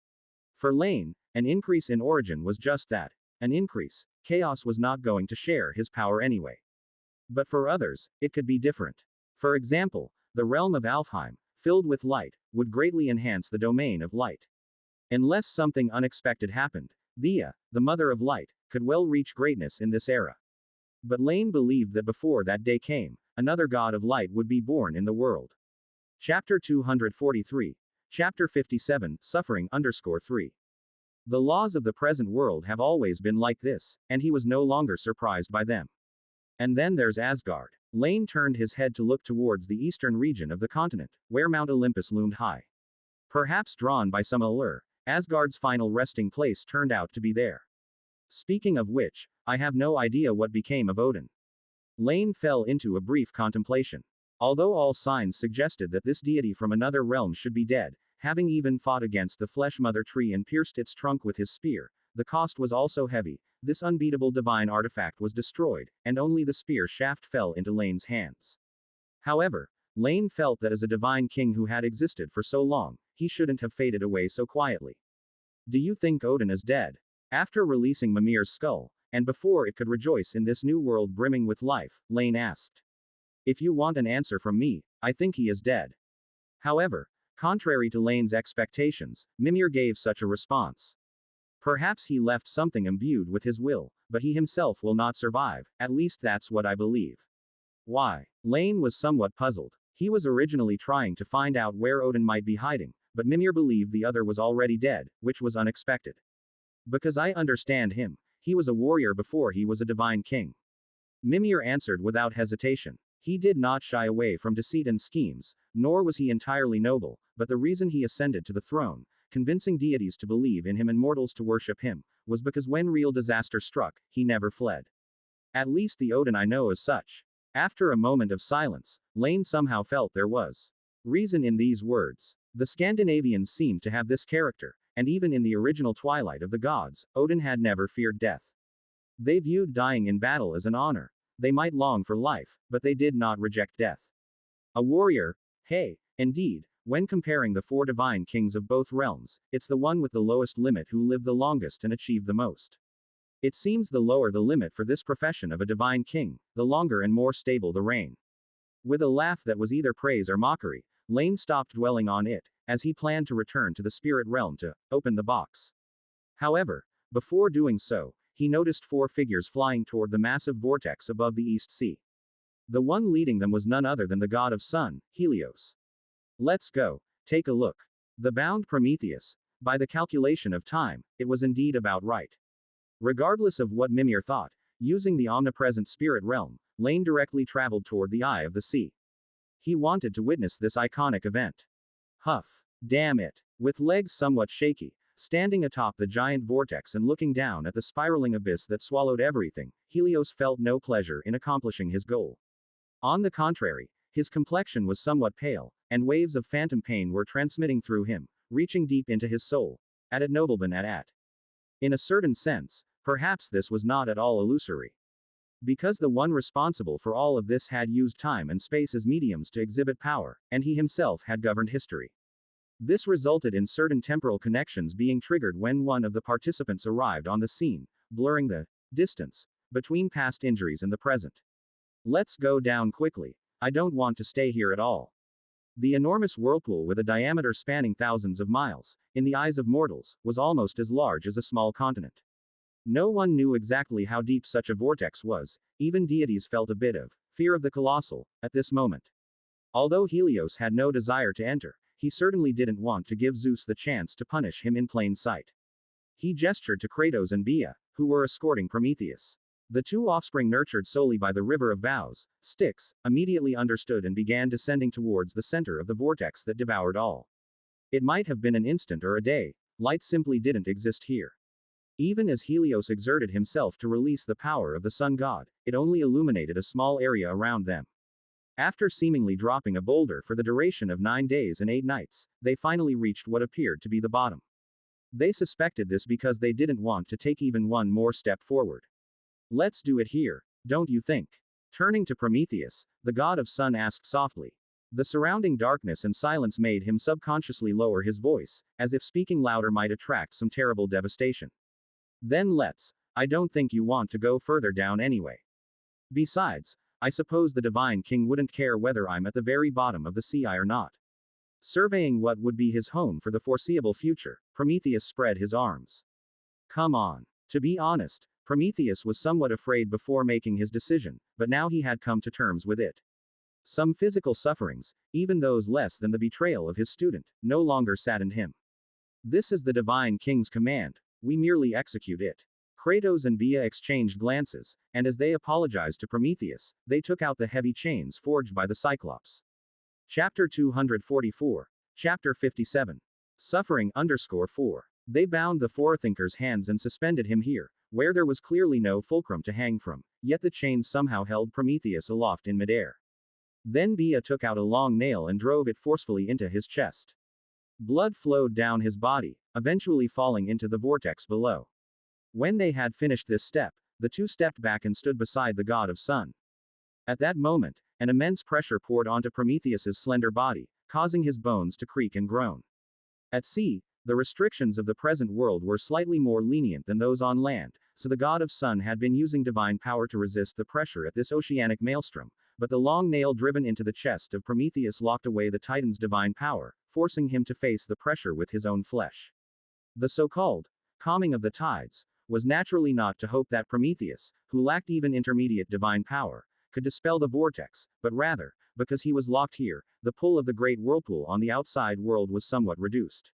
For Laine, an increase in origin was just that, an increase. Chaos was not going to share his power anyway. But for others, it could be different. For example, the realm of Alfheim, filled with light, would greatly enhance the domain of light. Unless something unexpected happened, Thea, the mother of light, could well reach greatness in this era. But Laine believed that before that day came, another god of light would be born in the world. Chapter 243. Chapter 57, Suffering _3. The laws of the present world have always been like this, and he was no longer surprised by them. And then there's Asgard. Laine turned his head to look towards the eastern region of the continent, where Mount Olympus loomed high. Perhaps drawn by some allure, Asgard's final resting place turned out to be there. Speaking of which, I have no idea what became of Odin. Laine fell into a brief contemplation. Although all signs suggested that this deity from another realm should be dead, having even fought against the flesh mother tree and pierced its trunk with his spear, the cost was also heavy. this unbeatable divine artifact was destroyed, and only the spear shaft fell into Laine's hands. However, Laine felt that as a divine king who had existed for so long, he shouldn't have faded away so quietly. Do you think Odin is dead? After releasing Mimir's skull, and before it could rejoice in this new world brimming with life, Laine asked. If you want an answer from me, I think he is dead. However, contrary to Laine's expectations, Mimir gave such a response. Perhaps he left something imbued with his will, but he himself will not survive, at least that's what I believe. Why? Laine was somewhat puzzled. He was originally trying to find out where Odin might be hiding, but Mimir believed the other was already dead, which was unexpected. Because I understand him, he was a warrior before he was a divine king. Mimir answered without hesitation. He did not shy away from deceit and schemes, nor was he entirely noble, but the reason he ascended to the throne, convincing deities to believe in him and mortals to worship him, was because when real disaster struck, he never fled. At least the Odin I know is such. After a moment of silence, Laine somehow felt there was reason in these words. The Scandinavians seemed to have this character, and even in the original Twilight of the Gods, Odin had never feared death. They viewed dying in battle as an honor. They might long for life, but they did not reject death. A warrior? Hey, indeed, when comparing the four divine kings of both realms, it's the one with the lowest limit who lived the longest and achieved the most. It seems the lower the limit for this profession of a divine king, the longer and more stable the reign. With a laugh that was either praise or mockery, Laine stopped dwelling on it, as he planned to return to the spirit realm to open the box. However, before doing so, he noticed four figures flying toward the massive vortex above the East Sea. The one leading them was none other than the god of sun, Helios. Let's go, take a look. The bound Prometheus. By the calculation of time, it was indeed about right. Regardless of what Mimir thought, using the omnipresent spirit realm, Laine directly traveled toward the eye of the sea. He wanted to witness this iconic event. Huff. Damn it. With legs somewhat shaky, standing atop the giant vortex and looking down at the spiraling abyss that swallowed everything, Helios felt no pleasure in accomplishing his goal. On the contrary, his complexion was somewhat pale, and waves of phantom pain were transmitting through him, reaching deep into his soul. At nobleman at. In a certain sense, perhaps this was not at all illusory. Because the one responsible for all of this had used time and space as mediums to exhibit power, and he himself had governed history. This resulted in certain temporal connections being triggered when one of the participants arrived on the scene, blurring the distance between past injuries and the present. Let's go down quickly. I don't want to stay here at all. The enormous whirlpool with a diameter spanning thousands of miles, in the eyes of mortals, was almost as large as a small continent. No one knew exactly how deep such a vortex was, even deities felt a bit of fear of the colossal at this moment. Although Helios had no desire to enter, he certainly didn't want to give Zeus the chance to punish him in plain sight. He gestured to Kratos and Bia, who were escorting Prometheus. The two offspring nurtured solely by the river of vows, Styx, immediately understood and began descending towards the center of the vortex that devoured all. It might have been an instant or a day, light simply didn't exist here. Even as Helios exerted himself to release the power of the sun god, it only illuminated a small area around them. After seemingly dropping a boulder for the duration of 9 days and 8 nights, they finally reached what appeared to be the bottom. They suspected this because they didn't want to take even one more step forward. Let's do it here, don't you think? Turning to Prometheus, the god of sun asked softly. The surrounding darkness and silence made him subconsciously lower his voice, as if speaking louder might attract some terrible devastation. Then I don't think you want to go further down anyway. Besides, I suppose the divine king wouldn't care whether I'm at the very bottom of the sea or not. Surveying what would be his home for the foreseeable future, Prometheus spread his arms. Come on. To be honest, Prometheus was somewhat afraid before making his decision, but now he had come to terms with it. Some physical sufferings, even those less than the betrayal of his student, no longer saddened him. This is the divine king's command, we merely execute it. Kratos and Bia exchanged glances, and as they apologized to Prometheus, they took out the heavy chains forged by the Cyclops. Chapter 244. Chapter 57. Suffering_4. They bound the forethinker's hands and suspended him here, where there was clearly no fulcrum to hang from, yet the chains somehow held Prometheus aloft in midair. Then Bia took out a long nail and drove it forcefully into his chest. Blood flowed down his body, eventually falling into the vortex below. When they had finished this step, the two stepped back and stood beside the god of sun. At that moment, an immense pressure poured onto Prometheus's slender body, causing his bones to creak and groan. At sea, the restrictions of the present world were slightly more lenient than those on land, so the god of sun had been using divine power to resist the pressure at this oceanic maelstrom, but the long nail driven into the chest of Prometheus locked away the Titan's divine power, forcing him to face the pressure with his own flesh. The so-called calming of the tides was naturally not to hope that Prometheus, who lacked even intermediate divine power, could dispel the vortex, but rather, because he was locked here, the pull of the great whirlpool on the outside world was somewhat reduced.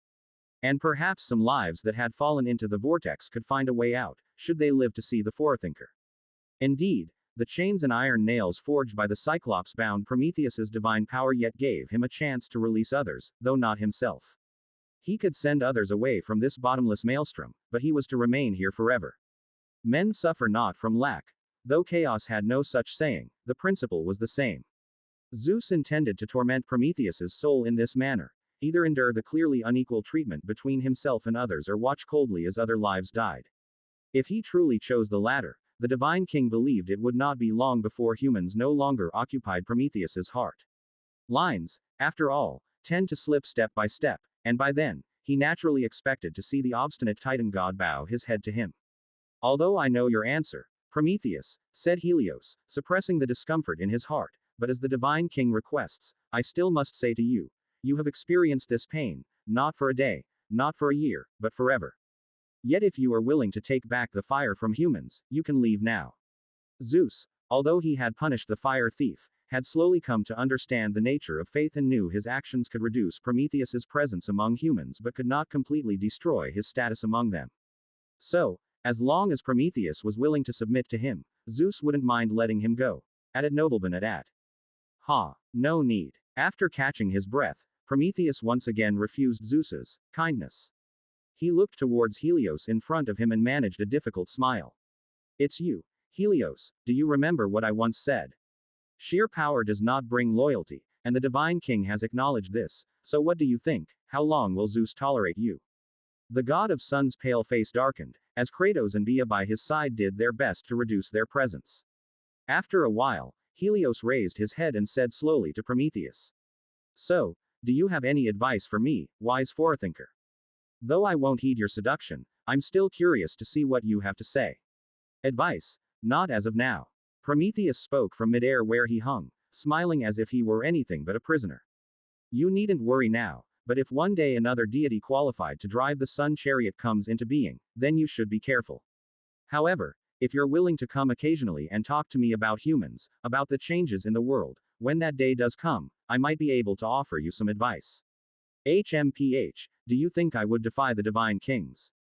And perhaps some lives that had fallen into the vortex could find a way out, should they live to see the forethinker. Indeed, the chains and iron nails forged by the Cyclops bound Prometheus's divine power yet gave him a chance to release others, though not himself. He could send others away from this bottomless maelstrom, but he was to remain here forever. Men suffer not from lack. Though chaos had no such saying, the principle was the same. Zeus intended to torment Prometheus's soul in this manner, either endure the clearly unequal treatment between himself and others or watch coldly as other lives died. If he truly chose the latter, the divine king believed it would not be long before humans no longer occupied Prometheus's heart. Lines, after all, tend to slip step by step, and by then, he naturally expected to see the obstinate Titan god bow his head to him. Although I know your answer, Prometheus, said Helios, suppressing the discomfort in his heart, but as the divine king requests, I still must say to you, you have experienced this pain, not for a day, not for a year, but forever. Yet if you are willing to take back the fire from humans, you can leave now. Zeus, although he had punished the fire thief, had slowly come to understand the nature of faith and knew his actions could reduce Prometheus's presence among humans but could not completely destroy his status among them. So, as long as Prometheus was willing to submit to him, Zeus wouldn't mind letting him go. Added nobleman at. Ha, no need. After catching his breath, Prometheus once again refused Zeus's kindness. He looked towards Helios in front of him and managed a difficult smile. It's you, Helios, do you remember what I once said? Sheer power does not bring loyalty, and the divine king has acknowledged this, so what do you think, how long will Zeus tolerate you? The god of sun's pale face darkened, as Kratos and Bia by his side did their best to reduce their presence. After a while, Helios raised his head and said slowly to Prometheus. So, do you have any advice for me, wise forethinker? Though I won't heed your seduction, I'm still curious to see what you have to say. Advice? Not as of now. Prometheus spoke from midair where he hung, smiling as if he were anything but a prisoner. You needn't worry now, but if one day another deity qualified to drive the sun chariot comes into being, then you should be careful. However, if you're willing to come occasionally and talk to me about humans, about the changes in the world, when that day does come, I might be able to offer you some advice. HMPH, do you think I would defy the divine king's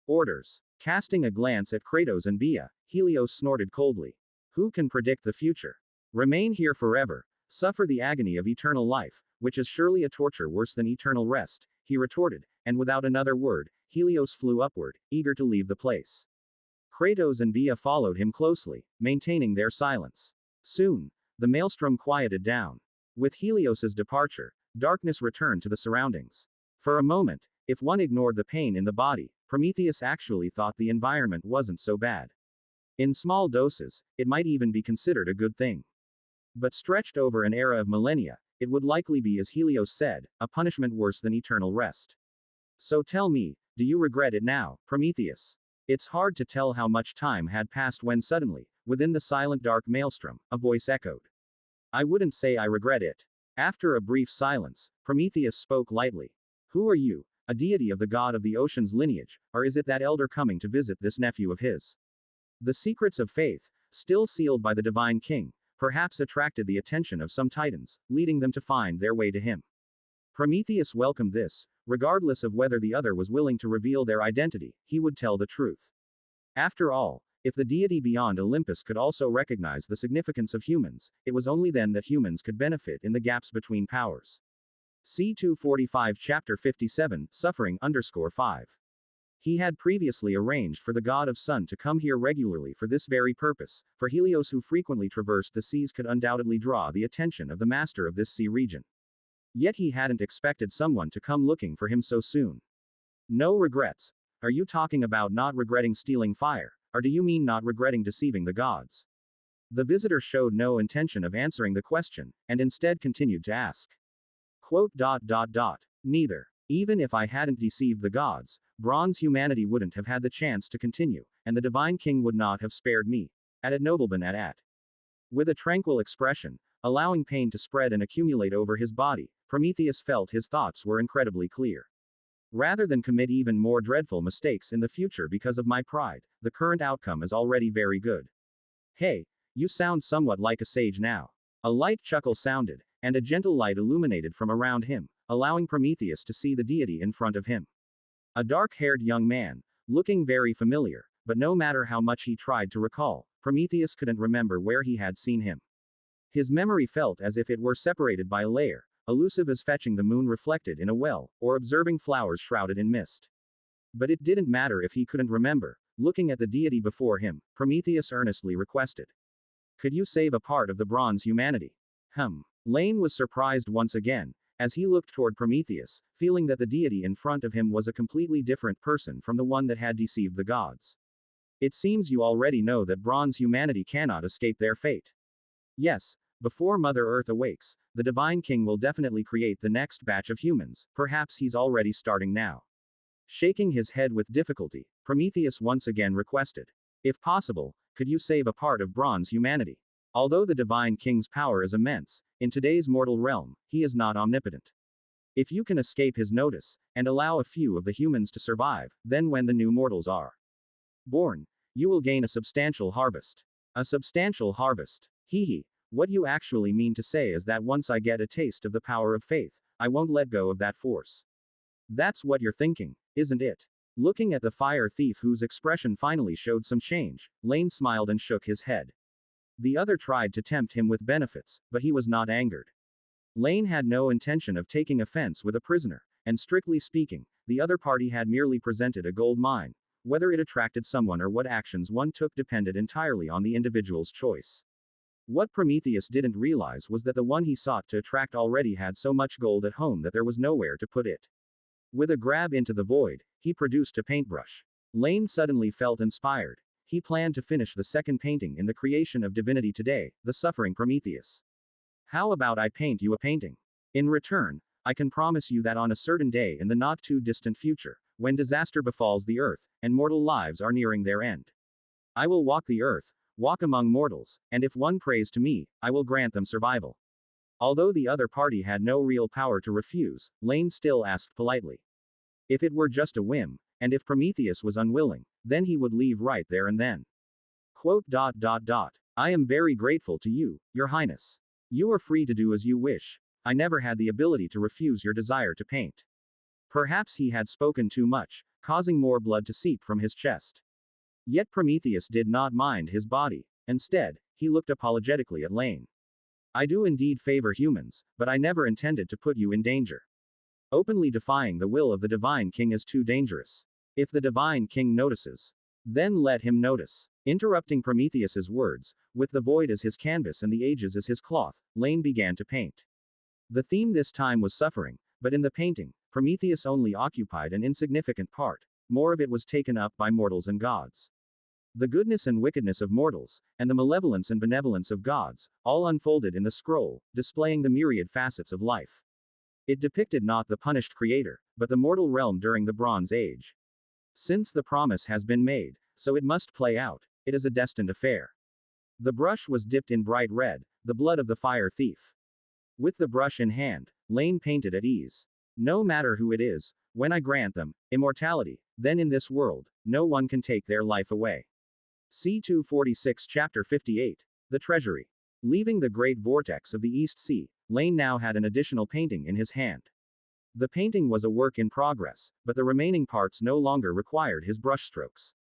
orders? Casting a glance at Kratos and Bia, Helios snorted coldly. Who can predict the future? Remain here forever, suffer the agony of eternal life, which is surely a torture worse than eternal rest, he retorted, and without another word, Helios flew upward, eager to leave the place. Kratos and Bia followed him closely, maintaining their silence. Soon, the maelstrom quieted down. With Helios's departure, darkness returned to the surroundings. For a moment, if one ignored the pain in the body, Prometheus actually thought the environment wasn't so bad. In small doses, it might even be considered a good thing. But stretched over an era of millennia, it would likely be, as Helios said, a punishment worse than eternal rest. So tell me, do you regret it now, Prometheus? It's hard to tell how much time had passed when suddenly, within the silent dark maelstrom, a voice echoed. I wouldn't say I regret it. After a brief silence, Prometheus spoke lightly. Who are you, a deity of the god of the ocean's lineage, or is it that elder coming to visit this nephew of his? The secrets of faith, still sealed by the divine king, perhaps attracted the attention of some titans, leading them to find their way to him. Prometheus welcomed this, regardless of whether the other was willing to reveal their identity, he would tell the truth. After all, if the deity beyond Olympus could also recognize the significance of humans, it was only then that humans could benefit in the gaps between powers. C245 Chapter 57, Suffering _5. He had previously arranged for the god of sun to come here regularly for this very purpose, for Helios, who frequently traversed the seas, could undoubtedly draw the attention of the master of this sea region. Yet he hadn't expected someone to come looking for him so soon. No regrets, Are you talking about not regretting stealing fire, or do you mean not regretting deceiving the gods? The visitor showed no intention of answering the question, and instead continued to ask. Quote. Neither. Even if I hadn't deceived the gods, bronze humanity wouldn't have had the chance to continue, and the divine king would not have spared me. Added nobleman at. With a tranquil expression, allowing pain to spread and accumulate over his body, Prometheus felt his thoughts were incredibly clear. Rather than commit even more dreadful mistakes in the future because of my pride, the current outcome is already very good. Hey, you sound somewhat like a sage now. A light chuckle sounded, and a gentle light illuminated from around him, allowing Prometheus to see the deity in front of him. A dark-haired young man, looking very familiar, but no matter how much he tried to recall, Prometheus couldn't remember where he had seen him. His memory felt as if it were separated by a layer, elusive as fetching the moon reflected in a well, or observing flowers shrouded in mist. But it didn't matter if he couldn't remember. Looking at the deity before him, Prometheus earnestly requested. Could you save a part of the bronze humanity? Laine was surprised once again, as he looked toward Prometheus, feeling that the deity in front of him was a completely different person from the one that had deceived the gods. It seems you already know that bronze humanity cannot escape their fate. Yes, before Mother Earth awakes, the Divine King will definitely create the next batch of humans, perhaps he's already starting now. Shaking his head with difficulty, Prometheus once again requested. If possible, could you save a part of bronze humanity? Although the Divine King's power is immense, in today's mortal realm, he is not omnipotent. If you can escape his notice, and allow a few of the humans to survive, then when the new mortals are born, you will gain a substantial harvest. A substantial harvest. What you actually mean to say is that once I get a taste of the power of faith, I won't let go of that force. That's what you're thinking, isn't it? Looking at the fire thief whose expression finally showed some change, Laine smiled and shook his head. The other tried to tempt him with benefits, but he was not angered. Laine had no intention of taking offense with a prisoner, and strictly speaking, the other party had merely presented a gold mine. Whether it attracted someone or what actions one took depended entirely on the individual's choice. What Prometheus didn't realize was that the one he sought to attract already had so much gold at home that there was nowhere to put it. With a grab into the void, he produced a paintbrush. Laine suddenly felt inspired. He planned to finish the second painting in the creation of divinity today, the suffering Prometheus. How about I paint you a painting? In return, I can promise you that on a certain day in the not too distant future, when disaster befalls the earth, and mortal lives are nearing their end, I will walk the earth, walk among mortals, and if one prays to me, I will grant them survival. Although the other party had no real power to refuse, Laine still asked politely. If it were just a whim, and if Prometheus was unwilling, then he would leave right there and then. Quote. I am very grateful to you, Your Highness. You are free to do as you wish. I never had the ability to refuse your desire to paint. Perhaps he had spoken too much, causing more blood to seep from his chest. Yet Prometheus did not mind his body. Instead, he looked apologetically at Laine. I do indeed favor humans, but I never intended to put you in danger. Openly defying the will of the Divine King is too dangerous. If the Divine King notices, then let him notice. Interrupting Prometheus's words, with the void as his canvas and the ages as his cloth, Laine began to paint. The theme this time was suffering, but in the painting, Prometheus only occupied an insignificant part. More of it was taken up by mortals and gods. The goodness and wickedness of mortals, and the malevolence and benevolence of gods, all unfolded in the scroll, displaying the myriad facets of life. It depicted not the punished creator, but the mortal realm during the Bronze Age. Since the promise has been made, so it must play out. It is a destined affair. The brush was dipped in bright red, the blood of the fire thief. With the brush in hand, Laine painted at ease. No matter who it is, when I grant them immortality, then in this world, no one can take their life away. C246 Chapter 58. The Treasury. Leaving the great vortex of the East Sea, Laine now had an additional painting in his hand. The painting was a work in progress, but the remaining parts no longer required his brushstrokes.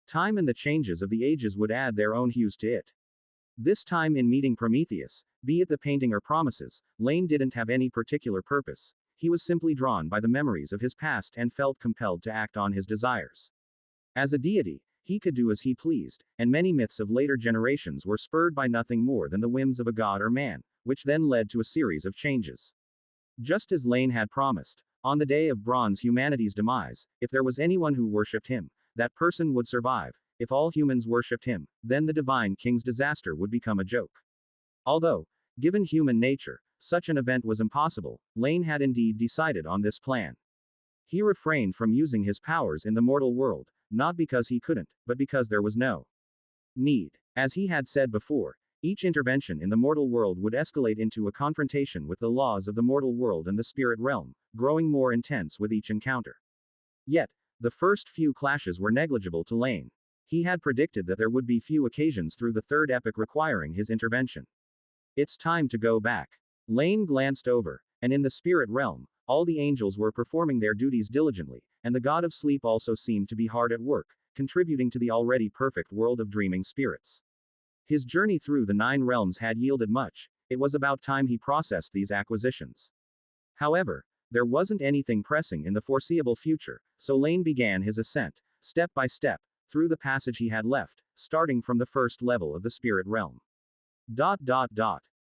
Time and the changes of the ages would add their own hues to it. This time in meeting Prometheus, be it the painting or promises, Laine didn't have any particular purpose. He was simply drawn by the memories of his past and felt compelled to act on his desires. As a deity, he could do as he pleased, and many myths of later generations were spurred by nothing more than the whims of a god or man, which then led to a series of changes. Just as Laine had promised, On the day of bronze humanity's demise, if there was anyone who worshipped him, that person would survive. If all humans worshipped him, then the divine king's disaster would become a joke. Although, given human nature, such an event was impossible, Laine had indeed decided on this plan. He refrained from using his powers in the mortal world, not because he couldn't, but because there was no need. As he had said before, each intervention in the mortal world would escalate into a confrontation with the laws of the mortal world and the spirit realm, growing more intense with each encounter. Yet, the first few clashes were negligible to Laine. He had predicted that there would be few occasions through the third epoch requiring his intervention. It's time to go back. Laine glanced over, and in the spirit realm, all the angels were performing their duties diligently, and the god of sleep also seemed to be hard at work, contributing to the already perfect world of dreaming spirits. His journey through the 9 realms had yielded much. It was about time he processed these acquisitions. However, there wasn't anything pressing in the foreseeable future, so Laine began his ascent, step by step, through the passage he had left, starting from the first level of the spirit realm.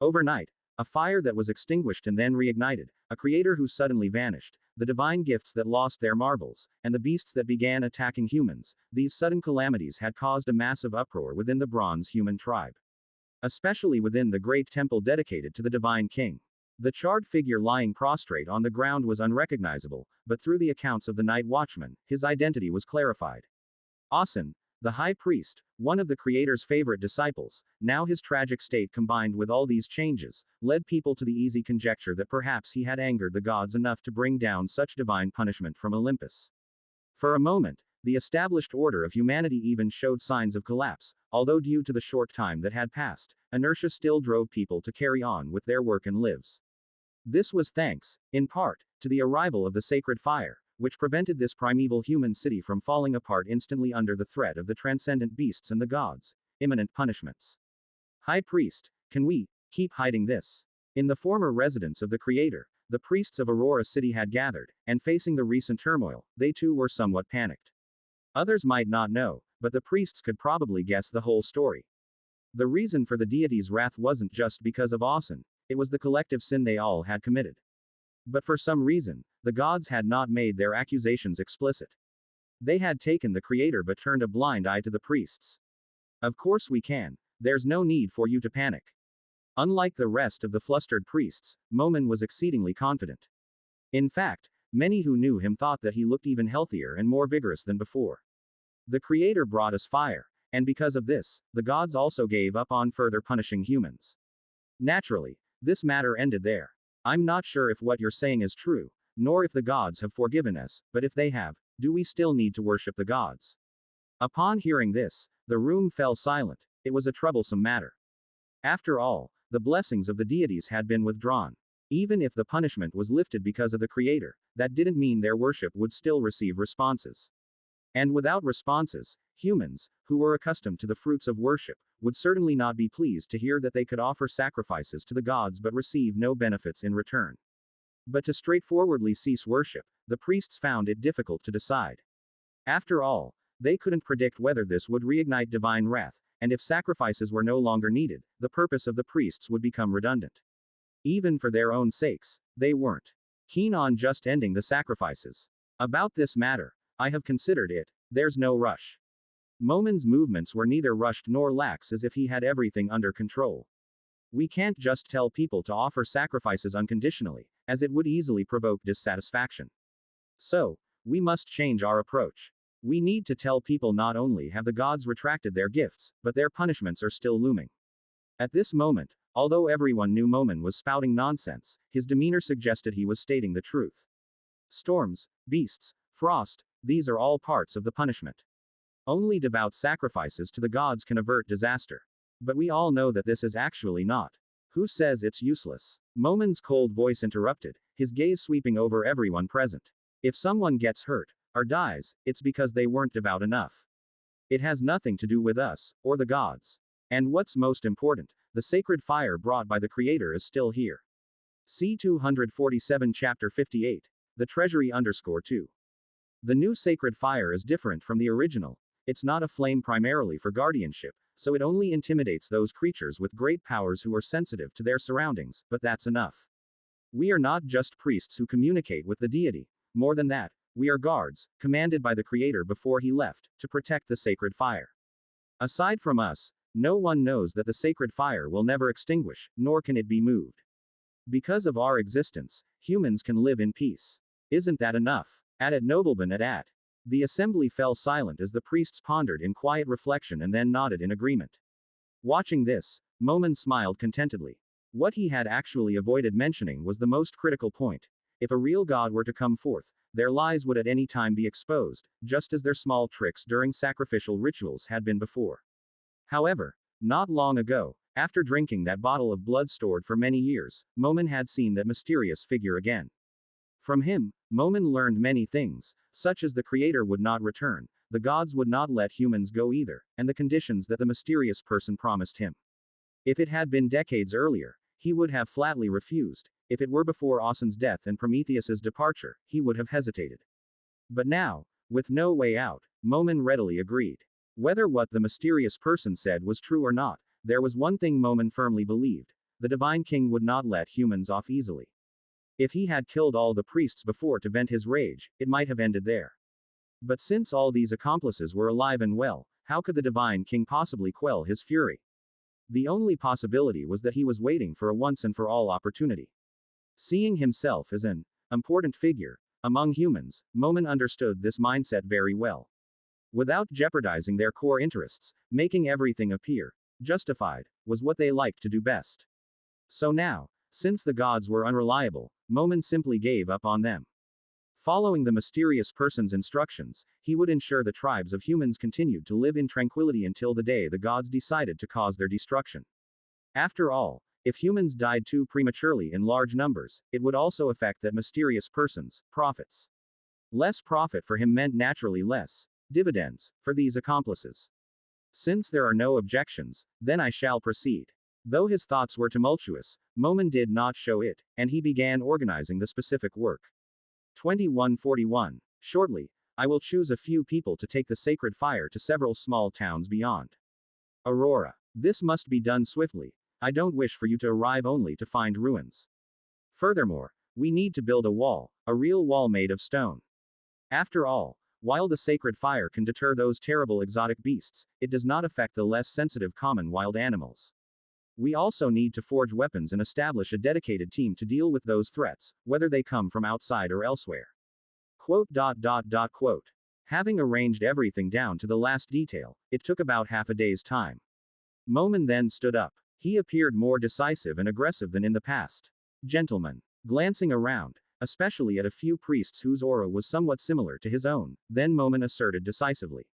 Overnight, a fire that was extinguished and then reignited, a creator who suddenly vanished, the divine gifts that lost their marvels, and the beasts that began attacking humans, these sudden calamities had caused a massive uproar within the bronze human tribe. Especially within the great temple dedicated to the divine king. The charred figure lying prostrate on the ground was unrecognizable, but through the accounts of the night watchman, his identity was clarified. Asen, the high priest, one of the creator's favorite disciples, now his tragic state combined with all these changes, led people to the easy conjecture that perhaps he had angered the gods enough to bring down such divine punishment from Olympus. For a moment, the established order of humanity even showed signs of collapse, although due to the short time that had passed, inertia still drove people to carry on with their work and lives. This was thanks, in part, to the arrival of the sacred fire, which prevented this primeval human city from falling apart instantly under the threat of the transcendent beasts and the gods' imminent punishments. High Priest, can we keep hiding this? In the former residence of the Creator, the priests of Aurora City had gathered, and facing the recent turmoil, they too were somewhat panicked. Others might not know, but the priests could probably guess the whole story. The reason for the deity's wrath wasn't just because of Asen, it was the collective sin they all had committed. But for some reason, the gods had not made their accusations explicit. They had taken the Creator but turned a blind eye to the priests. Of course we can. There's no need for you to panic. Unlike the rest of the flustered priests, Momen was exceedingly confident. In fact, many who knew him thought that he looked even healthier and more vigorous than before. The Creator brought us fire, and because of this, the gods also gave up on further punishing humans. Naturally, this matter ended there. I'm not sure if what you're saying is true, nor if the gods have forgiven us, but if they have, do we still need to worship the gods? Upon hearing this, the room fell silent. It was a troublesome matter. After all, the blessings of the deities had been withdrawn. Even if the punishment was lifted because of the Creator, that didn't mean their worship would still receive responses. And without responses, humans, who were accustomed to the fruits of worship, would certainly not be pleased to hear that they could offer sacrifices to the gods but receive no benefits in return. But to straightforwardly cease worship, the priests found it difficult to decide. After all, they couldn't predict whether this would reignite divine wrath, and if sacrifices were no longer needed, the purpose of the priests would become redundant. Even for their own sakes, they weren't keen on just ending the sacrifices. About this matter, I have considered it. There's no rush. Momen's movements were neither rushed nor lax, as if he had everything under control. We can't just tell people to offer sacrifices unconditionally, as it would easily provoke dissatisfaction. So, we must change our approach. We need to tell people not only have the gods retracted their gifts, but their punishments are still looming. At this moment, although everyone knew Momen was spouting nonsense, his demeanor suggested he was stating the truth. Storms, beasts, frost, these are all parts of the punishment. Only devout sacrifices to the gods can avert disaster. But we all know that this is actually not. Who says it's useless? Momen's cold voice interrupted, his gaze sweeping over everyone present. If someone gets hurt, or dies, it's because they weren't devout enough. It has nothing to do with us, or the gods. And what's most important, the sacred fire brought by the Creator is still here. C 247 Chapter 58. The Treasury _2. The new sacred fire is different from the original. It's not a flame primarily for guardianship, so it only intimidates those creatures with great powers who are sensitive to their surroundings, but that's enough. We are not just priests who communicate with the deity. More than that, we are guards, commanded by the Creator before he left, to protect the sacred fire. Aside from us, no one knows that the sacred fire will never extinguish, nor can it be moved. Because of our existence, humans can live in peace. Isn't that enough? At nobleman at. The assembly fell silent as the priests pondered in quiet reflection and then nodded in agreement. Watching this, Momen smiled contentedly. What he had actually avoided mentioning was the most critical point. If a real god were to come forth, their lies would at any time be exposed, just as their small tricks during sacrificial rituals had been before. However, not long ago, after drinking that bottle of blood stored for many years, Momen had seen that mysterious figure again. From him, Momen learned many things, such as the Creator would not return, the gods would not let humans go either, and the conditions that the mysterious person promised him. If it had been decades earlier, he would have flatly refused. If it were before Ausen's death and Prometheus's departure, he would have hesitated. But now, with no way out, Momen readily agreed. Whether what the mysterious person said was true or not, there was one thing Momen firmly believed: the Divine King would not let humans off easily. If he had killed all the priests before to vent his rage, it might have ended there. But since all these accomplices were alive and well, how could the Divine King possibly quell his fury? The only possibility was that he was waiting for a once-and-for-all opportunity. Seeing himself as an important figure among humans, Momen understood this mindset very well. Without jeopardizing their core interests, making everything appear justified was what they liked to do best. So now, since the gods were unreliable, Momen simply gave up on them. Following the mysterious person's instructions, he would ensure the tribes of humans continued to live in tranquility until the day the gods decided to cause their destruction. After all, if humans died too prematurely in large numbers, it would also affect that mysterious person's profits. Less profit for him meant naturally less dividends for these accomplices. Since there are no objections, then I shall proceed. Though his thoughts were tumultuous, Momen did not show it, and he began organizing the specific work. 2141. Shortly, I will choose a few people to take the sacred fire to several small towns beyond Aurora. This must be done swiftly. I don't wish for you to arrive only to find ruins. Furthermore, we need to build a real wall made of stone. After all, while the sacred fire can deter those terrible exotic beasts, it does not affect the less sensitive common wild animals. We also need to forge weapons and establish a dedicated team to deal with those threats, whether they come from outside or elsewhere. Quote. Having arranged everything down to the last detail, it took about half a day's time. Momen then stood up. He appeared more decisive and aggressive than in the past. Gentlemen, glancing around, especially at a few priests whose aura was somewhat similar to his own, then Momen asserted decisively.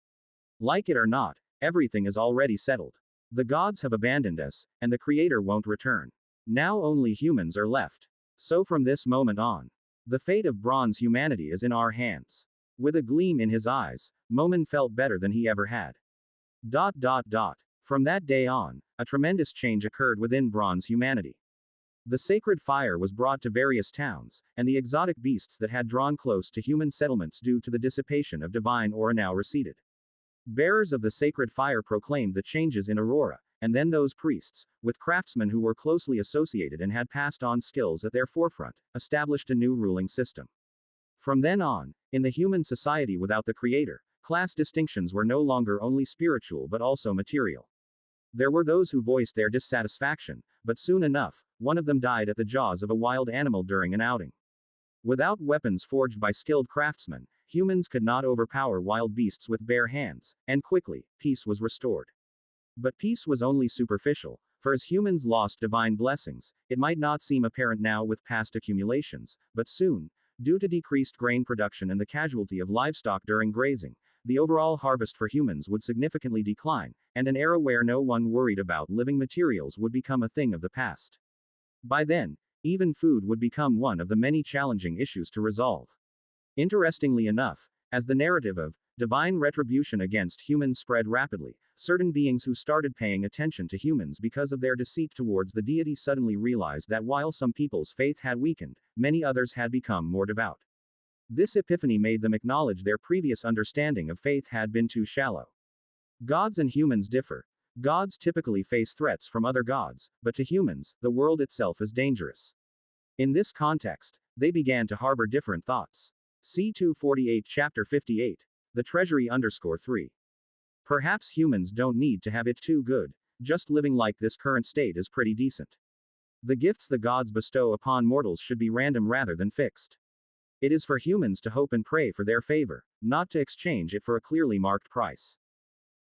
Like it or not, everything is already settled. The gods have abandoned us, and the Creator won't return. Now only humans are left. So from this moment on, the fate of bronze humanity is in our hands. With a gleam in his eyes, Momen felt better than he ever had. From that day on, a tremendous change occurred within bronze humanity. The sacred fire was brought to various towns, and the exotic beasts that had drawn close to human settlements due to the dissipation of divine aura now receded. Bearers of the sacred fire proclaimed the changes in Aurora, and then those priests, with craftsmen who were closely associated and had passed on skills at their forefront, established a new ruling system. From then on, in the human society without the Creator, class distinctions were no longer only spiritual but also material. There were those who voiced their dissatisfaction, but soon enough, one of them died at the jaws of a wild animal during an outing. Without weapons forged by skilled craftsmen, humans could not overpower wild beasts with bare hands, and quickly, peace was restored. But peace was only superficial, for as humans lost divine blessings, it might not seem apparent now with past accumulations, but soon, due to decreased grain production and the casualty of livestock during grazing, the overall harvest for humans would significantly decline, and an era where no one worried about living materials would become a thing of the past. By then, even food would become one of the many challenging issues to resolve. Interestingly enough, as the narrative of divine retribution against humans spread rapidly, certain beings who started paying attention to humans because of their deceit towards the deity suddenly realized that while some people's faith had weakened, many others had become more devout. This epiphany made them acknowledge their previous understanding of faith had been too shallow. Gods and humans differ. Gods typically face threats from other gods, but to humans, the world itself is dangerous. In this context, they began to harbor different thoughts. C248 Chapter 58. The Treasury underscore 3. Perhaps humans don't need to have it too good, just living like this current state is pretty decent. The gifts the gods bestow upon mortals should be random rather than fixed. It is for humans to hope and pray for their favor, not to exchange it for a clearly marked price.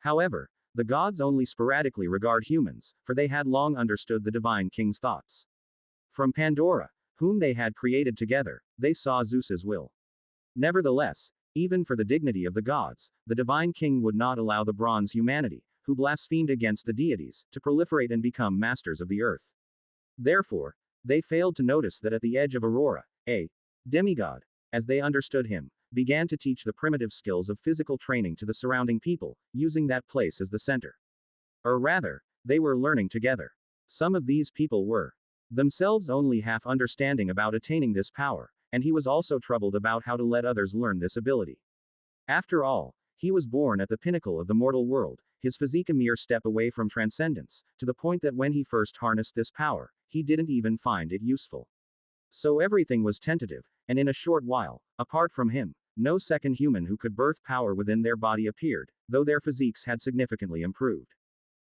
However, the gods only sporadically regard humans, for they had long understood the divine king's thoughts. From Pandora, whom they had created together, they saw Zeus's will. Nevertheless, even for the dignity of the gods, the divine king would not allow the bronze humanity, who blasphemed against the deities, to proliferate and become masters of the earth. Therefore, they failed to notice that at the edge of Aurora, a demigod, as they understood him, began to teach the primitive skills of physical training to the surrounding people, using that place as the center. Or rather, they were learning together. Some of these people were themselves only half understanding about attaining this power, and he was also troubled about how to let others learn this ability. After all, he was born at the pinnacle of the mortal world, his physique a mere step away from transcendence, to the point that when he first harnessed this power, he didn't even find it useful. So everything was tentative, and in a short while, apart from him, no second human who could birth power within their body appeared, though their physiques had significantly improved.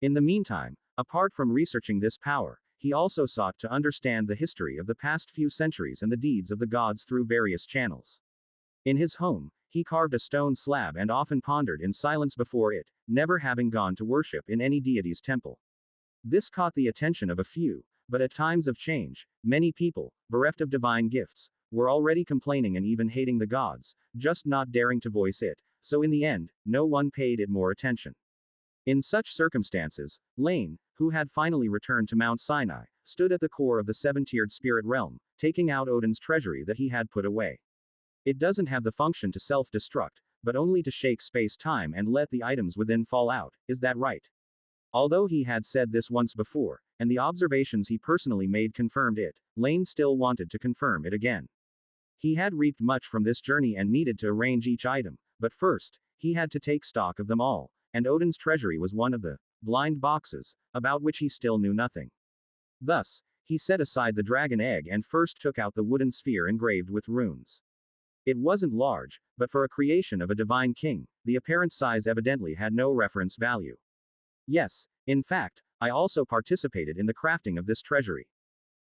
In the meantime, apart from researching this power, he also sought to understand the history of the past few centuries and the deeds of the gods through various channels. In his home, he carved a stone slab and often pondered in silence before it, never having gone to worship in any deity's temple. This caught the attention of a few, but at times of change, many people, bereft of divine gifts, were already complaining and even hating the gods, just not daring to voice it, so in the end, no one paid it more attention. In such circumstances, Laine, who had finally returned to Mount Sinai, stood at the core of the seven-tiered spirit realm, taking out Odin's treasury that he had put away. It doesn't have the function to self-destruct, but only to shake space-time and let the items within fall out, is that right? Although he had said this once before, and the observations he personally made confirmed it, Laine still wanted to confirm it again. He had reaped much from this journey and needed to arrange each item, but first, he had to take stock of them all, and Odin's treasury was one of the blind boxes, about which he still knew nothing. Thus, he set aside the dragon egg and first took out the wooden sphere engraved with runes. It wasn't large, but for a creation of a divine king, the apparent size evidently had no reference value. Yes, in fact, I also participated in the crafting of this treasury.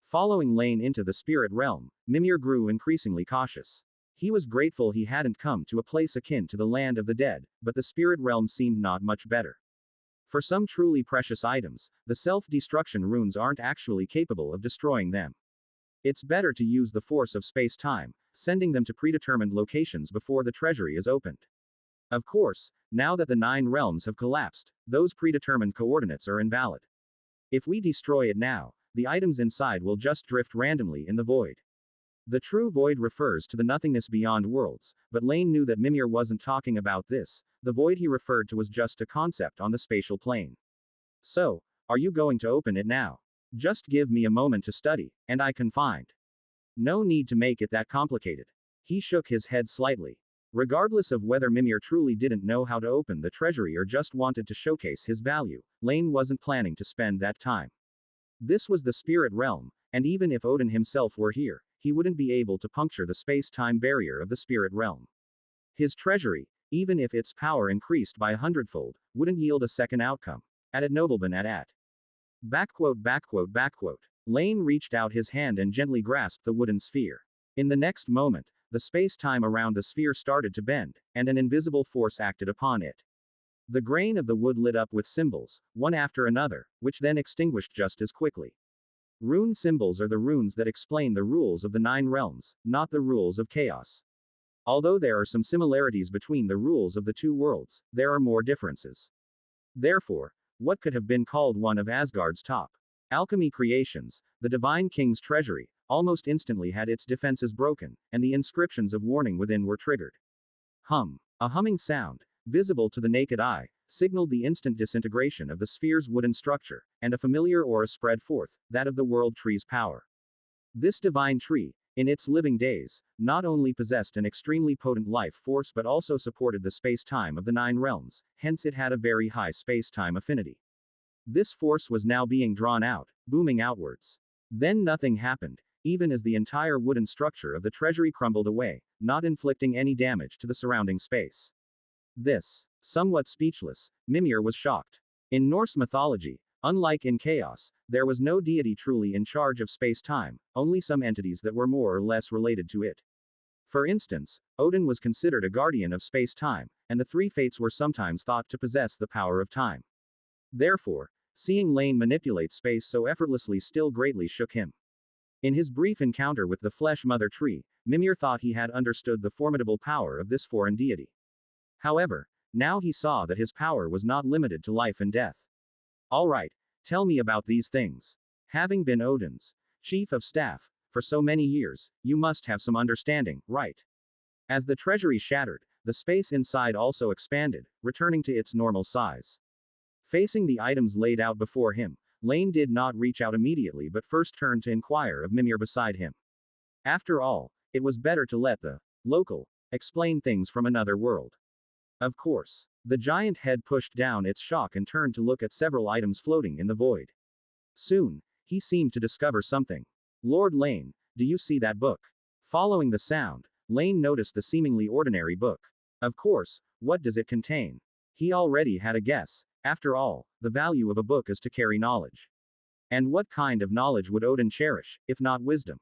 Following Laine into the spirit realm, Mimir grew increasingly cautious. He was grateful he hadn't come to a place akin to the land of the dead, but the spirit realm seemed not much better. For some truly precious items, the self-destruction runes aren't actually capable of destroying them. It's better to use the force of space-time, sending them to predetermined locations before the treasury is opened. Of course, now that the 9 realms have collapsed, those predetermined coordinates are invalid. If we destroy it now, the items inside will just drift randomly in the void. The true void refers to the nothingness beyond worlds, but Laine knew that Mimir wasn't talking about this. The void he referred to was just a concept on the spatial plane. So, are you going to open it now? Just give me a moment to study, and I can find. No need to make it that complicated. He shook his head slightly. Regardless of whether Mimir truly didn't know how to open the treasury or just wanted to showcase his value, Laine wasn't planning to spend that time. This was the spirit realm, and even if Odin himself were here, he wouldn't be able to puncture the space-time barrier of the spirit realm. His treasury, even if its power increased by 100-fold, wouldn't yield a second outcome. At it nobleman at. Backquote. Laine reached out his hand and gently grasped the wooden sphere. In the next moment, the space-time around the sphere started to bend, and an invisible force acted upon it. The grain of the wood lit up with symbols, one after another, which then extinguished just as quickly. Rune symbols are the runes that explain the rules of the 9 realms, not the rules of chaos. Although there are some similarities between the rules of the 2 worlds, there are more differences. Therefore, what could have been called one of Asgard's top alchemy creations, the Divine King's treasury, almost instantly had its defenses broken, and the inscriptions of warning within were triggered. Hum. A humming sound, visible to the naked eye, signaled the instant disintegration of the sphere's wooden structure, and a familiar aura spread forth, that of the world tree's power. This divine tree, in its living days, not only possessed an extremely potent life force but also supported the space-time of the 9 realms, hence it had a very high space-time affinity. This force was now being drawn out, booming outwards. Then nothing happened. even as the entire wooden structure of the treasury crumbled away, not inflicting any damage to the surrounding space. This, somewhat speechless, Mimir was shocked. In Norse mythology, unlike in chaos, there was no deity truly in charge of space-time, only some entities that were more or less related to it. For instance, Odin was considered a guardian of space-time, and the three fates were sometimes thought to possess the power of time. Therefore, seeing Laine manipulate space so effortlessly still greatly shook him. In his brief encounter with the Flesh Mother Tree, Mimir thought he had understood the formidable power of this foreign deity. However, now he saw that his power was not limited to life and death. All right, tell me about these things. Having been Odin's chief of staff for so many years, you must have some understanding, right? As the treasury shattered, the space inside also expanded, returning to its normal size. Facing the items laid out before him, Laine did not reach out immediately but first turned to inquire of Mimir beside him. After all, it was better to let the local explain things from another world. Of course. The giant head pushed down its shock and turned to look at several items floating in the void. Soon, he seemed to discover something. Lord Laine, do you see that book? Following the sound, Laine noticed the seemingly ordinary book. Of course, what does it contain? He already had a guess. After all, the value of a book is to carry knowledge. And what kind of knowledge would Odin cherish, if not wisdom?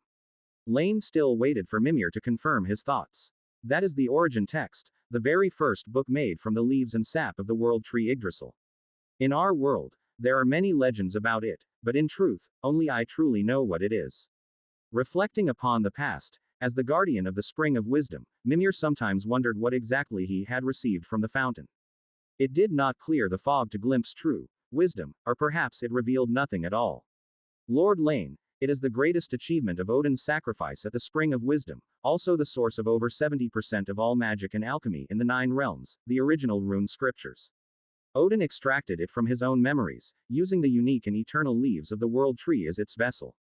Laine still waited for Mimir to confirm his thoughts. That is the origin text, the very first book made from the leaves and sap of the world tree Yggdrasil. In our world, there are many legends about it, but in truth, only I truly know what it is. Reflecting upon the past, as the guardian of the spring of wisdom, Mimir sometimes wondered what exactly he had received from the fountain. It did not clear the fog to glimpse true wisdom, or perhaps it revealed nothing at all. Lord Laine, it is the greatest achievement of Odin's sacrifice at the spring of wisdom, also the source of over 70% of all magic and alchemy in the 9 realms, the original rune scriptures. Odin extracted it from his own memories, using the unique and eternal leaves of the world tree as its vessel.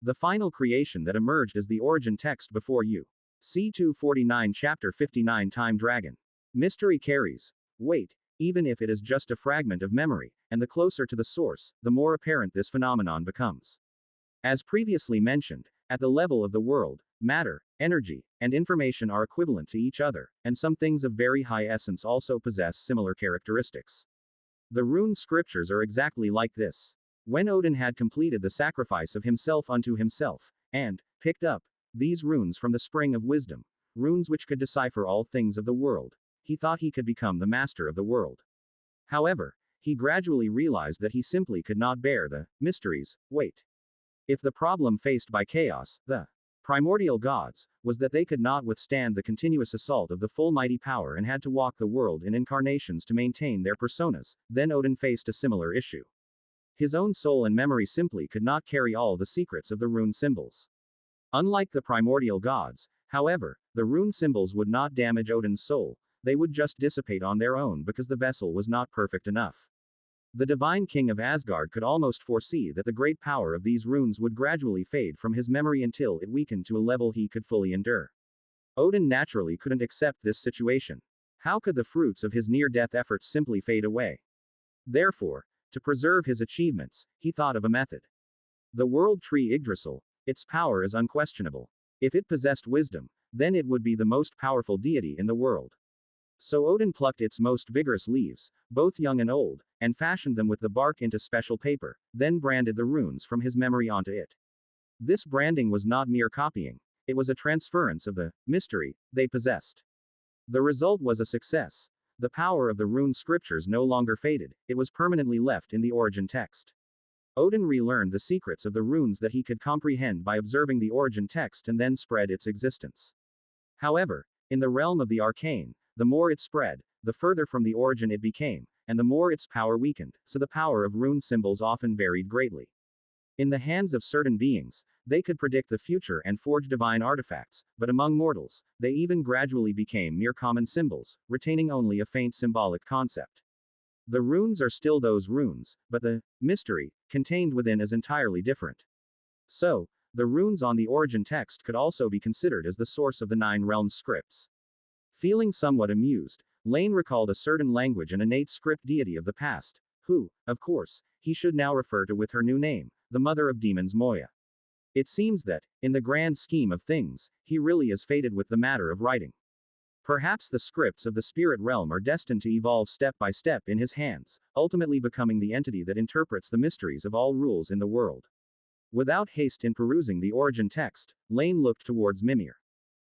The final creation that emerged is the origin text before you. C249 Chapter 59 Time Dragon. Mystery carries weight, even if it is just a fragment of memory, and the closer to the source, the more apparent this phenomenon becomes. As previously mentioned, at the level of the world, matter, energy, and information are equivalent to each other, and some things of very high essence also possess similar characteristics. The rune scriptures are exactly like this. When Odin had completed the sacrifice of himself unto himself, and picked up these runes from the spring of wisdom, runes which could decipher all things of the world, he thought he could become the master of the world. However, he gradually realized that he simply could not bear the mysteries' weight. If the problem faced by chaos, the primordial gods, was that they could not withstand the continuous assault of the full mighty power and had to walk the world in incarnations to maintain their personas, then Odin faced a similar issue. His own soul and memory simply could not carry all the secrets of the rune symbols. Unlike the primordial gods, however, the rune symbols would not damage Odin's soul, they would just dissipate on their own because the vessel was not perfect enough. The divine king of Asgard could almost foresee that the great power of these runes would gradually fade from his memory until it weakened to a level he could fully endure. Odin naturally couldn't accept this situation. How could the fruits of his near-death efforts simply fade away? Therefore, to preserve his achievements, he thought of a method. The world tree Yggdrasil, its power is unquestionable. If it possessed wisdom, then it would be the most powerful deity in the world. So Odin plucked its most vigorous leaves, both young and old, and fashioned them with the bark into special paper, then branded the runes from his memory onto it. This branding was not mere copying, it was a transference of the mystery they possessed. The result was a success. The power of the rune scriptures no longer faded, it was permanently left in the origin text. Odin relearned the secrets of the runes that he could comprehend by observing the origin text and then spread its existence. However, in the realm of the arcane, the more it spread, the further from the origin it became, and the more its power weakened, so the power of rune symbols often varied greatly. In the hands of certain beings, they could predict the future and forge divine artifacts, but among mortals, they even gradually became mere common symbols, retaining only a faint symbolic concept. The runes are still those runes, but the mystery contained within is entirely different. So, the runes on the origin text could also be considered as the source of the 9 realms scripts. Feeling somewhat amused, Laine recalled a certain language and innate script deity of the past, who, of course, he should now refer to with her new name, the mother of demons Moya. It seems that, in the grand scheme of things, he really is fated with the matter of writing. Perhaps the scripts of the spirit realm are destined to evolve step by step in his hands, ultimately becoming the entity that interprets the mysteries of all rules in the world. Without haste in perusing the origin text, Laine looked towards Mimir.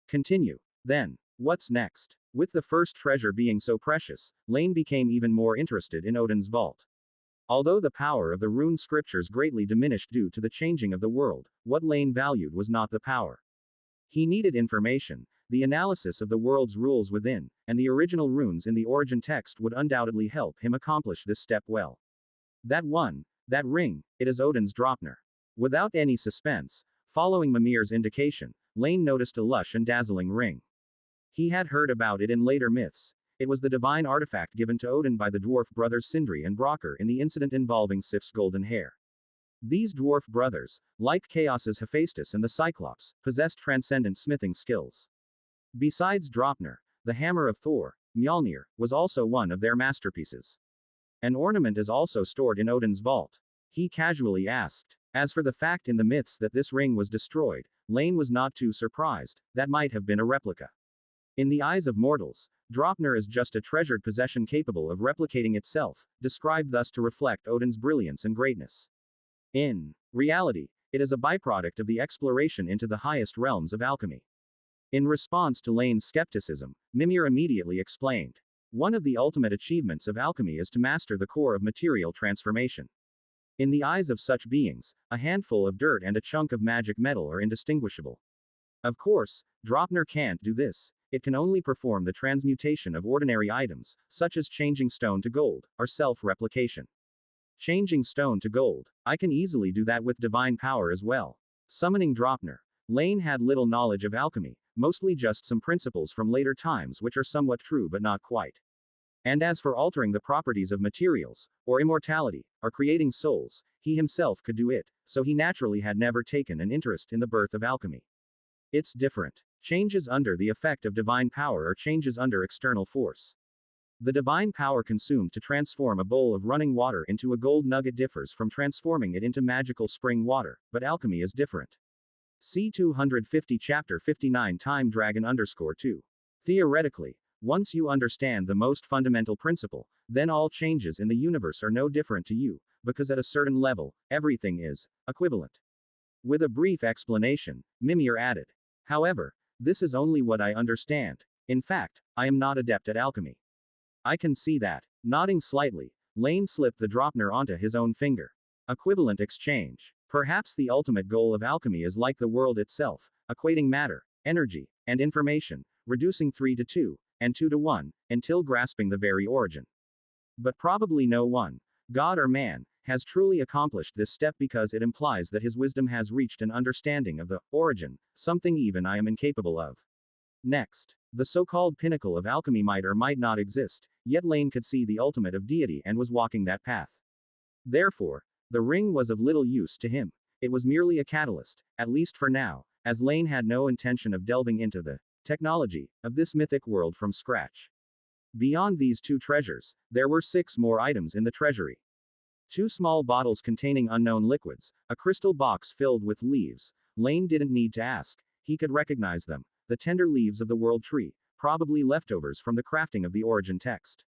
Continue. Then, what's next? With the first treasure being so precious, Laine became even more interested in Odin's vault. Although the power of the rune scriptures greatly diminished due to the changing of the world, what Laine valued was not the power. He needed information, the analysis of the world's rules within, and the original runes in the origin text would undoubtedly help him accomplish this step well. That ring, it is Odin's Draupnir. Without any suspense, following Mimir's indication, Laine noticed a lush and dazzling ring. He had heard about it in later myths. It was the divine artifact given to Odin by the dwarf brothers Sindri and Brokkr in the incident involving Sif's golden hair. These dwarf brothers, like Chaos's Hephaestus and the Cyclops, possessed transcendent smithing skills. Besides Draupnir, the hammer of Thor, Mjolnir, was also one of their masterpieces. An ornament is also stored in Odin's vault. He casually asked. As for the fact in the myths that this ring was destroyed, Laine was not too surprised. That might have been a replica. In the eyes of mortals, Draupnir is just a treasured possession capable of replicating itself, described thus to reflect Odin's brilliance and greatness. In reality, it is a byproduct of the exploration into the highest realms of alchemy. In response to Laine's skepticism, Mimir immediately explained. One of the ultimate achievements of alchemy is to master the core of material transformation. In the eyes of such beings, a handful of dirt and a chunk of magic metal are indistinguishable. Of course, Draupnir can't do this. It can only perform the transmutation of ordinary items, such as changing stone to gold, or self-replication. Changing stone to gold. I can easily do that with divine power as well. Summoning Draupnir. Laine had little knowledge of alchemy, mostly just some principles from later times which are somewhat true but not quite. And as for altering the properties of materials, or immortality, or creating souls, he himself could do it, so he naturally had never taken an interest in the birth of alchemy. It's different. Changes under the effect of divine power or changes under external force. The divine power consumed to transform a bowl of running water into a gold nugget differs from transforming it into magical spring water, but alchemy is different. See 250 Chapter 59 Time Dragon _2. Theoretically, once you understand the most fundamental principle, then all changes in the universe are no different to you, because at a certain level, everything is equivalent. With a brief explanation, Mimir added. However, this is only what I understand. In fact, I am not adept at alchemy. I can see that. Nodding slightly, Laine slipped the Draupnir onto his own finger. Equivalent exchange. Perhaps the ultimate goal of alchemy is like the world itself, equating matter, energy, and information, reducing 3 to 2, and 2 to 1, until grasping the very origin. But probably no one, God or man, has truly accomplished this step because it implies that his wisdom has reached an understanding of the origin, something even I am incapable of. Next, the so-called pinnacle of alchemy might or might not exist, yet Laine could see the ultimate of deity and was walking that path. Therefore, the ring was of little use to him. It was merely a catalyst, at least for now, as Laine had no intention of delving into the technology of this mythic world from scratch. Beyond these 2 treasures, there were 6 more items in the treasury. 2 small bottles containing unknown liquids, a crystal box filled with leaves. Laine didn't need to ask, he could recognize them, the tender leaves of the world tree, probably leftovers from the crafting of the origin text.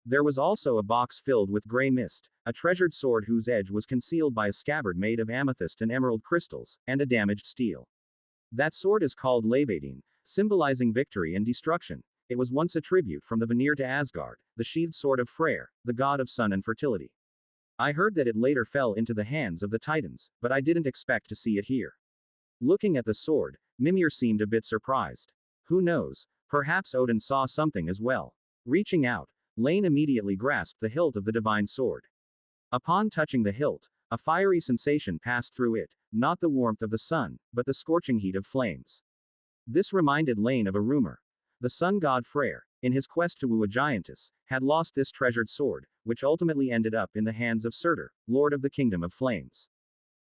There was also a box filled with gray mist, a treasured sword whose edge was concealed by a scabbard made of amethyst and emerald crystals, and a damaged steel. That sword is called Levadine, symbolizing victory and destruction. It was once a tribute from the Vanir to Asgard, the sheathed sword of Freyr, the god of sun and fertility. I heard that it later fell into the hands of the Titans, but I didn't expect to see it here. Looking at the sword, Mimir seemed a bit surprised. Who knows, perhaps Odin saw something as well. Reaching out, Laine immediately grasped the hilt of the divine sword. Upon touching the hilt, a fiery sensation passed through it, not the warmth of the sun, but the scorching heat of flames. This reminded Laine of a rumor. The sun god Freyr, in his quest to woo a giantess, had lost this treasured sword, which ultimately ended up in the hands of Surtur, lord of the Kingdom of Flames.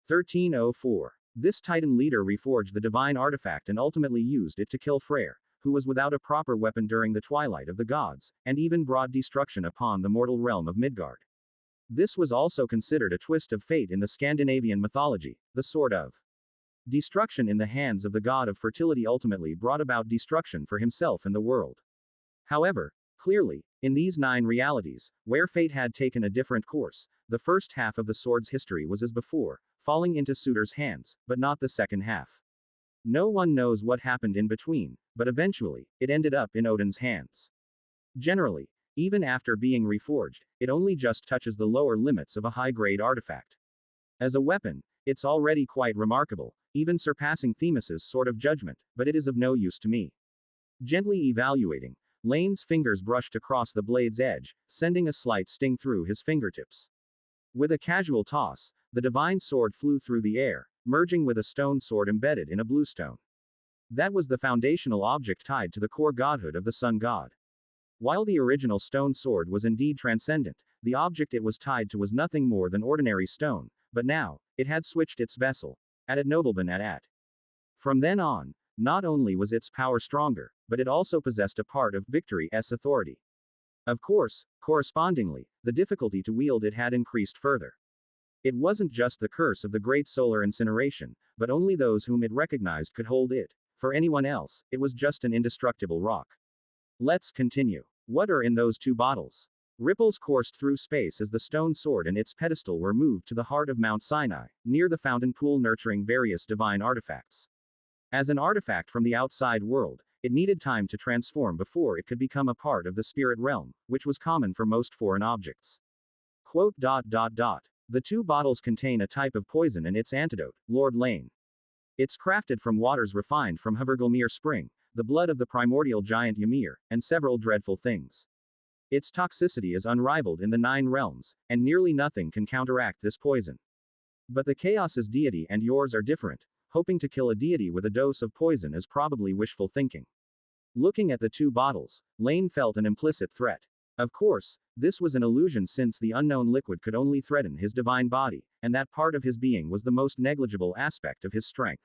1304. This Titan leader reforged the divine artifact and ultimately used it to kill Freyr, who was without a proper weapon during the twilight of the gods, and even brought destruction upon the mortal realm of Midgard. This was also considered a twist of fate in the Scandinavian mythology, the Sword of Destruction in the hands of the god of fertility ultimately brought about destruction for himself and the world. However, clearly, in these 9 realities, where fate had taken a different course, the first half of the sword's history was as before, falling into suitors' hands, but not the second half. No one knows what happened in between, but eventually, it ended up in Odin's hands. Generally, even after being reforged, it only just touches the lower limits of a high-grade artifact. As a weapon, it's already quite remarkable, even surpassing Themis's sword of judgment, but it is of no use to me. Gently evaluating, Laine's fingers brushed across the blade's edge, sending a slight sting through his fingertips. With a casual toss, the divine sword flew through the air, merging with a stone sword embedded in a bluestone. That was the foundational object tied to the core godhood of the sun god. While the original stone sword was indeed transcendent, the object it was tied to was nothing more than ordinary stone, but now, it had switched its vessel, added nobleman at. From then on, not only was its power stronger, but it also possessed a part of victory's authority. Of course, correspondingly, the difficulty to wield it had increased further. It wasn't just the curse of the great solar incineration, but only those whom it recognized could hold it. For anyone else, it was just an indestructible rock. Let's continue. What are in those 2 bottles? Ripples coursed through space as the stone sword and its pedestal were moved to the heart of Mount Sinai, near the fountain pool nurturing various divine artifacts. As an artifact from the outside world, it needed time to transform before it could become a part of the spirit realm, which was common for most foreign objects. The 2 bottles contain a type of poison and its antidote, Lord Laine. It's crafted from waters refined from Havergalmere spring, the blood of the primordial giant Ymir, and several dreadful things. Its toxicity is unrivaled in the 9 realms, and nearly nothing can counteract this poison. But the Chaos's deity and yours are different. Hoping to kill a deity with a dose of poison is probably wishful thinking. Looking at the 2 bottles, Laine felt an implicit threat. Of course, this was an illusion since the unknown liquid could only threaten his divine body, and that part of his being was the most negligible aspect of his strength.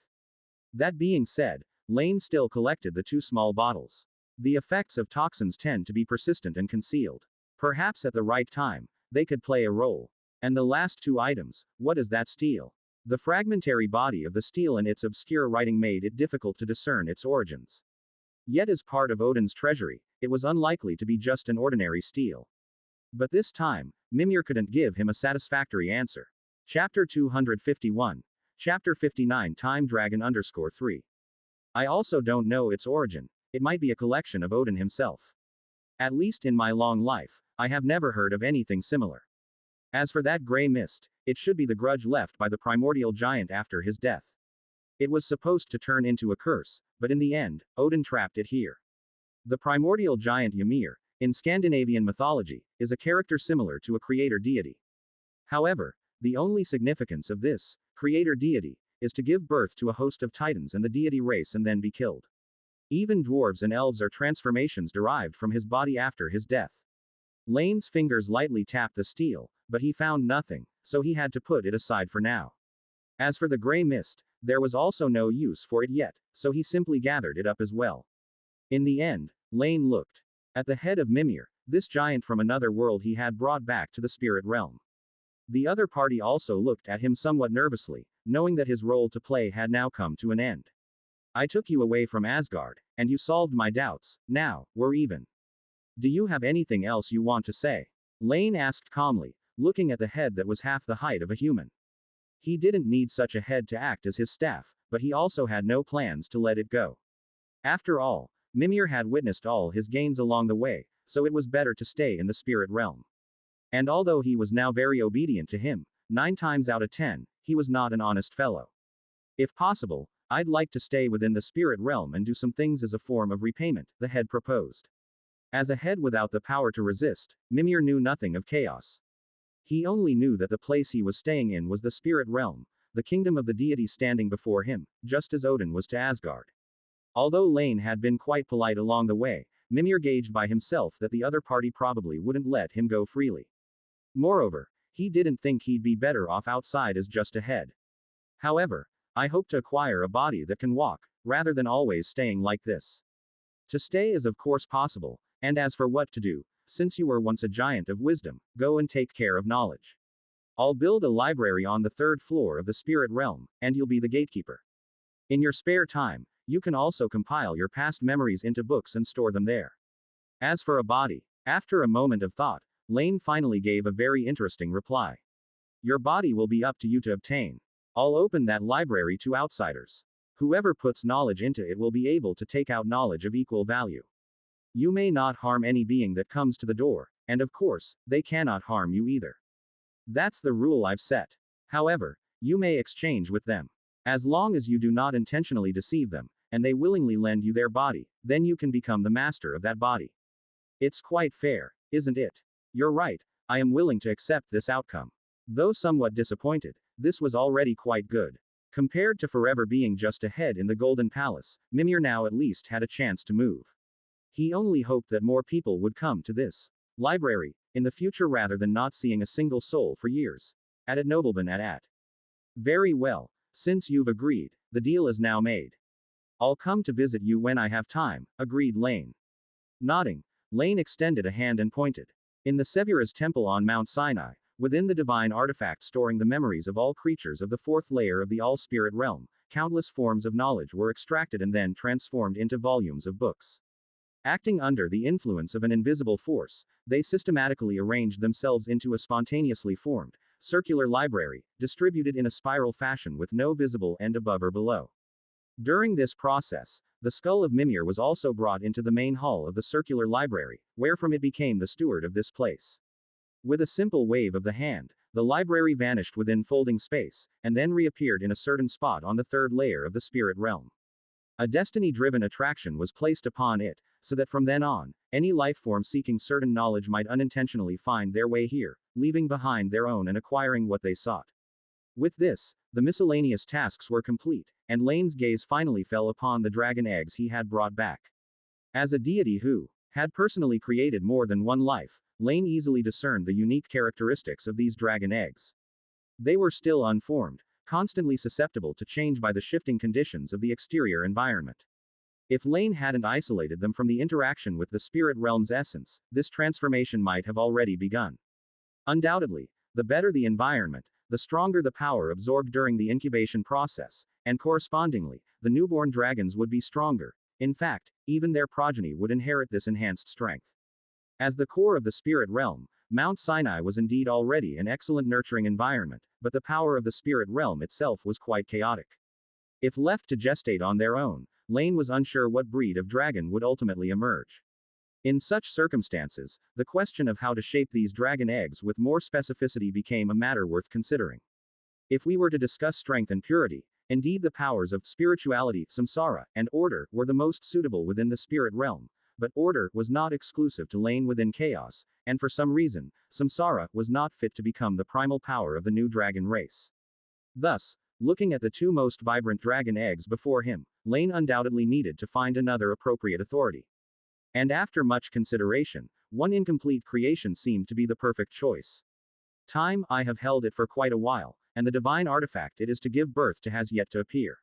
That being said, Laine still collected the 2 small bottles. The effects of toxins tend to be persistent and concealed. Perhaps at the right time, they could play a role. And the last 2 items, what is that steel? The fragmentary body of the steel and its obscure writing made it difficult to discern its origins. Yet as part of Odin's treasury, it was unlikely to be just an ordinary steel. But this time, Mimir couldn't give him a satisfactory answer. Chapter 251. Chapter 59 Time Dragon _3. I also don't know its origin. It might be a collection of Odin himself. At least in my long life, I have never heard of anything similar. As for that gray mist, it should be the grudge left by the primordial giant after his death. It was supposed to turn into a curse, but in the end, Odin trapped it here. The primordial giant Ymir, in Scandinavian mythology, is a character similar to a creator deity. However, the only significance of this creator deity is to give birth to a host of titans and the deity race and then be killed. Even dwarves and elves are transformations derived from his body after his death. Laine's fingers lightly tapped the steel, but he found nothing, so he had to put it aside for now. As for the gray mist, there was also no use for it yet, so he simply gathered it up as well. In the end, Laine looked at the head of Mimir, this giant from another world he had brought back to the spirit realm. The other party also looked at him somewhat nervously, knowing that his role to play had now come to an end. I took you away from Asgard, and you solved my doubts. Now, we're even. Do you have anything else you want to say? Laine asked calmly, looking at the head that was half the height of a human. He didn't need such a head to act as his staff, but he also had no plans to let it go. After all, Mimir had witnessed all his gains along the way, so it was better to stay in the spirit realm. And although he was now very obedient to him, 9 times out of 10, he was not an honest fellow. If possible, I'd like to stay within the spirit realm and do some things as a form of repayment, the head proposed. As a head without the power to resist, Mimir knew nothing of chaos. He only knew that the place he was staying in was the spirit realm, the kingdom of the deity standing before him, just as Odin was to Asgard. Although Laine had been quite polite along the way, Mimir gauged by himself that the other party probably wouldn't let him go freely. Moreover, he didn't think he'd be better off outside as just a head. However, I hope to acquire a body that can walk, rather than always staying like this. To stay is of course possible, and as for what to do, since you were once a giant of wisdom, go and take care of knowledge. I'll build a library on the 3rd floor of the spirit realm, and you'll be the gatekeeper. In your spare time, you can also compile your past memories into books and store them there. As for a body, after a moment of thought, Laine finally gave a very interesting reply. Your body will be up to you to obtain. I'll open that library to outsiders. Whoever puts knowledge into it will be able to take out knowledge of equal value. You may not harm any being that comes to the door, and of course, they cannot harm you either. That's the rule I've set. However, you may exchange with them. As long as you do not intentionally deceive them, and they willingly lend you their body, then you can become the master of that body. It's quite fair, isn't it? You're right, I am willing to accept this outcome. Though somewhat disappointed, this was already quite good. Compared to forever being just a head in the Golden Palace, Mimir now at least had a chance to move. He only hoped that more people would come to this library in the future rather than not seeing a single soul for years. Added Nobleman at. Very well, since you've agreed, the deal is now made. I'll come to visit you when I have time, agreed Laine. Nodding, Laine extended a hand and pointed. In the Severa's temple on Mount Sinai, within the divine artifact storing the memories of all creatures of the fourth layer of the all-spirit realm, countless forms of knowledge were extracted and then transformed into volumes of books. Acting under the influence of an invisible force, they systematically arranged themselves into a spontaneously formed, circular library, distributed in a spiral fashion with no visible end above or below. During this process, the skull of Mimir was also brought into the main hall of the circular library, wherefrom it became the steward of this place. With a simple wave of the hand, the library vanished within folding space, and then reappeared in a certain spot on the third layer of the spirit realm. A destiny-driven attraction was placed upon it, so that from then on, any life form seeking certain knowledge might unintentionally find their way here, leaving behind their own and acquiring what they sought. With this, the miscellaneous tasks were complete, and Laine's gaze finally fell upon the dragon eggs he had brought back. As a deity who had personally created more than one life, Laine easily discerned the unique characteristics of these dragon eggs. They were still unformed, constantly susceptible to change by the shifting conditions of the exterior environment. If Laine hadn't isolated them from the interaction with the spirit realm's essence, this transformation might have already begun. Undoubtedly, the better the environment, the stronger the power absorbed during the incubation process, and correspondingly, the newborn dragons would be stronger. In fact, even their progeny would inherit this enhanced strength. As the core of the spirit realm, Mount Sinai was indeed already an excellent nurturing environment, but the power of the spirit realm itself was quite chaotic. If left to gestate on their own, Laine was unsure what breed of dragon would ultimately emerge. In such circumstances, the question of how to shape these dragon eggs with more specificity became a matter worth considering. If we were to discuss strength and purity, indeed the powers of spirituality, samsara, and order were the most suitable within the spirit realm, but order was not exclusive to Laine within chaos, and for some reason, samsara was not fit to become the primal power of the new dragon race. Thus, looking at the two most vibrant dragon eggs before him, Laine undoubtedly needed to find another appropriate authority. And after much consideration, one incomplete creation seemed to be the perfect choice. I have held it for quite a while, and the divine artifact it is to give birth to has yet to appear.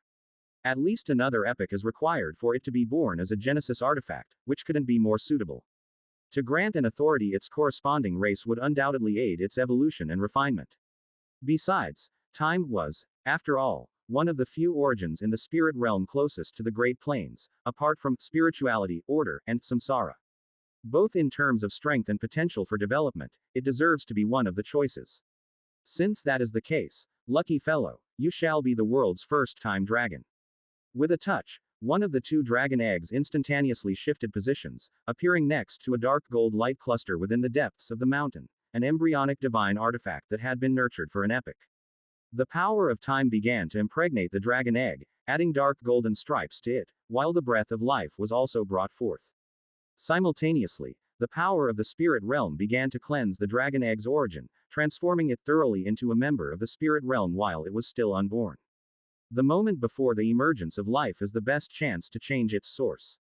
At least another epoch is required for it to be born as a Genesis artifact, which couldn't be more suitable. To grant an authority its corresponding race would undoubtedly aid its evolution and refinement. Besides, time was, after all, one of the few origins in the spirit realm closest to the Great Plains, apart from spirituality, order, and samsara. Both in terms of strength and potential for development, it deserves to be one of the choices. Since that is the case, lucky fellow, you shall be the world's first time dragon. With a touch, one of the two dragon eggs instantaneously shifted positions, appearing next to a dark gold light cluster within the depths of the mountain, an embryonic divine artifact that had been nurtured for an epoch. The power of time began to impregnate the dragon egg, adding dark golden stripes to it, while the breath of life was also brought forth. Simultaneously, the power of the spirit realm began to cleanse the dragon egg's origin, transforming it thoroughly into a member of the spirit realm while it was still unborn. The moment before the emergence of life is the best chance to change its source.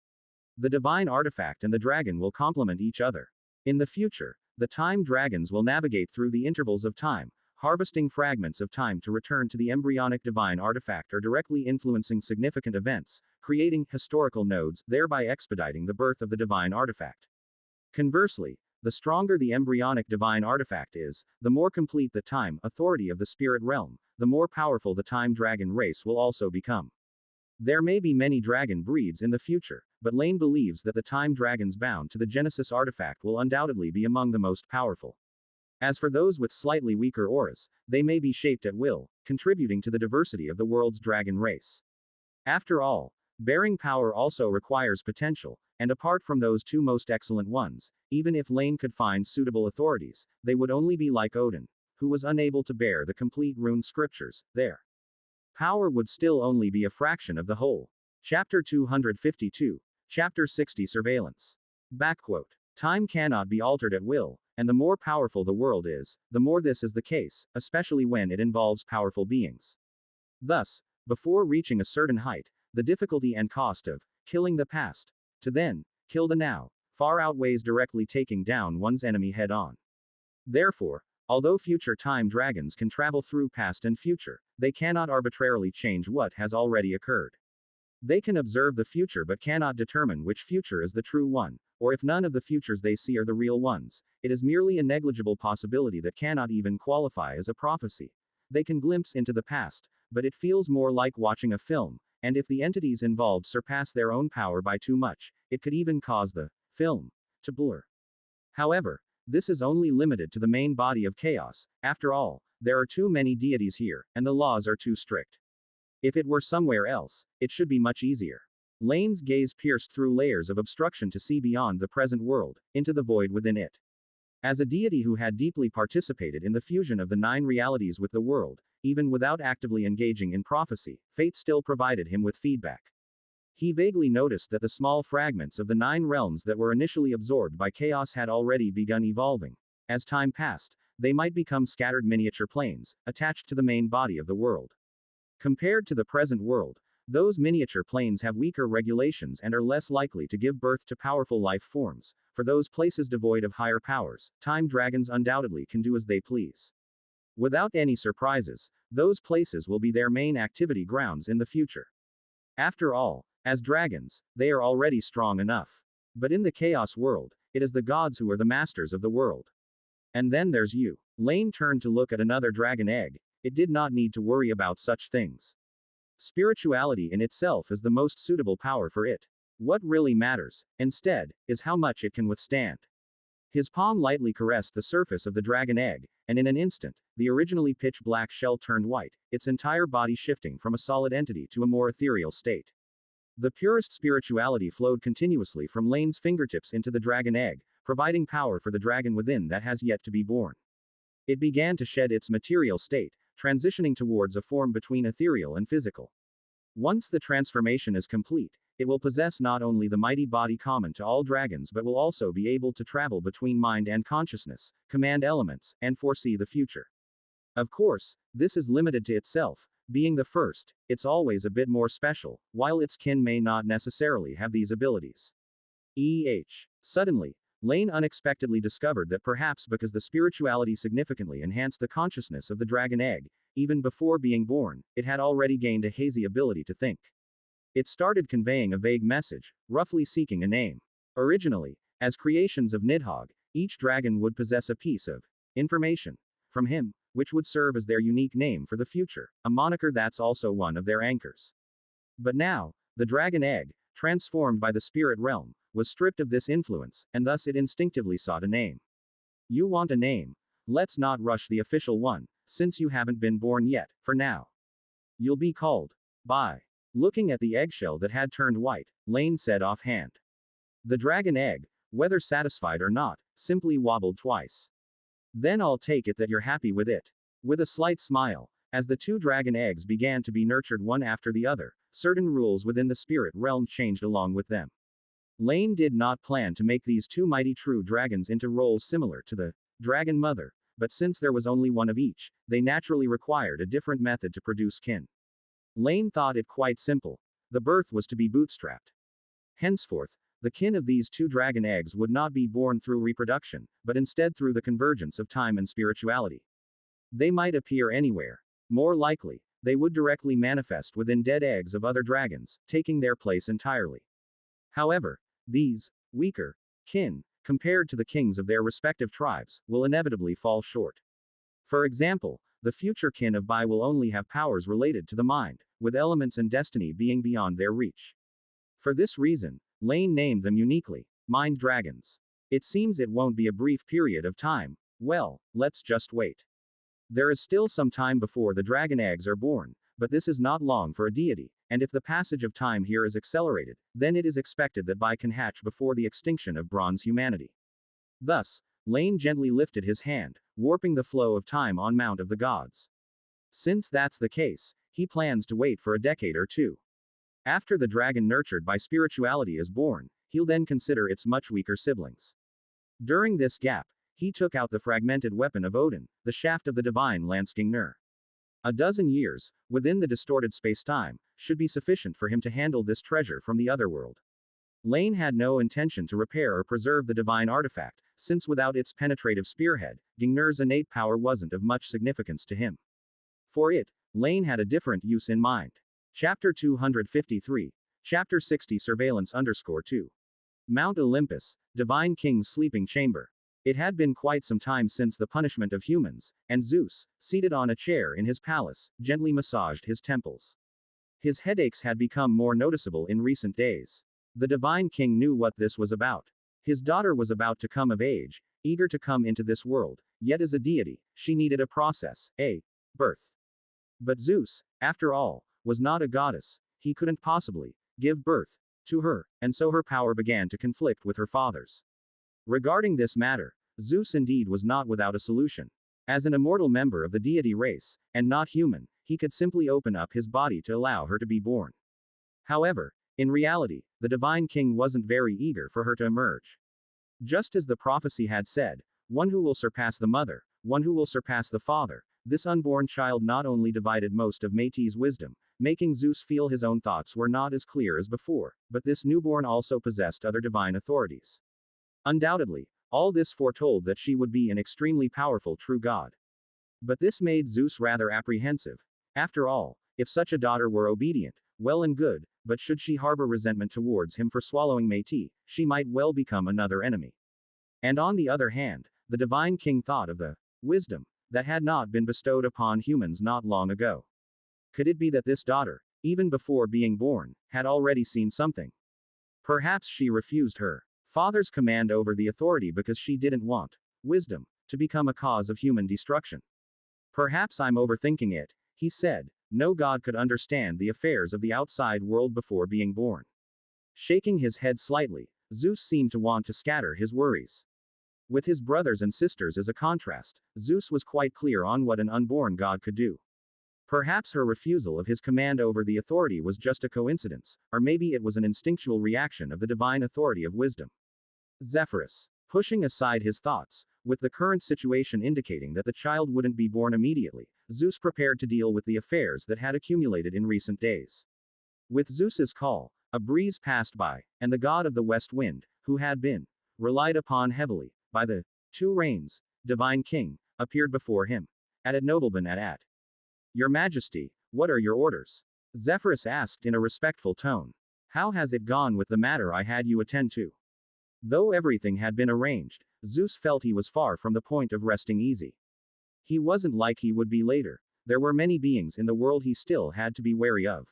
The divine artifact and the dragon will complement each other. In the future, the time dragons will navigate through the intervals of time, harvesting fragments of time to return to the embryonic divine artifact or directly influencing significant events, creating historical nodes, thereby expediting the birth of the divine artifact. Conversely, the stronger the embryonic divine artifact is, the more complete the time authority of the spirit realm, the more powerful the time dragon race will also become. There may be many dragon breeds in the future, but Laine believes that the time dragons bound to the Genesis artifact will undoubtedly be among the most powerful. As for those with slightly weaker auras, they may be shaped at will, contributing to the diversity of the world's dragon race. After all, bearing power also requires potential, and apart from those two most excellent ones, even if Laine could find suitable authorities, they would only be like Odin, who was unable to bear the complete rune scriptures. Their power would still only be a fraction of the whole. Chapter 252, Chapter 60 Surveillance. Backquote. Time cannot be altered at will, and the more powerful the world is, the more this is the case, especially when it involves powerful beings. Thus, before reaching a certain height, the difficulty and cost of killing the past, to then kill the now, far outweighs directly taking down one's enemy head on. Therefore, although future time dragons can travel through past and future, they cannot arbitrarily change what has already occurred. They can observe the future but cannot determine which future is the true one, or if none of the futures they see are the real ones. It is merely a negligible possibility that cannot even qualify as a prophecy. They can glimpse into the past, but it feels more like watching a film, and if the entities involved surpass their own power by too much, it could even cause the film to blur. However, this is only limited to the main body of chaos. After all, there are too many deities here, and the laws are too strict. If it were somewhere else, it should be much easier. Laine's gaze pierced through layers of obstruction to see beyond the present world, into the void within it. As a deity who had deeply participated in the fusion of the 9 realities with the world, even without actively engaging in prophecy, fate still provided him with feedback. He vaguely noticed that the small fragments of the 9 realms that were initially absorbed by chaos had already begun evolving. As time passed, they might become scattered miniature planes, attached to the main body of the world. Compared to the present world, those miniature planes have weaker regulations and are less likely to give birth to powerful life forms. For those places devoid of higher powers, time dragons undoubtedly can do as they please. Without any surprises, those places will be their main activity grounds in the future. After all, as dragons, they are already strong enough. But in the chaos world, it is the gods who are the masters of the world. And then there's you. Laine turned to look at another dragon egg. It did not need to worry about such things. Spirituality in itself is the most suitable power for it. What really matters, instead, is how much it can withstand. His palm lightly caressed the surface of the dragon egg, and in an instant, the originally pitch black shell turned white, its entire body shifting from a solid entity to a more ethereal state. The purest spirituality flowed continuously from Laine's fingertips into the dragon egg, providing power for the dragon within that has yet to be born. It began to shed its material state, transitioning towards a form between ethereal and physical. Once the transformation is complete, it will possess not only the mighty body common to all dragons but will also be able to travel between mind and consciousness, command elements, and foresee the future. Of course, this is limited to itself. Being the first, it's always a bit more special, while its kin may not necessarily have these abilities. Suddenly, Laine unexpectedly discovered that perhaps because the spirituality significantly enhanced the consciousness of the dragon egg, even before being born, it had already gained a hazy ability to think. It started conveying a vague message, roughly seeking a name. Originally, as creations of Nidhogg, each dragon would possess a piece of information from him, which would serve as their unique name for the future, a moniker that's also one of their anchors. But now, the dragon egg, transformed by the spirit realm, was stripped of this influence, and thus it instinctively sought a name. You want a name? Let's not rush the official one, since you haven't been born yet, for now. You'll be called by. Looking at the eggshell that had turned white, Laine said offhand. The dragon egg, whether satisfied or not, simply wobbled twice. Then I'll take it that you're happy with it. With a slight smile, as the 2 dragon eggs began to be nurtured one after the other, certain rules within the spirit realm changed along with them. Laine did not plan to make these 2 mighty true dragons into roles similar to the dragon mother, but since there was only one of each, they naturally required a different method to produce kin. Laine thought it quite simple. The birth was to be bootstrapped. Henceforth, the kin of these 2 dragon eggs would not be born through reproduction, but instead through the convergence of time and spirituality. They might appear anywhere. More likely, they would directly manifest within dead eggs of other dragons, taking their place entirely. However, these weaker kin, compared to the kings of their respective tribes, will inevitably fall short. For example, the future kin of Bai will only have powers related to the mind, with elements and destiny being beyond their reach. For this reason, Laine named them uniquely, mind dragons. It seems it won't be a brief period of time. Well, let's just wait. There is still some time before the dragon eggs are born, but this is not long for a deity, and if the passage of time here is accelerated, then it is expected that Bai can hatch before the extinction of bronze humanity. Thus, Laine gently lifted his hand, warping the flow of time on Mount of the Gods. Since that's the case, he plans to wait for a decade or two. After the dragon nurtured by spirituality is born, he'll then consider its much weaker siblings. During this gap, he took out the fragmented weapon of Odin, the shaft of the divine Lanskingner. A dozen years, within the distorted space-time, should be sufficient for him to handle this treasure from the Otherworld. Laine had no intention to repair or preserve the divine artifact, since without its penetrative spearhead, Gingnir's innate power wasn't of much significance to him. For it, Laine had a different use in mind. Chapter 253. Chapter 60 Surveillance_2. Mount Olympus, Divine King's sleeping chamber. It had been quite some time since the punishment of humans, and Zeus, seated on a chair in his palace, gently massaged his temples. His headaches had become more noticeable in recent days. The Divine King knew what this was about. His daughter was about to come of age, eager to come into this world, yet as a deity, she needed a process, a birth. But Zeus, after all, was not a goddess, he couldn't possibly give birth to her, and so her power began to conflict with her father's. Regarding this matter, Zeus indeed was not without a solution. As an immortal member of the deity race, and not human, he could simply open up his body to allow her to be born. However, in reality, the Divine King wasn't very eager for her to emerge. Just as the prophecy had said, one who will surpass the mother, one who will surpass the father, this unborn child not only divided most of Métis' wisdom, making Zeus feel his own thoughts were not as clear as before, but this newborn also possessed other divine authorities. Undoubtedly, all this foretold that she would be an extremely powerful true god. But this made Zeus rather apprehensive. After all, if such a daughter were obedient, well and good, but should she harbor resentment towards him for swallowing Métis, she might well become another enemy. And on the other hand, the Divine King thought of the wisdom that had not been bestowed upon humans not long ago. Could it be that this daughter, even before being born, had already seen something? Perhaps she refused her father's command over the authority because she didn't want wisdom to become a cause of human destruction. Perhaps I'm overthinking it, he said. No god could understand the affairs of the outside world before being born. Shaking his head slightly, Zeus seemed to want to scatter his worries. With his brothers and sisters as a contrast, Zeus was quite clear on what an unborn god could do. Perhaps her refusal of his command over the authority was just a coincidence, or maybe it was an instinctual reaction of the divine authority of wisdom. Zephyrus, pushing aside his thoughts, with the current situation indicating that the child wouldn't be born immediately, Zeus prepared to deal with the affairs that had accumulated in recent days. With Zeus's call, a breeze passed by, and the god of the west wind, who had been relied upon heavily by the two rains, Divine King, appeared before him. At Nobleman at. Your Majesty, what are your orders? Zephyrus asked in a respectful tone. How has it gone with the matter I had you attend to? Though everything had been arranged, Zeus felt he was far from the point of resting easy. He wasn't like he would be later. There were many beings in the world he still had to be wary of.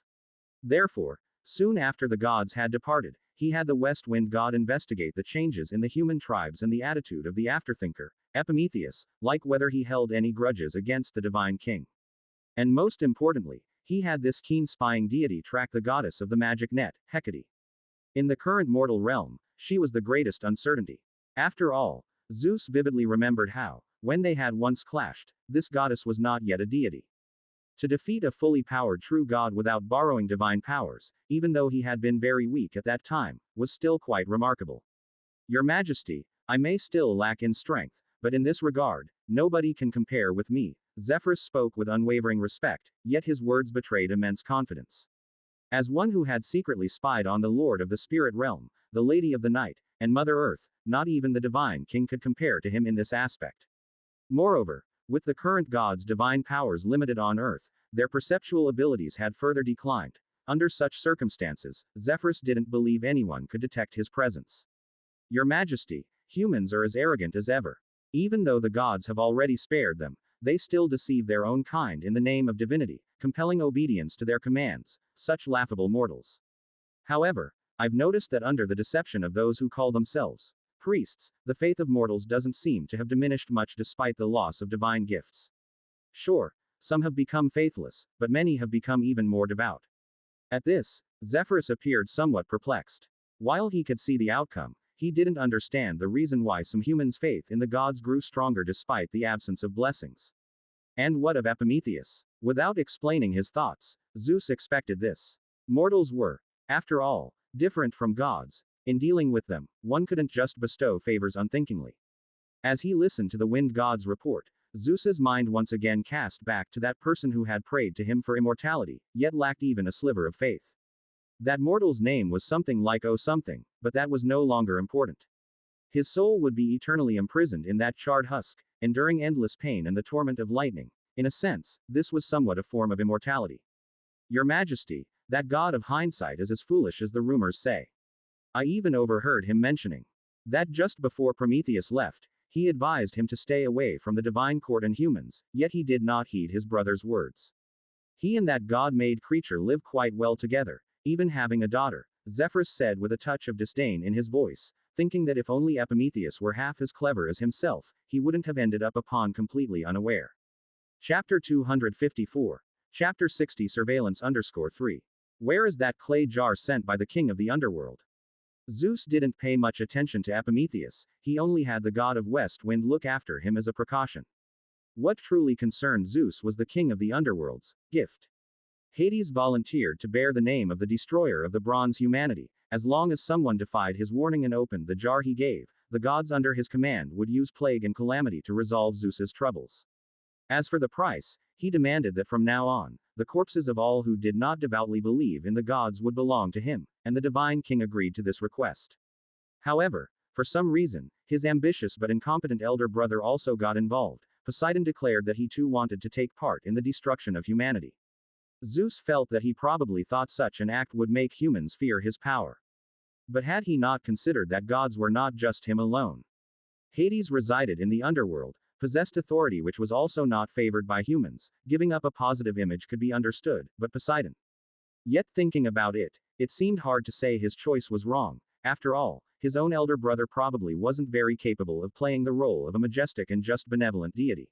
Therefore, soon after the gods had departed, he had the West Wind god investigate the changes in the human tribes and the attitude of the afterthinker, Prometheus, like whether he held any grudges against the Divine King. And most importantly, he had this keen spying deity track the goddess of the magic net, Hecate. In the current mortal realm, she was the greatest uncertainty. After all, Zeus vividly remembered how, when they had once clashed, this goddess was not yet a deity. To defeat a fully powered true god without borrowing divine powers, even though he had been very weak at that time, was still quite remarkable. Your Majesty, I may still lack in strength, but in this regard, nobody can compare with me. Zephyrus spoke with unwavering respect, yet his words betrayed immense confidence. As one who had secretly spied on the Lord of the Spirit Realm, the Lady of the Night, and Mother Earth, not even the Divine King could compare to him in this aspect. Moreover, with the current gods' divine powers limited on Earth, their perceptual abilities had further declined. Under such circumstances, Zephyrus didn't believe anyone could detect his presence. Your Majesty, humans are as arrogant as ever. Even though the gods have already spared them, They still deceive their own kind in the name of divinity, compelling obedience to their commands, such laughable mortals. However, I've noticed that under the deception of those who call themselves priests, the faith of mortals doesn't seem to have diminished much despite the loss of divine gifts. Sure, some have become faithless, but many have become even more devout. At this, Zephyrus appeared somewhat perplexed. While he could see the outcome, he didn't understand the reason why some humans' faith in the gods grew stronger despite the absence of blessings. And what of Prometheus? Without explaining his thoughts, Zeus expected this. Mortals were, after all, different from gods. In dealing with them, one couldn't just bestow favors unthinkingly. As he listened to the wind god's report, Zeus's mind once again cast back to that person who had prayed to him for immortality, yet lacked even a sliver of faith. That mortal's name was something like something, but that was no longer important. His soul would be eternally imprisoned in that charred husk, enduring endless pain and the torment of lightning. In a sense, this was somewhat a form of immortality. Your Majesty, that god of hindsight is as foolish as the rumors say. I even overheard him mentioning that just before Prometheus left, he advised him to stay away from the divine court and humans, yet he did not heed his brother's words. He and that god-made creature live quite well together, even having a daughter, Zephyrus said with a touch of disdain in his voice, thinking that if only Prometheus were half as clever as himself, he wouldn't have ended up upon completely unaware. Chapter 254. Chapter 60 Surveillance_3. Where is that clay jar sent by the king of the underworld? Zeus didn't pay much attention to Prometheus, he only had the god of west wind look after him as a precaution. What truly concerned Zeus was the king of the underworld's gift. Hades volunteered to bear the name of the destroyer of the bronze humanity. As long as someone defied his warning and opened the jar he gave, the gods under his command would use plague and calamity to resolve Zeus's troubles. As for the price, he demanded that from now on, the corpses of all who did not devoutly believe in the gods would belong to him, and the divine king agreed to this request. However, for some reason, his ambitious but incompetent elder brother also got involved. Poseidon declared that he too wanted to take part in the destruction of humanity. Zeus felt that he probably thought such an act would make humans fear his power. But had he not considered that gods were not just him alone? Hades resided in the underworld, possessed authority which was also not favored by humans. Giving up a positive image could be understood, but Poseidon. Yet thinking about it, it seemed hard to say his choice was wrong. After all, his own elder brother probably wasn't very capable of playing the role of a majestic and just benevolent deity.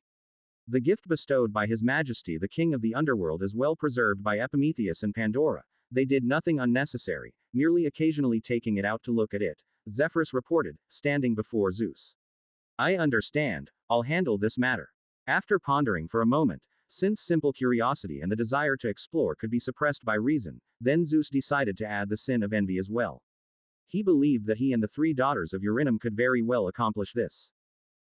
The gift bestowed by His Majesty the King of the Underworld is well preserved by Prometheus and Pandora. They did nothing unnecessary, merely occasionally taking it out to look at it, Zephyrus reported, standing before Zeus. I understand, I'll handle this matter. After pondering for a moment, since simple curiosity and the desire to explore could be suppressed by reason, then Zeus decided to add the sin of envy as well. He believed that he and the 3 daughters of Uranum could very well accomplish this.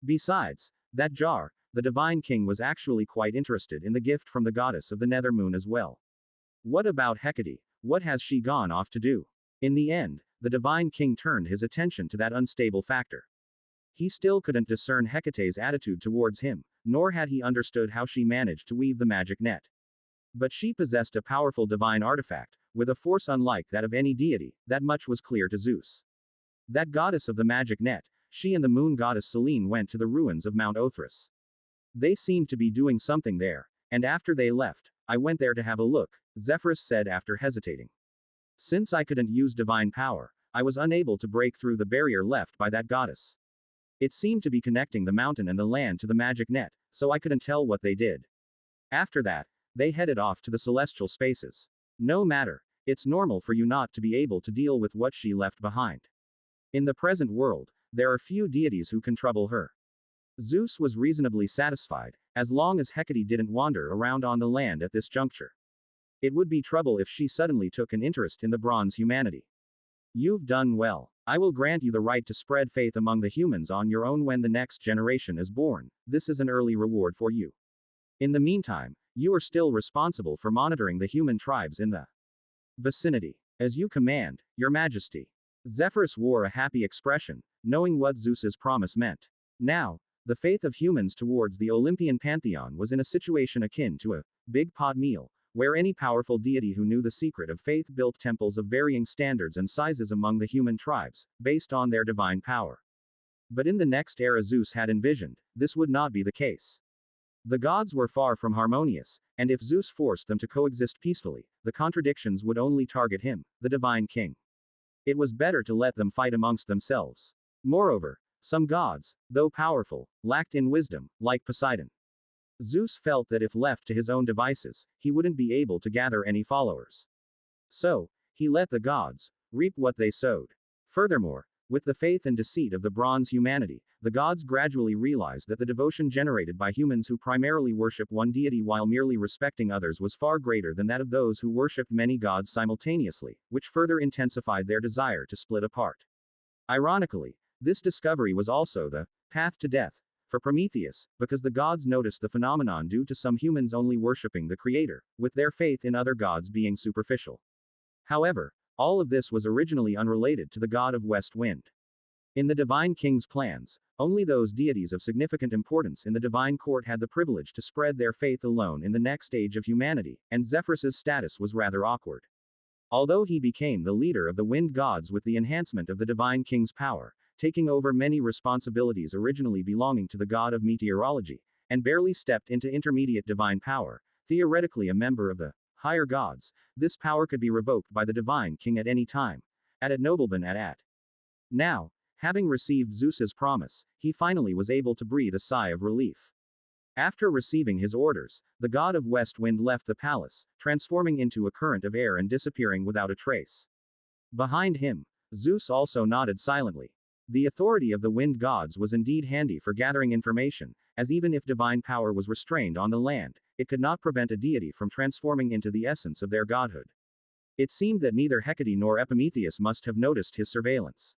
Besides, that jar, the divine king was actually quite interested in the gift from the goddess of the nether moon as well. What about Hecate? What has she gone off to do? In the end, the divine king turned his attention to that unstable factor. He still couldn't discern Hecate's attitude towards him, nor had he understood how she managed to weave the magic net. But she possessed a powerful divine artifact, with a force unlike that of any deity, that much was clear to Zeus. That goddess of the magic net, she and the moon goddess Selene went to the ruins of Mount Othrys. They seemed to be doing something there, and after they left, I went there to have a look, Zephyrus said after hesitating. Since I couldn't use divine power, I was unable to break through the barrier left by that goddess. It seemed to be connecting the mountain and the land to the magic net, so I couldn't tell what they did. After that, they headed off to the celestial spaces. No matter, it's normal for you not to be able to deal with what she left behind. In the present world, there are few deities who can trouble her. Zeus was reasonably satisfied, as long as Hecate didn't wander around on the land at this juncture. It would be trouble if she suddenly took an interest in the bronze humanity. You've done well. I will grant you the right to spread faith among the humans on your own when the next generation is born. This is an early reward for you. In the meantime, you are still responsible for monitoring the human tribes in the vicinity. As you command, Your Majesty. Zephyrus wore a happy expression, knowing what Zeus's promise meant. Now, the faith of humans towards the Olympian pantheon was in a situation akin to a big pot meal, where any powerful deity who knew the secret of faith built temples of varying standards and sizes among the human tribes, based on their divine power. But in the next era Zeus had envisioned, this would not be the case. The gods were far from harmonious, and if Zeus forced them to coexist peacefully, the contradictions would only target him, the divine king. It was better to let them fight amongst themselves. Moreover, some gods, though powerful, lacked in wisdom, like Poseidon. Zeus felt that if left to his own devices, he wouldn't be able to gather any followers. So, he let the gods reap what they sowed. Furthermore, with the faith and deceit of the bronze humanity, the gods gradually realized that the devotion generated by humans who primarily worship one deity while merely respecting others was far greater than that of those who worshipped many gods simultaneously, which further intensified their desire to split apart. Ironically, this discovery was also the path to death for Prometheus, because the gods noticed the phenomenon due to some humans only worshipping the creator, with their faith in other gods being superficial. However, all of this was originally unrelated to the god of west wind. In the divine king's plans, only those deities of significant importance in the divine court had the privilege to spread their faith alone in the next age of humanity, and Zephyrus's status was rather awkward. Although he became the leader of the wind gods with the enhancement of the divine king's power, taking over many responsibilities originally belonging to the god of meteorology, and barely stepped into intermediate divine power, theoretically a member of the higher gods, this power could be revoked by the divine king at any time, at nobleman at. Now, having received Zeus's promise, he finally was able to breathe a sigh of relief. After receiving his orders, the god of west wind left the palace, transforming into a current of air and disappearing without a trace. Behind him, Zeus also nodded silently. The authority of the wind gods was indeed handy for gathering information, as even if divine power was restrained on the land, it could not prevent a deity from transforming into the essence of their godhood. It seemed that neither Hecate nor Prometheus must have noticed his surveillance.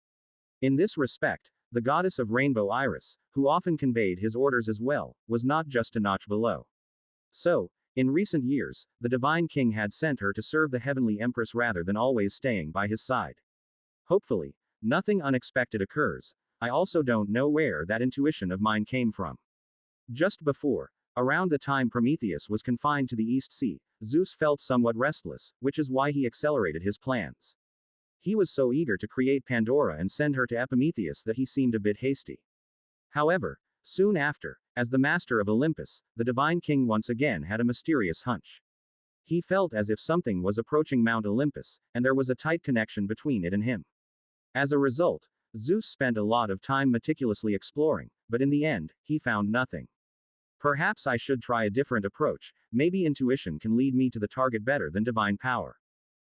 In this respect, the goddess of rainbow Iris, who often conveyed his orders as well, was not just a notch below. So, in recent years, the divine king had sent her to serve the heavenly empress rather than always staying by his side. Hopefully, nothing unexpected occurs. I also don't know where that intuition of mine came from. Just before, around the time Prometheus was confined to the East Sea, Zeus felt somewhat restless, which is why he accelerated his plans. He was so eager to create Pandora and send her to Prometheus that he seemed a bit hasty. However, soon after, as the master of Olympus, the divine king once again had a mysterious hunch. He felt as if something was approaching Mount Olympus, and there was a tight connection between it and him. As a result, Zeus spent a lot of time meticulously exploring, but in the end, he found nothing. Perhaps I should try a different approach, maybe intuition can lead me to the target better than divine power.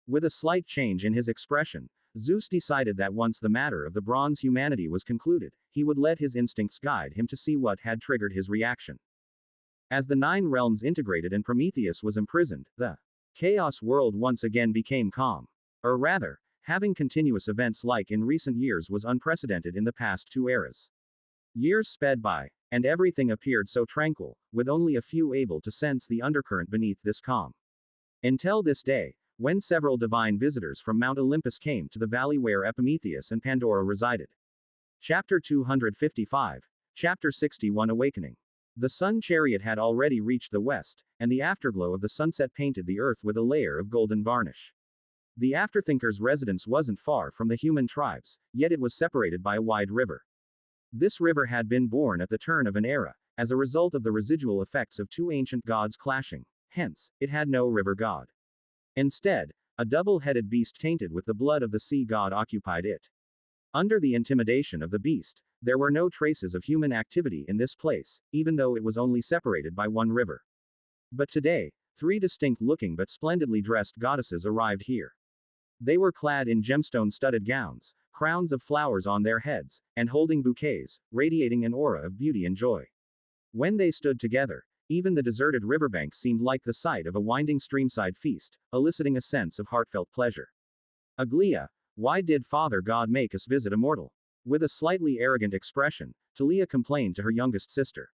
With a slight change in his expression, Zeus decided that once the matter of the bronze humanity was concluded, he would let his instincts guide him to see what had triggered his reaction. As the 9 realms integrated and Prometheus was imprisoned, the chaos world once again became calm. Or rather, having continuous events like in recent years was unprecedented in the past 2 eras. Years sped by, and everything appeared so tranquil, with only a few able to sense the undercurrent beneath this calm. Until this day, when several divine visitors from Mount Olympus came to the valley where Prometheus and Pandora resided. Chapter 255. Chapter 61 Awakening. The sun chariot had already reached the west, and the afterglow of the sunset painted the earth with a layer of golden varnish. The Afterthinker's residence wasn't far from the human tribes, yet it was separated by a wide river. This river had been born at the turn of an era, as a result of the residual effects of 2 ancient gods clashing, hence, it had no river god. Instead, a double-headed beast tainted with the blood of the sea god occupied it. Under the intimidation of the beast, there were no traces of human activity in this place, even though it was only separated by one river. But today, 3 distinct-looking but splendidly dressed goddesses arrived here. They were clad in gemstone-studded gowns, crowns of flowers on their heads, and holding bouquets, radiating an aura of beauty and joy. When they stood together, even the deserted riverbank seemed like the site of a winding streamside feast, eliciting a sense of heartfelt pleasure. Aglaea, why did Father God make us visit a mortal? With a slightly arrogant expression, Talia complained to her youngest sister.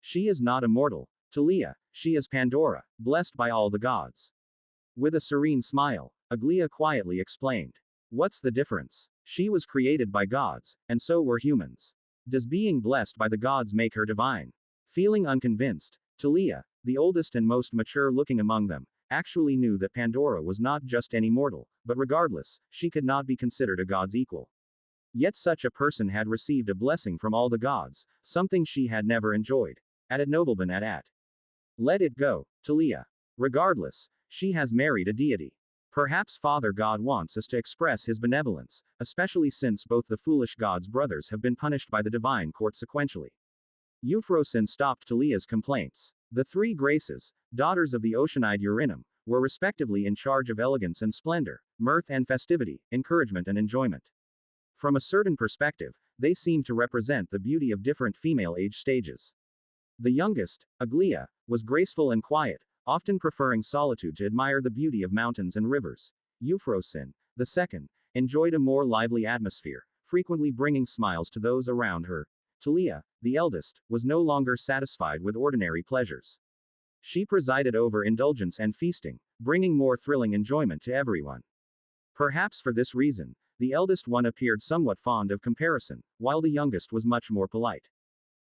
She is not a mortal, Talia, she is Pandora, blessed by all the gods. With a serene smile, Aglaea quietly explained. What's the difference? She was created by gods, and so were humans. Does being blessed by the gods make her divine? Feeling unconvinced, Talia, the oldest and most mature-looking among them, actually knew that Pandora was not just any mortal, but regardless, she could not be considered a god's equal. Yet such a person had received a blessing from all the gods, something she had never enjoyed. added nobleman at. Let it go, Talia. Regardless, she has married a deity. Perhaps Father God wants us to express his benevolence, especially since both the foolish god's brothers have been punished by the divine court sequentially. Euphrosyne stopped Talia's complaints. The three Graces, daughters of the Oceanide Urinum, were respectively in charge of elegance and splendor, mirth and festivity, encouragement and enjoyment. From a certain perspective, they seemed to represent the beauty of different female age stages. The youngest, Aglaia, was graceful and quiet, often preferring solitude to admire the beauty of mountains and rivers. Euphrosyne, the second, enjoyed a more lively atmosphere, frequently bringing smiles to those around her. Talia, the eldest, was no longer satisfied with ordinary pleasures. She presided over indulgence and feasting, bringing more thrilling enjoyment to everyone. Perhaps for this reason, the eldest one appeared somewhat fond of comparison, while the youngest was much more polite.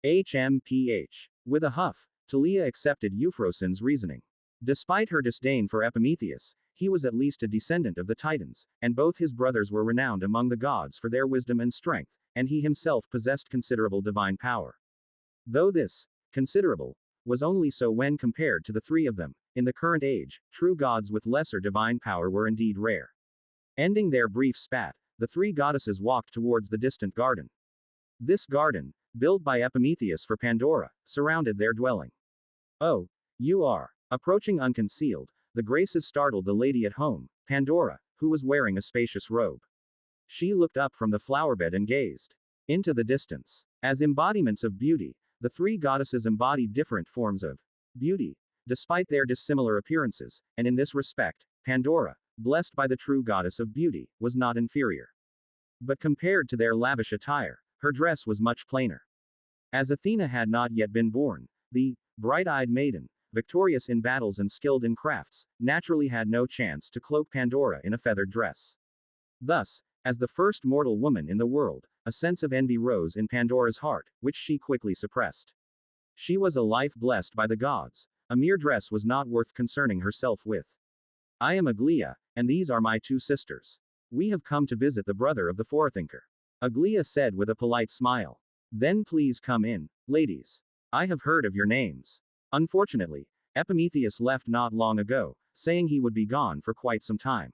HMPH. With a huff, Talia accepted Euphrosyne's reasoning. Despite her disdain for Prometheus, he was at least a descendant of the Titans, and both his brothers were renowned among the gods for their wisdom and strength, and he himself possessed considerable divine power. Though this, considerable, was only so when compared to the three of them, in the current age, true gods with lesser divine power were indeed rare. Ending their brief spat, the three goddesses walked towards the distant garden. This garden, built by Prometheus for Pandora, surrounded their dwelling. Oh, you are. Approaching unconcealed, the Graces startled the lady at home, Pandora, who was wearing a spacious robe. She looked up from the flowerbed and gazed into the distance. As embodiments of beauty, the three goddesses embodied different forms of beauty, despite their dissimilar appearances, and in this respect, Pandora, blessed by the true goddess of beauty, was not inferior. But compared to their lavish attire, her dress was much plainer. As Athena had not yet been born, the bright-eyed maiden, victorious in battles and skilled in crafts, naturally had no chance to cloak Pandora in a feathered dress. Thus, as the first mortal woman in the world, a sense of envy rose in Pandora's heart, which she quickly suppressed. She was a life blessed by the gods. A mere dress was not worth concerning herself with. I am Aglaia, and these are my two sisters. We have come to visit the brother of the forethinker. Aglaia said with a polite smile. Then please come in, ladies. I have heard of your names. Unfortunately, Prometheus left not long ago, saying he would be gone for quite some time.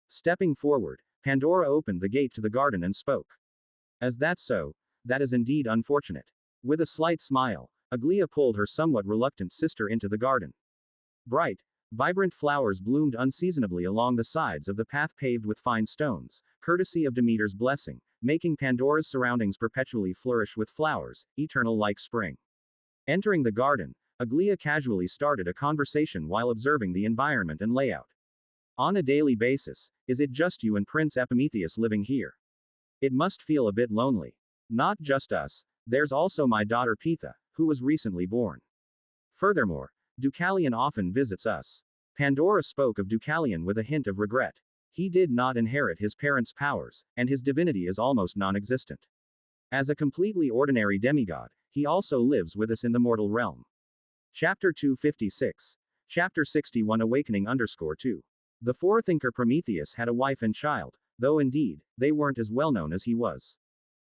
Stepping forward, Pandora opened the gate to the garden and spoke. As that's so, that is indeed unfortunate. With a slight smile, Aglaia pulled her somewhat reluctant sister into the garden. Bright, vibrant flowers bloomed unseasonably along the sides of the path paved with fine stones, courtesy of Demeter's blessing, making Pandora's surroundings perpetually flourish with flowers, eternal like spring. Entering the garden, Aglaia casually started a conversation while observing the environment and layout. On a daily basis, is it just you and Prince Prometheus living here? It must feel a bit lonely. Not just us, there's also my daughter Pitha, who was recently born. Furthermore, Deucalion often visits us. Pandora spoke of Deucalion with a hint of regret. He did not inherit his parents' powers, and his divinity is almost non-existent. As a completely ordinary demigod, he also lives with us in the mortal realm. Chapter 256. Chapter 61 Awakening_2. The forethinker Prometheus had a wife and child, though indeed, they weren't as well known as he was.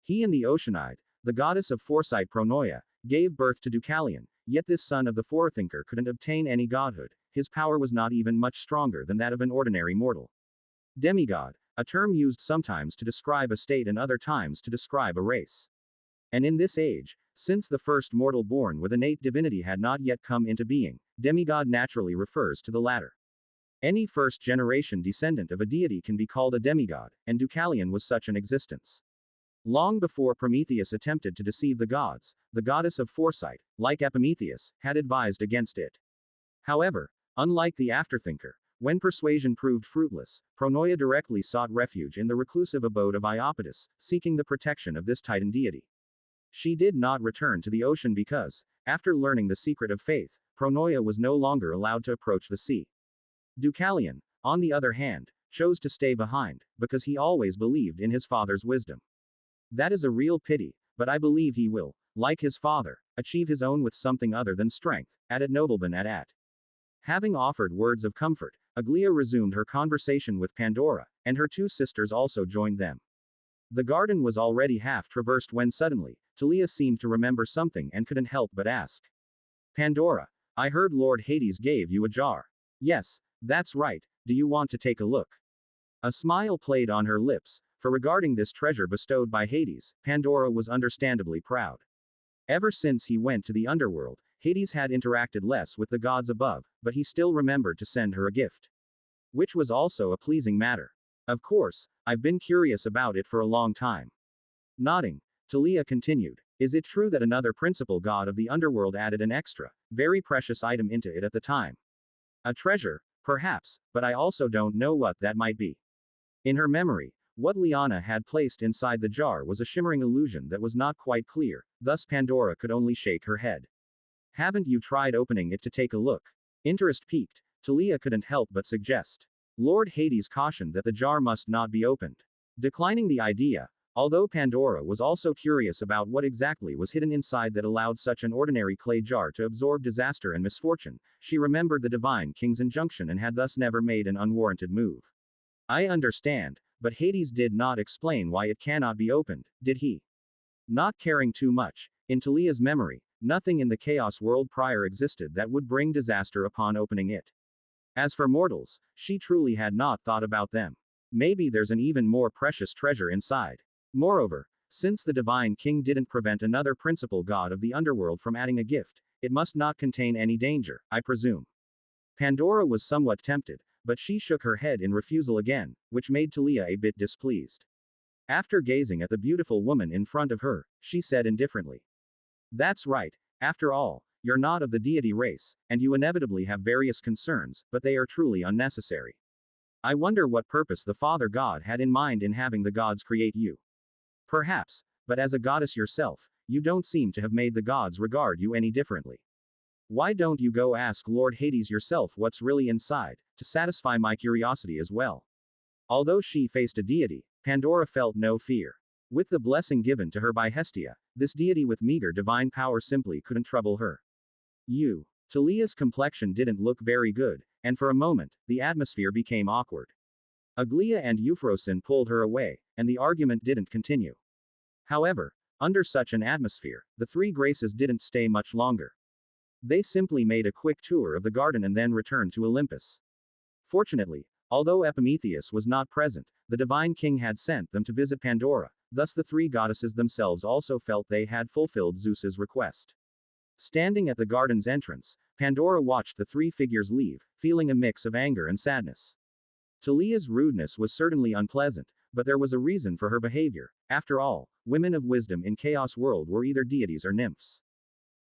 He and the Oceanide, the goddess of foresight Pronoia, gave birth to Deucalion, yet this son of the forethinker couldn't obtain any godhood, his power was not even much stronger than that of an ordinary mortal. Demigod, a term used sometimes to describe a state and other times to describe a race. And in this age, since the first mortal born with innate divinity had not yet come into being, demigod naturally refers to the latter. Any first-generation descendant of a deity can be called a demigod, and Deucalion was such an existence. Long before Prometheus attempted to deceive the gods, the goddess of foresight, like Prometheus, had advised against it. However, unlike the afterthinker, when persuasion proved fruitless, Pronoia directly sought refuge in the reclusive abode of Iapetus, seeking the protection of this Titan deity. She did not return to the ocean because, after learning the secret of faith, Pronoia was no longer allowed to approach the sea. Deucalion, on the other hand, chose to stay behind, because he always believed in his father's wisdom. That is a real pity, but I believe he will, like his father, achieve his own with something other than strength, added nobleman at. Having offered words of comfort, Aglaia resumed her conversation with Pandora, and her two sisters also joined them. The garden was already half traversed when suddenly, Talia seemed to remember something and couldn't help but ask. Pandora, I heard Lord Hades gave you a jar. Yes, that's right, do you want to take a look? A smile played on her lips, for regarding this treasure bestowed by Hades, Pandora was understandably proud. Ever since he went to the underworld, Hades had interacted less with the gods above, but he still remembered to send her a gift. Which was also a pleasing matter. Of course, I've been curious about it for a long time. Nodding, Talia continued, is it true that another principal god of the underworld added an extra, very precious item into it at the time? A treasure, perhaps, but I also don't know what that might be. In her memory, what Liana had placed inside the jar was a shimmering illusion that was not quite clear, thus Pandora could only shake her head. Haven't you tried opening it to take a look? Interest piqued, Talia couldn't help but suggest. Lord Hades cautioned that the jar must not be opened. Declining the idea, although Pandora was also curious about what exactly was hidden inside that allowed such an ordinary clay jar to absorb disaster and misfortune, she remembered the Divine King's injunction and had thus never made an unwarranted move. I understand, but Hades did not explain why it cannot be opened, did he? Not caring too much, in Talia's memory, nothing in the chaos world prior existed that would bring disaster upon opening it. As for mortals, she truly had not thought about them. Maybe there's an even more precious treasure inside. Moreover, since the Divine King didn't prevent another principal god of the underworld from adding a gift, it must not contain any danger, I presume. Pandora was somewhat tempted, but she shook her head in refusal again, which made Talia a bit displeased. After gazing at the beautiful woman in front of her, she said indifferently. That's right, after all, you're not of the deity race, and you inevitably have various concerns, but they are truly unnecessary. I wonder what purpose the Father God had in mind in having the gods create you. Perhaps, but as a goddess yourself, you don't seem to have made the gods regard you any differently. Why don't you go ask Lord Hades yourself what's really inside, to satisfy my curiosity as well? Although she faced a deity, Pandora felt no fear. With the blessing given to her by Hestia, this deity with meager divine power simply couldn't trouble her. Talia's complexion didn't look very good, and for a moment, the atmosphere became awkward. Aglaia and Euphrosyne pulled her away, and the argument didn't continue. However, under such an atmosphere, the three graces didn't stay much longer. They simply made a quick tour of the garden and then returned to Olympus. Fortunately, although Prometheus was not present, the Divine King had sent them to visit Pandora, thus the three goddesses themselves also felt they had fulfilled Zeus's request. Standing at the garden's entrance, Pandora watched the three figures leave, feeling a mix of anger and sadness. Talia's rudeness was certainly unpleasant, but there was a reason for her behavior. After all, women of wisdom in Chaos World were either deities or nymphs.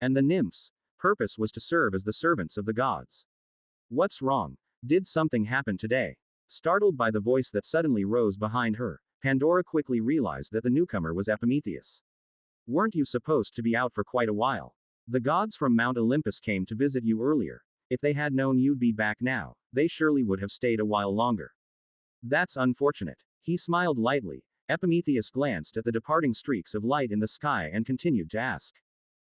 And the nymphs' purpose was to serve as the servants of the gods. What's wrong? Did something happen today? Startled by the voice that suddenly rose behind her, Pandora quickly realized that the newcomer was Prometheus. Weren't you supposed to be out for quite a while? The gods from Mount Olympus came to visit you earlier. If they had known you'd be back now, they surely would have stayed a while longer. That's unfortunate. He smiled lightly. Prometheus glanced at the departing streaks of light in the sky and continued to ask.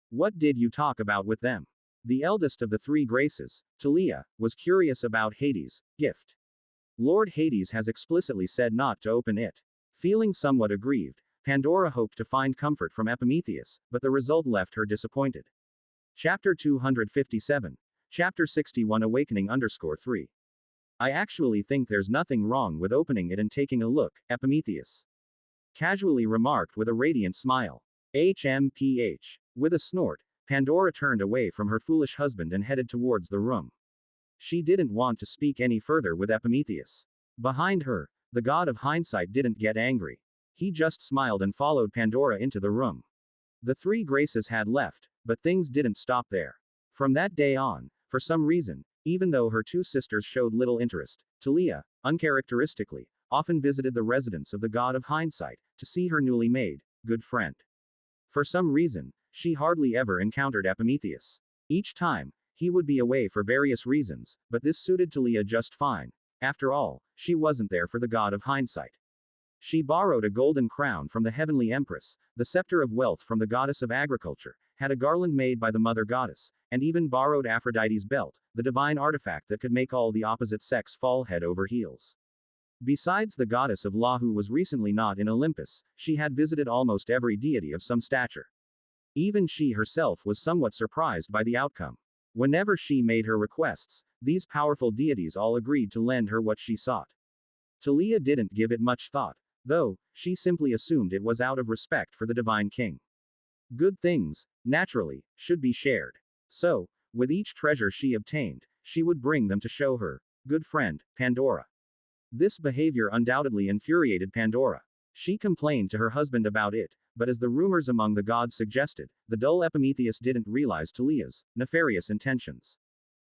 What did you talk about with them? The eldest of the three graces, Talia, was curious about Hades' gift. Lord Hades has explicitly said not to open it. Feeling somewhat aggrieved, Pandora hoped to find comfort from Prometheus, but the result left her disappointed. Chapter 257. Chapter 61 Awakening_3. I actually think there's nothing wrong with opening it and taking a look, Prometheus casually remarked with a radiant smile. HMPH. With a snort, Pandora turned away from her foolish husband and headed towards the room. She didn't want to speak any further with Prometheus. Behind her, the god of hindsight didn't get angry. He just smiled and followed Pandora into the room. The three graces had left, but things didn't stop there. From that day on, for some reason, even though her two sisters showed little interest, Talia, uncharacteristically, often visited the residence of the god of hindsight, to see her newly made, good friend. For some reason, she hardly ever encountered Prometheus. Each time, he would be away for various reasons, but this suited Talia just fine. After all, she wasn't there for the god of hindsight. She borrowed a golden crown from the heavenly empress, the scepter of wealth from the goddess of agriculture, had a garland made by the mother goddess, and even borrowed Aphrodite's belt, the divine artifact that could make all the opposite sex fall head over heels. Besides the goddess of law who was recently not in Olympus, she had visited almost every deity of some stature. Even she herself was somewhat surprised by the outcome. Whenever she made her requests, these powerful deities all agreed to lend her what she sought. Talia didn't give it much thought, though, she simply assumed it was out of respect for the divine king. Good things, naturally, should be shared. So, with each treasure she obtained, she would bring them to show her good friend, Pandora. This behavior undoubtedly infuriated Pandora. She complained to her husband about it, but as the rumors among the gods suggested, the dull Prometheus didn't realize Talia's nefarious intentions.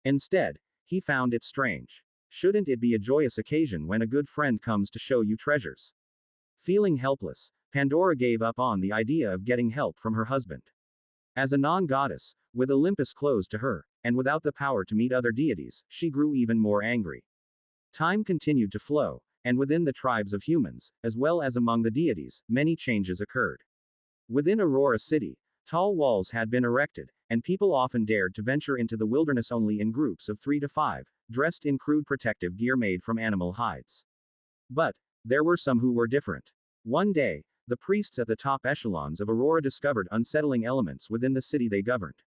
Instead, he found it strange. Shouldn't it be a joyous occasion when a good friend comes to show you treasures? Feeling helpless, Pandora gave up on the idea of getting help from her husband. As a non-goddess, with Olympus closed to her, and without the power to meet other deities, she grew even more angry. Time continued to flow, and within the tribes of humans, as well as among the deities, many changes occurred. Within Aurora City, tall walls had been erected, and people often dared to venture into the wilderness only in groups of 3 to 5, dressed in crude protective gear made from animal hides. But, there were some who were different. One day, the priests at the top echelons of Aurora discovered unsettling elements within the city they governed.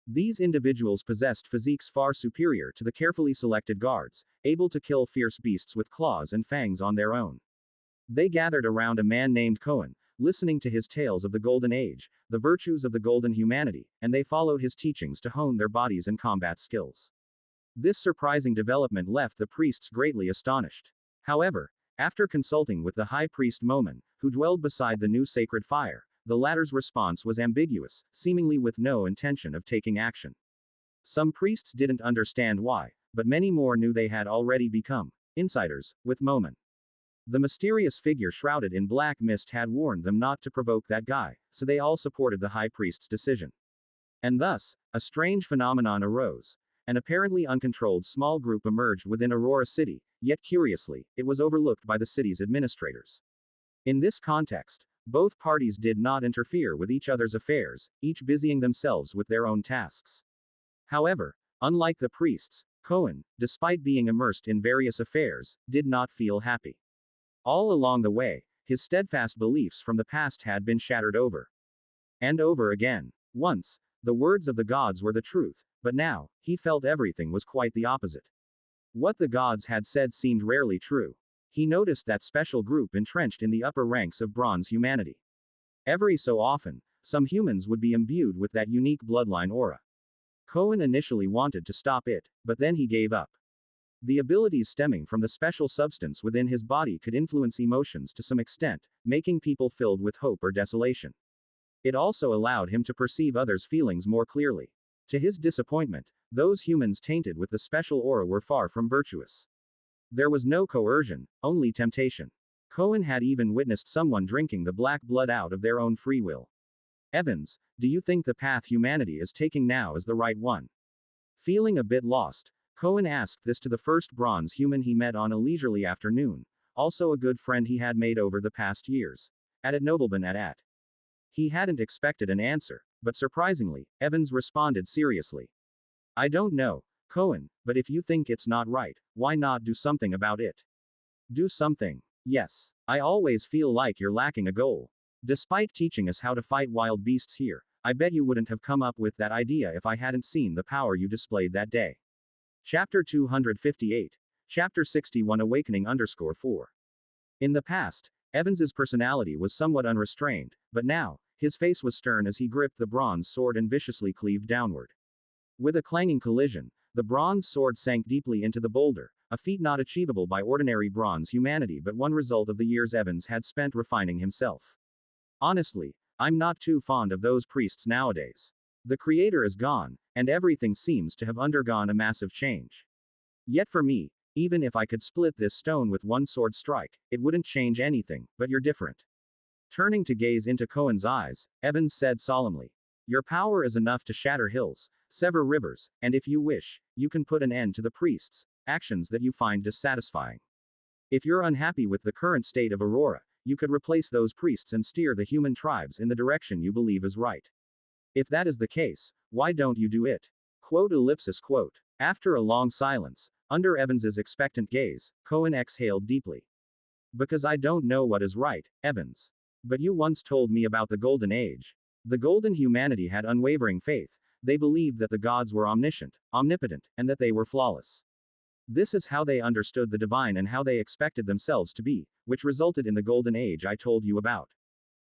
These individuals possessed physiques far superior to the carefully selected guards, able to kill fierce beasts with claws and fangs on their own. They gathered around a man named Cohen, listening to his tales of the Golden Age, the virtues of the golden humanity, and they followed his teachings to hone their bodies and combat skills. This surprising development left the priests greatly astonished. However, after consulting with the high priest Momen, who dwelled beside the new sacred fire, the latter's response was ambiguous, seemingly with no intention of taking action. Some priests didn't understand why, but many more knew they had already become insiders with Momen. The mysterious figure shrouded in black mist had warned them not to provoke that guy, so they all supported the high priest's decision. And thus, a strange phenomenon arose. An apparently uncontrolled small group emerged within Aurora City, yet curiously, it was overlooked by the city's administrators. In this context, both parties did not interfere with each other's affairs, each busying themselves with their own tasks. However, unlike the priests, Cohen, despite being immersed in various affairs, did not feel happy. All along the way, his steadfast beliefs from the past had been shattered over and over again. Once, the words of the gods were the truth, but now, he felt everything was quite the opposite. What the gods had said seemed rarely true. He noticed that special group entrenched in the upper ranks of bronze humanity. Every so often, some humans would be imbued with that unique bloodline aura. Cohen initially wanted to stop it, but then he gave up. The abilities stemming from the special substance within his body could influence emotions to some extent, making people filled with hope or desolation. It also allowed him to perceive others' feelings more clearly. To his disappointment, those humans tainted with the special aura were far from virtuous. There was no coercion, only temptation. Cohen had even witnessed someone drinking the black blood out of their own free will. Evans, do you think the path humanity is taking now is the right one? Feeling a bit lost, Cohen asked this to the first bronze human he met on a leisurely afternoon, also a good friend he had made over the past years. At Nobleman at. He hadn't expected an answer, but surprisingly, Evans responded seriously. I don't know, Cohen, but if you think it's not right, why not do something about it? Do something. Yes. I always feel like you're lacking a goal. Despite teaching us how to fight wild beasts here, I bet you wouldn't have come up with that idea if I hadn't seen the power you displayed that day. Chapter 258. Chapter 61 Awakening _4. In the past, Evans's personality was somewhat unrestrained, but now, his face was stern as he gripped the bronze sword and viciously cleaved downward. With a clanging collision, the bronze sword sank deeply into the boulder, a feat not achievable by ordinary bronze humanity but one result of the years Evans had spent refining himself. Honestly, I'm not too fond of those priests nowadays. The creator is gone, and everything seems to have undergone a massive change. Yet for me, even if I could split this stone with one sword strike, it wouldn't change anything, but you're different. Turning to gaze into Cohen's eyes, Evans said solemnly. Your power is enough to shatter hills, sever rivers, and if you wish, you can put an end to the priests' actions that you find dissatisfying. If you're unhappy with the current state of Aurora, you could replace those priests and steer the human tribes in the direction you believe is right. If that is the case, why don't you do it? Quote. After a long silence, under Evans's expectant gaze, Cohen exhaled deeply. Because I don't know what is right, Evans. But you once told me about the Golden Age. The golden humanity had unwavering faith, They believed that the gods were omniscient, omnipotent, and that they were flawless. This is how they understood the divine and how they expected themselves to be, which resulted in the golden age I told you about.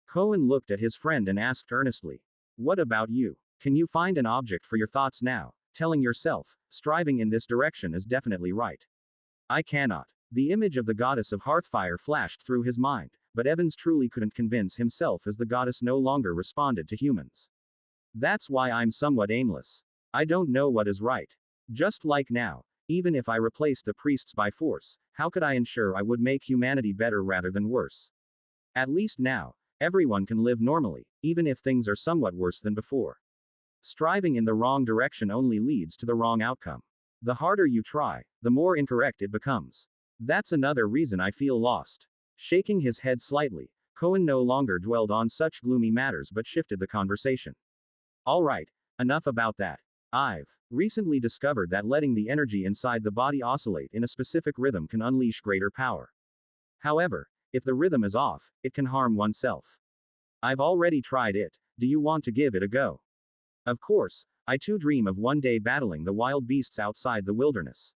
Cohen looked at his friend and asked earnestly, "What about you? Can you find an object for your thoughts now, telling yourself, striving in this direction is definitely right?" "I cannot." The image of the goddess of Hearthfire flashed through his mind, but Evans truly couldn't convince himself as the goddess no longer responded to humans. "That's why I'm somewhat aimless. I don't know what is right. Just like now, even if I replaced the priests by force, how could I ensure I would make humanity better rather than worse? At least now, everyone can live normally, even if things are somewhat worse than before. Striving in the wrong direction only leads to the wrong outcome. The harder you try, the more incorrect it becomes. That's another reason I feel lost." Shaking his head slightly, Cohen no longer dwelled on such gloomy matters but shifted the conversation. "All right, enough about that. I've recently discovered that letting the energy inside the body oscillate in a specific rhythm can unleash greater power. However, if the rhythm is off, it can harm oneself. I've already tried it. Do you want to give it a go?" "Of course, I too dream of one day battling the wild beasts outside the wilderness."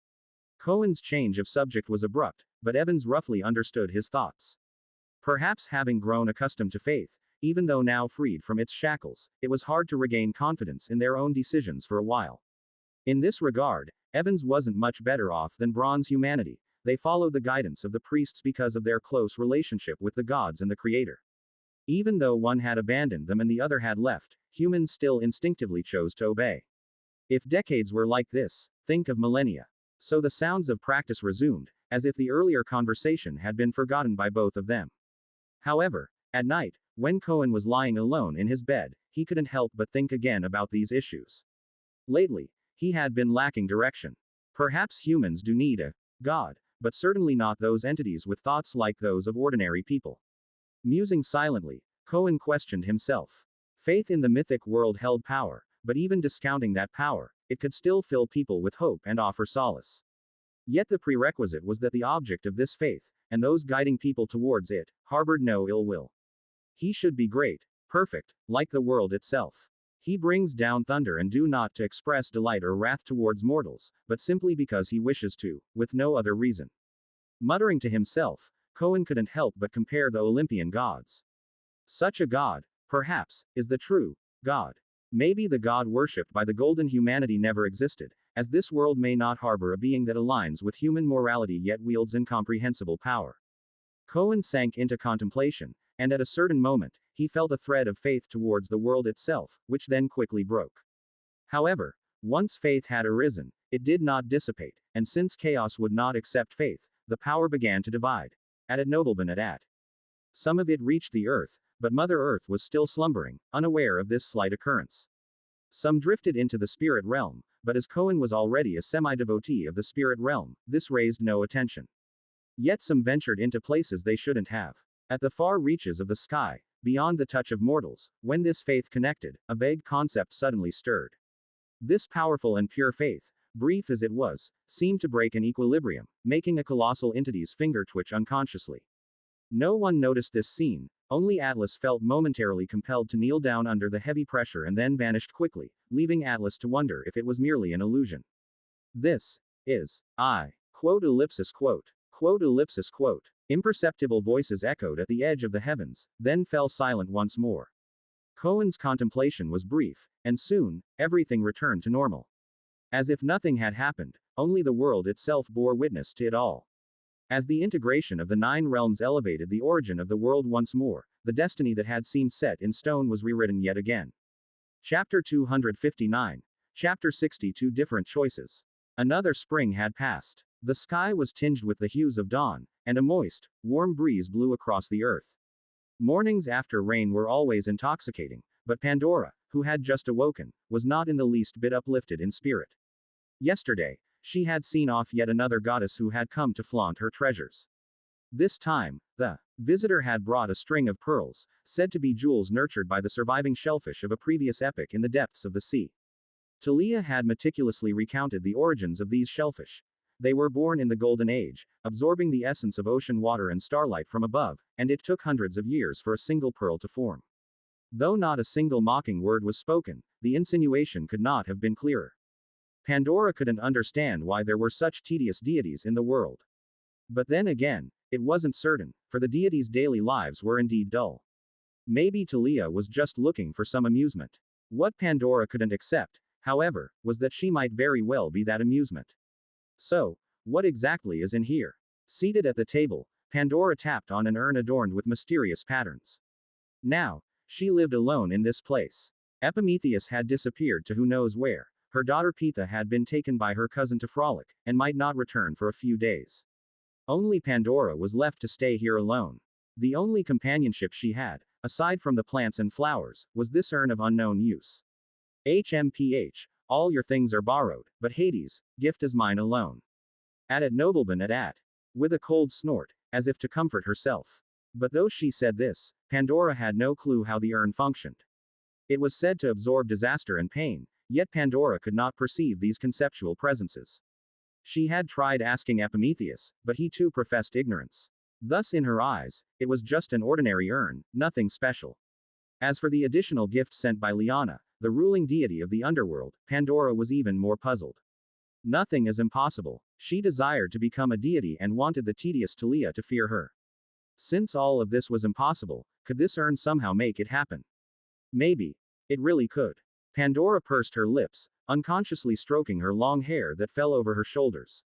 Cohen's change of subject was abrupt, but Evans roughly understood his thoughts. Perhaps having grown accustomed to faith, even though now freed from its shackles, it was hard to regain confidence in their own decisions for a while. In this regard, Evans wasn't much better off than bronze humanity. They followed the guidance of the priests because of their close relationship with the gods and the Creator. Even though one had abandoned them and the other had left, humans still instinctively chose to obey. If decades were like this, think of millennia. So the sounds of practice resumed, as if the earlier conversation had been forgotten by both of them. However, at night, when Cohen was lying alone in his bed, he couldn't help but think again about these issues. Lately, he had been lacking direction. Perhaps humans do need a god, but certainly not those entities with thoughts like those of ordinary people. Musing silently, Cohen questioned himself. Faith in the mythic world held power, but even discounting that power, it could still fill people with hope and offer solace. Yet the prerequisite was that the object of this faith, and those guiding people towards it, harbored no ill will. He should be great, perfect, like the world itself. He brings down thunder and do not to express delight or wrath towards mortals, but simply because he wishes to, with no other reason. Muttering to himself, Cohen couldn't help but compare the Olympian gods. Such a god, perhaps, is the true God. Maybe the god worshipped by the golden humanity never existed, as this world may not harbor a being that aligns with human morality yet wields incomprehensible power. Cohen sank into contemplation, and at a certain moment, he felt a thread of faith towards the world itself, which then quickly broke. However, once faith had arisen, it did not dissipate, and since chaos would not accept faith, the power began to divide. At noblemen at. Some of it reached the earth, but Mother Earth was still slumbering, unaware of this slight occurrence. Some drifted into the spirit realm, but as Cohen was already a semi-devotee of the spirit realm, this raised no attention. Yet some ventured into places they shouldn't have. At the far reaches of the sky, beyond the touch of mortals, when this faith connected, a vague concept suddenly stirred. This powerful and pure faith, brief as it was, seemed to break an equilibrium, making a colossal entity's finger twitch unconsciously. No one noticed this scene, only Atlas felt momentarily compelled to kneel down under the heavy pressure and then vanished quickly, leaving Atlas to wonder if it was merely an illusion. "This is I. Quote ellipsis quote. Quote ellipsis quote." Imperceptible voices echoed at the edge of the heavens, then fell silent once more. Cohen's contemplation was brief, and soon, everything returned to normal. As if nothing had happened, only the world itself bore witness to it all. As the integration of the 9 realms elevated the origin of the world once more, the destiny that had seemed set in stone was rewritten yet again. Chapter 259. Chapter 62 Different Choices. Another spring had passed. The sky was tinged with the hues of dawn, and a moist, warm breeze blew across the earth. Mornings after rain were always intoxicating, but Pandora, who had just awoken, was not in the least bit uplifted in spirit. Yesterday, she had seen off yet another goddess who had come to flaunt her treasures. This time, the visitor had brought a string of pearls, said to be jewels nurtured by the surviving shellfish of a previous epoch in the depths of the sea. Talia had meticulously recounted the origins of these shellfish. They were born in the Golden Age, absorbing the essence of ocean water and starlight from above, and it took hundreds of years for a single pearl to form. Though not a single mocking word was spoken, the insinuation could not have been clearer. Pandora couldn't understand why there were such tedious deities in the world. But then again, it wasn't certain, for the deities' daily lives were indeed dull. Maybe Talia was just looking for some amusement. What Pandora couldn't accept, however, was that she might very well be that amusement. So, what exactly is in here? Seated at the table, Pandora tapped on an urn adorned with mysterious patterns. Now, she lived alone in this place. Prometheus had disappeared to who knows where. Her daughter Pitha had been taken by her cousin to frolic, and might not return for a few days. Only Pandora was left to stay here alone. The only companionship she had, aside from the plants and flowers, was this urn of unknown use. HMPH, all your things are borrowed, but Hades, gift is mine alone. At Nobleman at. With a cold snort, as if to comfort herself. But though she said this, Pandora had no clue how the urn functioned. It was said to absorb disaster and pain, yet Pandora could not perceive these conceptual presences. She had tried asking Prometheus, but he too professed ignorance. Thus in her eyes, it was just an ordinary urn, nothing special. As for the additional gift sent by Liana, the ruling deity of the underworld, Pandora was even more puzzled. Nothing is impossible. She desired to become a deity and wanted the tedious Talia to fear her. Since all of this was impossible, could this urn somehow make it happen? Maybe. It really could. Pandora pursed her lips, unconsciously stroking her long hair that fell over her shoulders.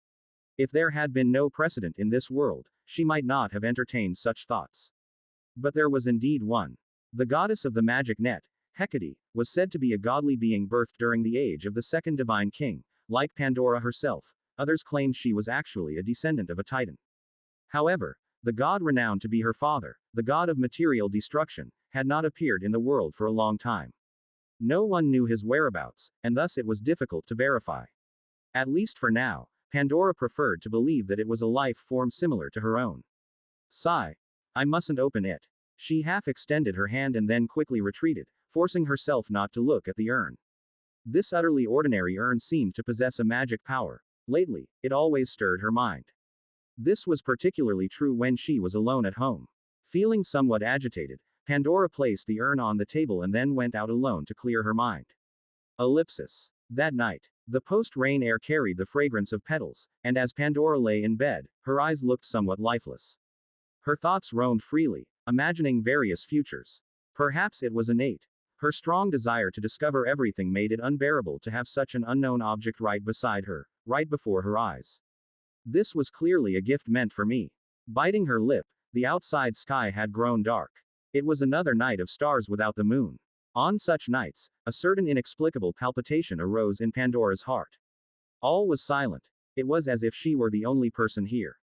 If there had been no precedent in this world, she might not have entertained such thoughts. But there was indeed one. The goddess of the magic net, Hecate, was said to be a godly being birthed during the age of the second divine king. Like Pandora herself, others claimed she was actually a descendant of a titan. However, the god renowned to be her father, the god of material destruction, had not appeared in the world for a long time. No one knew his whereabouts, and thus it was difficult to verify. At least for now, Pandora preferred to believe that it was a life form similar to her own. Sigh. I mustn't open it. She half extended her hand and then quickly retreated, forcing herself not to look at the urn. This utterly ordinary urn seemed to possess a magic power. Lately, it always stirred her mind. This was particularly true when she was alone at home. Feeling somewhat agitated, Pandora placed the urn on the table and then went out alone to clear her mind. Ellipsis. That night, the post-rain air carried the fragrance of petals, and as Pandora lay in bed, her eyes looked somewhat lifeless. Her thoughts roamed freely, imagining various futures. Perhaps it was innate. Her strong desire to discover everything made it unbearable to have such an unknown object right beside her, right before her eyes. This was clearly a gift meant for me. Biting her lip, the outside sky had grown dark. It was another night of stars without the moon. On such nights, a certain inexplicable palpitation arose in Pandora's heart. All was silent. It was as if she were the only person here.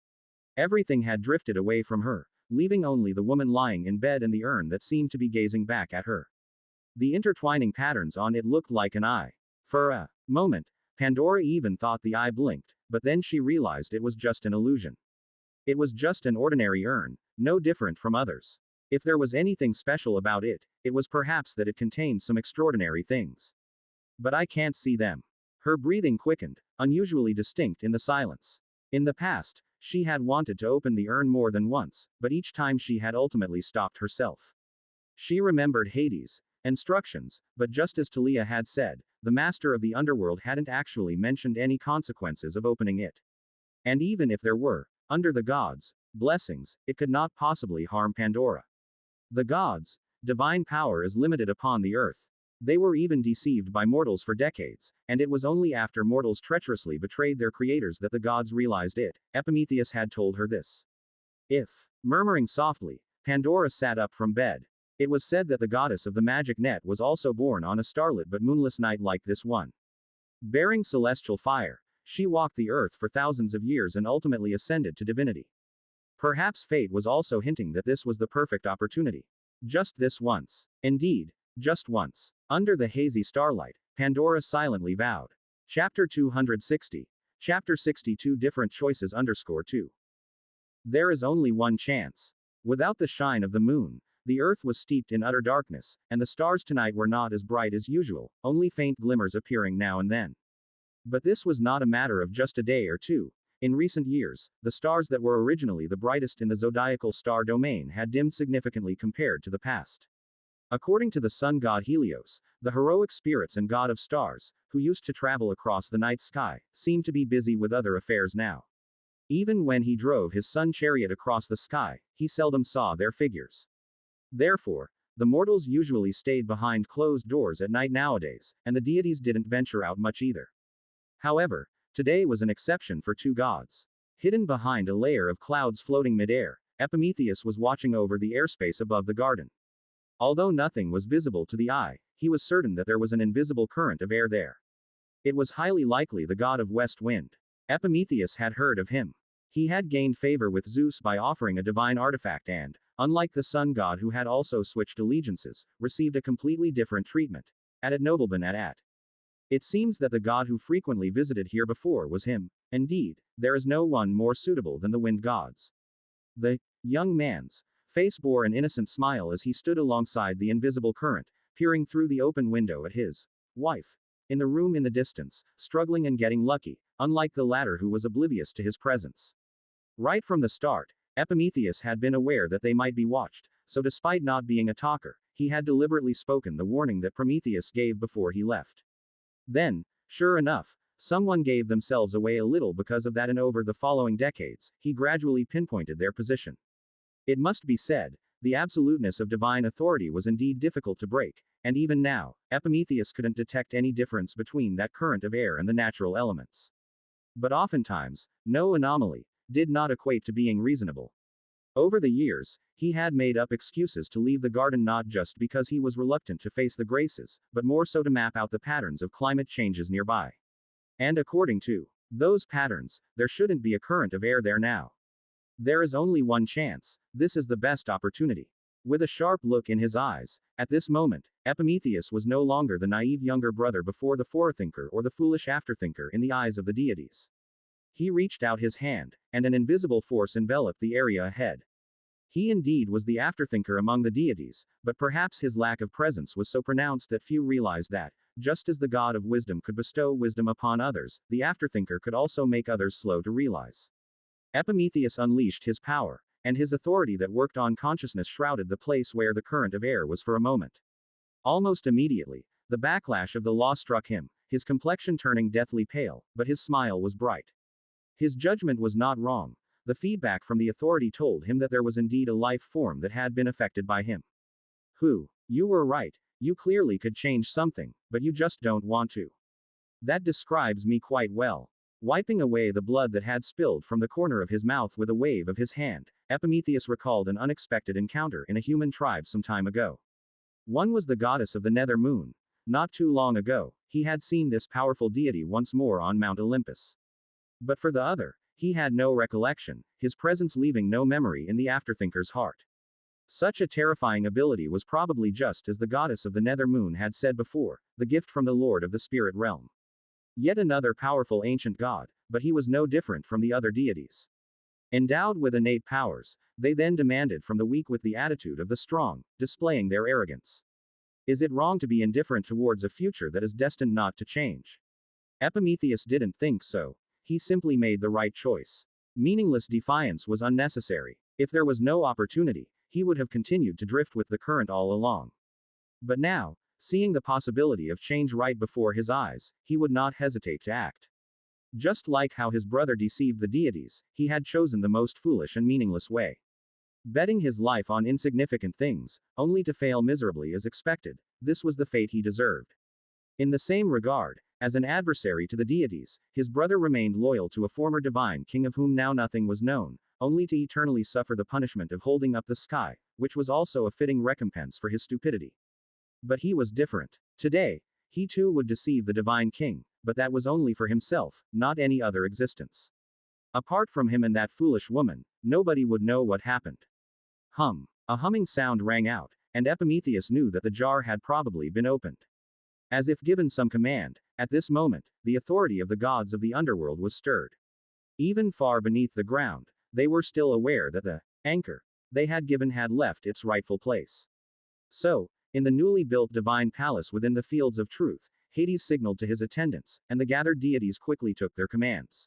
Everything had drifted away from her, leaving only the woman lying in bed and the urn that seemed to be gazing back at her. The intertwining patterns on it looked like an eye. For a moment, Pandora even thought the eye blinked, but then she realized it was just an illusion. It was just an ordinary urn, no different from others. If there was anything special about it, it was perhaps that it contained some extraordinary things. But I can't see them. Her breathing quickened, unusually distinct in the silence. In the past, she had wanted to open the urn more than once, but each time she had ultimately stopped herself. She remembered Hades' instructions, but just as Talia had said, the master of the underworld hadn't actually mentioned any consequences of opening it. And even if there were, under the gods' blessings, it could not possibly harm Pandora. The gods' divine power is limited upon the earth. They were even deceived by mortals for decades, and it was only after mortals treacherously betrayed their creators that the gods realized it. Prometheus had told her this. Murmuring softly, Pandora sat up from bed. It was said that the goddess of the magic net was also born on a starlit but moonless night like this one. Bearing celestial fire, she walked the earth for thousands of years and ultimately ascended to divinity. Perhaps fate was also hinting that this was the perfect opportunity. Just this once. Indeed, just once. Under the hazy starlight, Pandora silently vowed. Chapter 260. Chapter 62 Different Choices _2. There is only one chance. Without the shine of the moon, the earth was steeped in utter darkness, and the stars tonight were not as bright as usual, only faint glimmers appearing now and then. But this was not a matter of just a day or two. In recent years, the stars that were originally the brightest in the zodiacal star domain had dimmed significantly compared to the past. According to the sun god Helios, the heroic spirits and god of stars, who used to travel across the night sky, seemed to be busy with other affairs now. Even when he drove his sun chariot across the sky, he seldom saw their figures. Therefore, the mortals usually stayed behind closed doors at night nowadays, and the deities didn't venture out much either. However, today was an exception for two gods. Hidden behind a layer of clouds floating midair, Prometheus was watching over the airspace above the garden. Although nothing was visible to the eye, he was certain that there was an invisible current of air there. It was highly likely the god of west wind. Prometheus had heard of him. He had gained favor with Zeus by offering a divine artifact and, unlike the sun god who had also switched allegiances, received a completely different treatment. At nobleman at. It seems that the god who frequently visited here before was him. Indeed, there is no one more suitable than the wind gods. The young man's face bore an innocent smile as he stood alongside the invisible current, peering through the open window at his wife. In the room in the distance, struggling and getting lucky, unlike the latter who was oblivious to his presence. Right from the start, Prometheus had been aware that they might be watched, so despite not being a talker, he had deliberately spoken the warning that Prometheus gave before he left. Then, sure enough, someone gave themselves away a little because of that, and over the following decades, he gradually pinpointed their position. It must be said, the absoluteness of divine authority was indeed difficult to break, and even now, Prometheus couldn't detect any difference between that current of air and the natural elements. But oftentimes, no anomaly did not equate to being reasonable. Over the years, he had made up excuses to leave the garden, not just because he was reluctant to face the graces, but more so to map out the patterns of climate changes nearby. And according to those patterns, there shouldn't be a current of air there now. There is only one chance. This is the best opportunity. With a sharp look in his eyes, at this moment, Prometheus was no longer the naive younger brother before the forethinker or the foolish afterthinker in the eyes of the deities. He reached out his hand, and an invisible force enveloped the area ahead. He indeed was the afterthinker among the deities, but perhaps his lack of presence was so pronounced that few realized that, just as the god of wisdom could bestow wisdom upon others, the afterthinker could also make others slow to realize. Prometheus unleashed his power, and his authority that worked on consciousness shrouded the place where the current of air was for a moment. Almost immediately, the backlash of the law struck him, his complexion turning deathly pale, but his smile was bright. His judgment was not wrong. The feedback from the authority told him that there was indeed a life form that had been affected by him. You were right, you clearly could change something, but you just don't want to. That describes me quite well. Wiping away the blood that had spilled from the corner of his mouth with a wave of his hand, Prometheus recalled an unexpected encounter in a human tribe some time ago. One was the goddess of the nether moon. Not too long ago, he had seen this powerful deity once more on Mount Olympus. But for the other, he had no recollection, his presence leaving no memory in the afterthinker's heart. Such a terrifying ability was probably just as the goddess of the nether moon had said before, the gift from the lord of the spirit realm. Yet another powerful ancient god, but he was no different from the other deities. Endowed with innate powers, they then demanded from the weak with the attitude of the strong, displaying their arrogance. Is it wrong to be indifferent towards a future that is destined not to change? Prometheus didn't think so. He simply made the right choice. Meaningless defiance was unnecessary. If there was no opportunity, he would have continued to drift with the current all along. But now, seeing the possibility of change right before his eyes, he would not hesitate to act. Just like how his brother deceived the deities, he had chosen the most foolish and meaningless way. Betting his life on insignificant things, only to fail miserably as expected, this was the fate he deserved. In the same regard, as an adversary to the deities, his brother remained loyal to a former divine king of whom now nothing was known, only to eternally suffer the punishment of holding up the sky, which was also a fitting recompense for his stupidity. But he was different. Today, he too would deceive the divine king, but that was only for himself, not any other existence. Apart from him and that foolish woman, nobody would know what happened. Hum. A humming sound rang out, and Prometheus knew that the jar had probably been opened. As if given some command, at this moment, the authority of the gods of the underworld was stirred. Even far beneath the ground, they were still aware that the anchor they had given had left its rightful place. So, in the newly built divine palace within the fields of truth, Hades signaled to his attendants, and the gathered deities quickly took their commands.